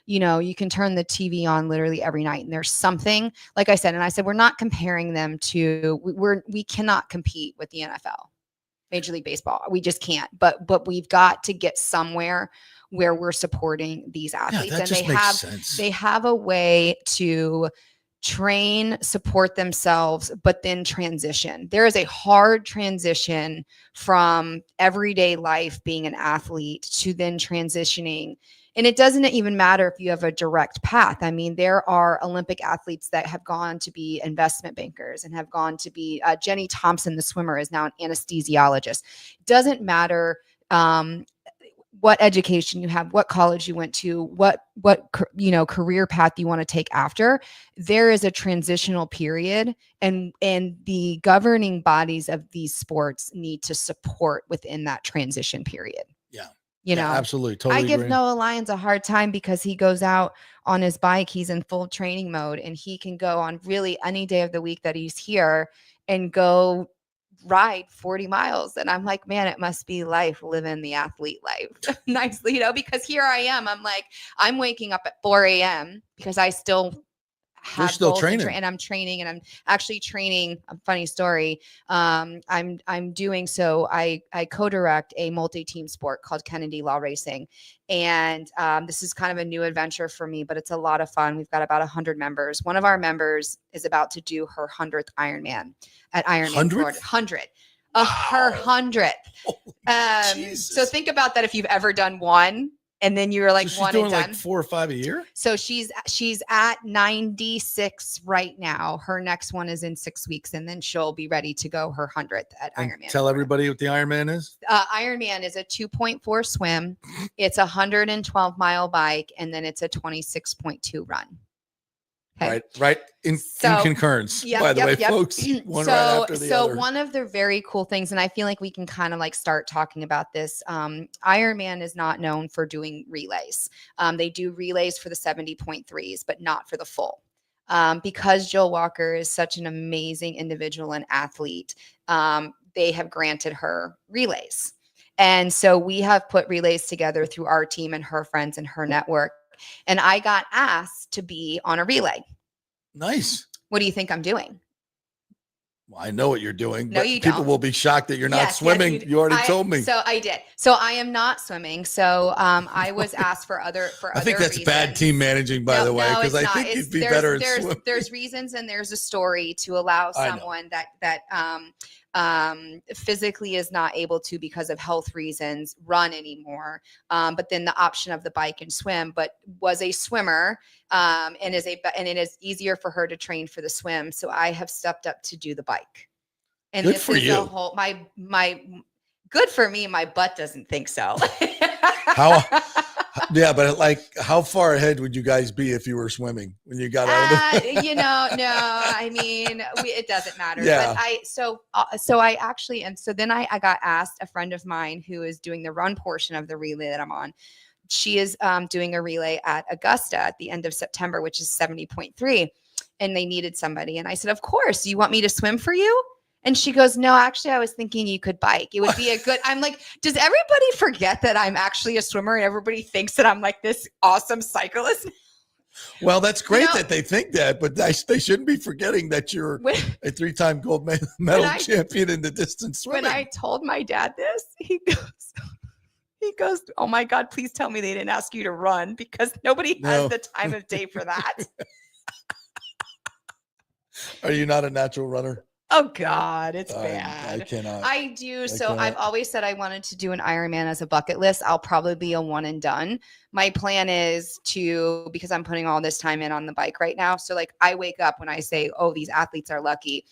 you can turn the TV on literally every night and there's something, like I said, we're not comparing them to, we cannot compete with the NFL, Major League Baseball. We just can't, but we've got to get somewhere where we're supporting these athletes. And they have a way to train, support themselves, but then transition. There is a hard transition from everyday life being an athlete to then transitioning. And it doesn't even matter if you have a direct path. I mean, there are Olympic athletes that have gone to be investment bankers and have gone to be Jenny Thompson, the swimmer, is now an anesthesiologist. It doesn't matter what education you have, what college you went to, what career path you want to take after. There is a transitional period, and the governing bodies of these sports need to support within that transition period. Yeah. Absolutely. Totally. I give Noah Lyons a hard time because he goes out on his bike. He's in full training mode and he can go on really any day of the week that he's here and go ride 40 miles. And I'm like, man, it must be life living the athlete life nicely, because here I am. I'm waking up at 4 a.m. because I still You're still training. And I'm training, and I'm actually training. A funny story. I'm doing so. I co-direct a multi-team sport called Kennedy Law Racing, and this is kind of a new adventure for me, but it's a lot of fun. We've got about 100 members. One of our members is about to do her 100th Ironman at Ironman Florida. 100. Her 100th. So think about that. If you've ever done one. And then you were like, so she's one doing and done. Like 4 or 5 a year. So she's at 96 right now. Her next one is in 6 weeks, and then she'll be ready to go her 100th at Ironman. Tell everybody what the Ironman is. Ironman is a 2.4 swim. It's a 112-mile bike, and then it's a 26.2 run. Okay. Right. In concurrence, by the way, folks. One right after the other. One of the very cool things, and I feel like we can kind of like start talking about this. Ironman is not known for doing relays. They do relays for the 70.3s, but not for the full. Because Jill Walker is such an amazing individual and athlete, they have granted her relays. And so we have put relays together through our team and her friends and her network. And I got asked to be on a relay. Nice. What do you think I'm doing? Well, I know what you're doing. No, but you people don't. will be shocked that you're not swimming. Yes, you already told me. So I did. So I am not swimming. So I was asked for other I think that's reasons. Bad team managing, by the way, because I think you'd be better at swimming. There's reasons and there's a story to allow someone that physically is not able to, because of health reasons, run anymore. But then the option of the bike and swim, but was a swimmer, and it is easier for her to train for the swim. So I have stepped up to do the bike. And good this for is you. a whole good for me. My butt doesn't think so. Yeah, but like, how far ahead would you guys be if you were swimming when you got out of the? No, I mean, it doesn't matter. Yeah. But I actually, and so then I got asked, a friend of mine who is doing the run portion of the relay that I'm on. She is doing a relay at Augusta at the end of September, which is 70.3, and they needed somebody. And I said, of course, you want me to swim for you? And she goes, no, actually, I was thinking you could bike. It would be a good, I'm like, does everybody forget that I'm actually a swimmer and everybody thinks that I'm like this awesome cyclist? Well, that's great that they think that, but they shouldn't be forgetting that you're a 3-time gold medal champion in the distance swimming. When I told my dad this, he goes, oh my God, please tell me they didn't ask you to run, because nobody has the time of day for that. Are you not a natural runner? Oh God, it's bad. I cannot. I do. I've always said I wanted to do an Ironman as a bucket list. I'll probably be a one and done. My plan is to, because I'm putting all this time in on the bike right now. So like, I wake up when I say, oh, these athletes are lucky.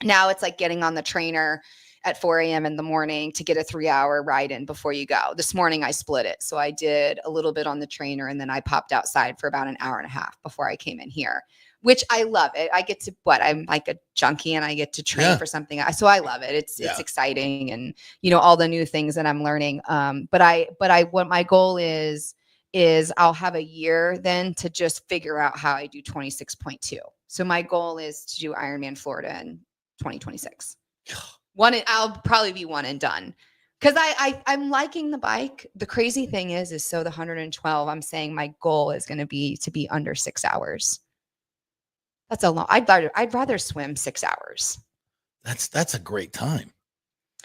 Now it's like getting on the trainer at 4 a.m. in the morning to get a 3-hour ride in before you go. This morning I split it. So I did a little bit on the trainer and then I popped outside for about an hour and a half before I came in here, which I love it. I get to, I'm like a junkie and I get to train for something. So I love it. It's exciting, and all the new things that I'm learning. But what my goal is I'll have a year then to just figure out how I do 26.2. So my goal is to do Ironman Florida in 2026. I'll probably be one and done. Because I'm liking the bike. The crazy thing is so the 112, I'm saying my goal is going to be under 6 hours. That's a long. I'd rather swim 6 hours. That's a great time.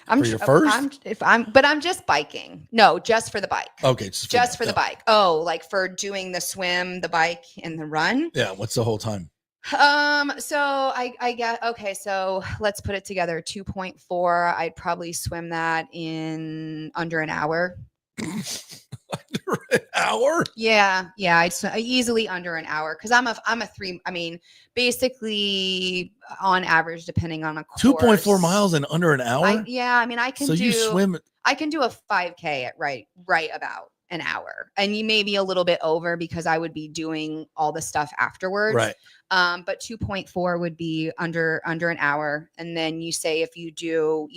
For your first? But I'm just biking. No, just for the bike. Okay, just for the bike. Oh, like for doing the swim, the bike, and the run. Yeah. What's the whole time? So I get, okay, so let's put it together. 2.4. I'd probably swim that in under an hour. Under an hour? Yeah. I'd easily under an hour, because I'm a 3. I mean, basically on average, depending on a course. 2.4 miles in under an hour? I mean, I can you swim. I can do a 5K at right about an hour, and you may be a little bit over because I would be doing all the stuff afterwards. Right. But 2.4 would be under an hour. And then you say, if you do,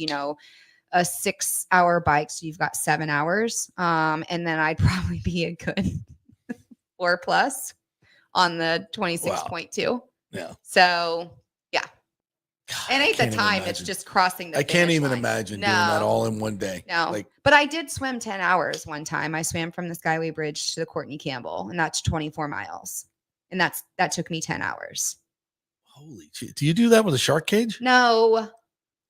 a 6-hour bike, so you've got 7 hours. And then I'd probably be a good 4+ on the 26.2. Wow. Yeah. So yeah. God, and at the time, it's just crossing the I can't even line. imagine doing that all in one day. No, but I did swim 10 hours one time. I swam from the Skyway Bridge to the Courtney Campbell, and that's 24 miles. And that took me 10 hours. Holy shit. Do you do that with a shark cage? No.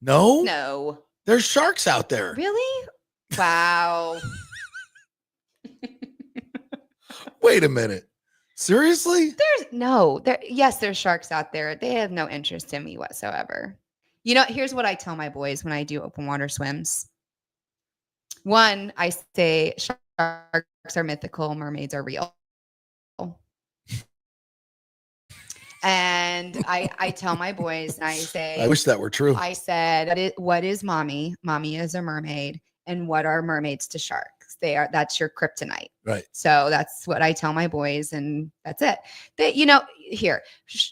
No? There's sharks out there. Really? Wow. Wait a minute. Seriously? There's sharks out there. They have no interest in me whatsoever. Here's what I tell my boys when I do open water swims. One, I say sharks are mythical, mermaids are real. And I tell my boys, and I say, I wish that were true. I said, what is mommy? Mommy is a mermaid. And what are mermaids to sharks? That's your kryptonite. Right. So that's what I tell my boys, and that's it.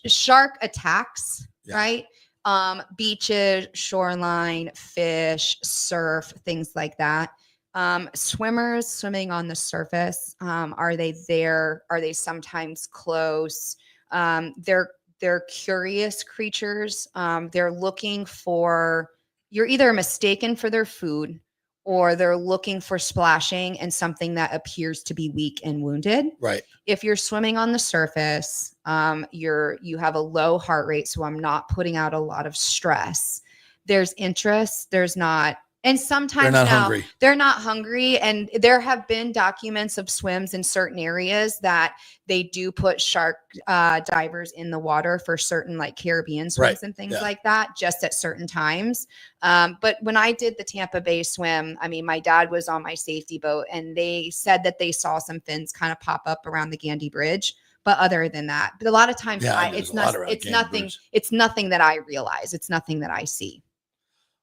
Shark attacks, right? Beaches, shoreline, fish, surf, things like that. Swimmers swimming on the surface. Are they there? Are they sometimes close? They're curious creatures. They're looking for, you're either mistaken for their food, or they're looking for splashing and something that appears to be weak and wounded. Right. If you're swimming on the surface, you have a low heart rate, so I'm not putting out a lot of stress. There's interest. There's not. And sometimes they're not hungry. And there have been documents of swims in certain areas that they do put shark divers in the water for certain like Caribbean swims and things like that, just at certain times. But when I did the Tampa Bay swim, I mean, my dad was on my safety boat, and they said that they saw some fins kind of pop up around the Gandy Bridge. But other than that, but a lot of times it's nothing that I realize. It's nothing that I see.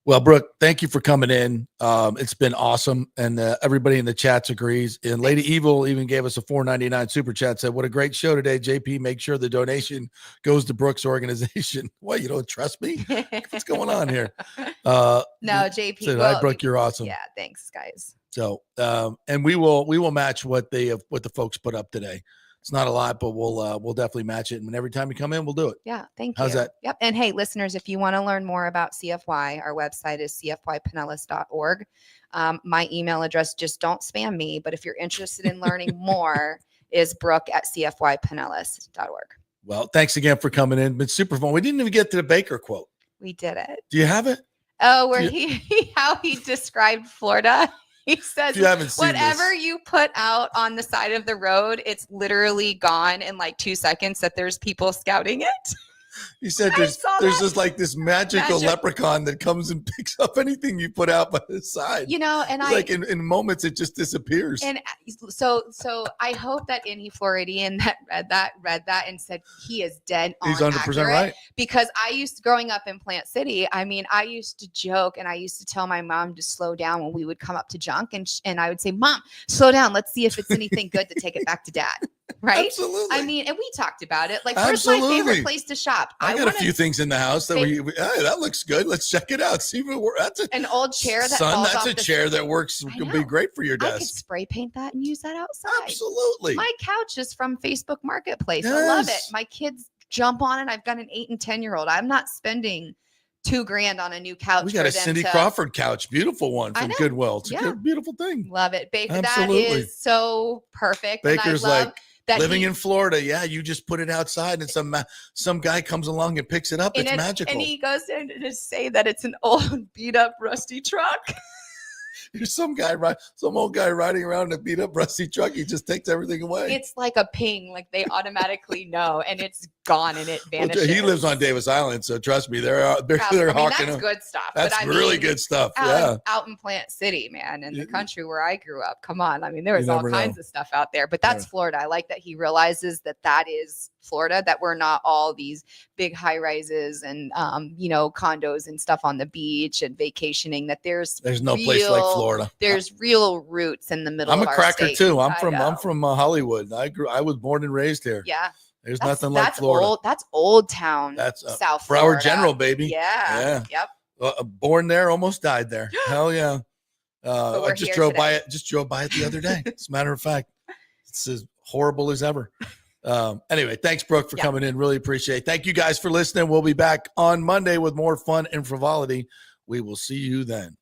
Well, Brooke, thank you for coming in. It's been awesome, and everybody in the chats agrees. And Lady Evil even gave us a $4.99 super chat. Said, "What a great show today, JP. Make sure the donation goes to Brooke's organization." What, you don't trust me? What's going on here? No, JP. Said, "Hi, Brooke, you're awesome." Yeah, thanks, guys. So, and we will match what the folks put up today. It's not a lot, but we'll definitely match it. And every time you come in, we'll do it. Yeah, thank you. How's that? Yep. And hey, listeners, if you want to learn more about CFY, our website is cfypinellas.org. My email address, just don't spam me, but if you're interested in learning more, is brooke@cfypinellas.org. Well, thanks again for coming in. Been super fun. We didn't even get to the Baker quote. We did it. Do you have it? Oh, where how he described Florida. He says, whatever you put out on the side of the road, it's literally gone in like 2 seconds that there's people scouting it. He said there's just like this magical leprechaun that comes and picks up anything you put out by the side. You know, and like in moments it just disappears. And so I hope that any Floridian that read that and said he is dead on. He's 100% right. Because growing up in Plant City, I mean, I used to joke and I used to tell my mom to slow down when we would come up to junk, and I would say, "Mom, slow down. Let's see if it's anything good to take it back to Dad." Right? Absolutely. I mean, and we talked about it. Like, where's my favorite place to shop? I got a few things in the house that hey, that looks good. Let's check it out. See if it works. That's an old chair that falls that's off a chair that works. Could be great for your desk. I could spray paint that and use that outside. Absolutely. My couch is from Facebook Marketplace. Yes. I love it. My kids jump on it. I've got an 8 and 10-year-old. I'm not spending $2,000 on a new couch. We got a Cindy Crawford couch, beautiful one from Goodwill. It's a good, beautiful thing. Love it, Baker. Absolutely. That is so perfect. Baker's like living in Florida. Yeah, you just put it outside, and some guy comes along and picks it up. It's magical. And he goes there to just say that it's an old, beat up, rusty truck. There's some old guy riding around in a beat up rusty truck. He just takes everything away. It's like a ping, like they automatically know, and it's gone and it vanishes. Well, he lives on Davis Island, so trust me, they're hawking. That's good stuff. That's really good stuff. Out in Plant City, man, in the country where I grew up. Come on, I mean, there was all kinds of stuff out there, but that's Florida. I like that he realizes that is Florida, that we're not all these big high rises and condos and stuff on the beach and vacationing. That there's no place like Florida. There's real roots in the middle. I'm of a our cracker state. too. I'm from Hollywood. I was born and raised here. Yeah. There's nothing like Florida. That's Old Town. That's South Florida. Broward General, baby. Yeah. Yep. Born there, almost died there. Hell yeah. I just drove by it the other day. As a matter of fact, it's as horrible as ever. Anyway, thanks, Brooke, for coming in. Really appreciate it. Thank you guys for listening. We'll be back on Monday with more fun and frivolity. We will see you then.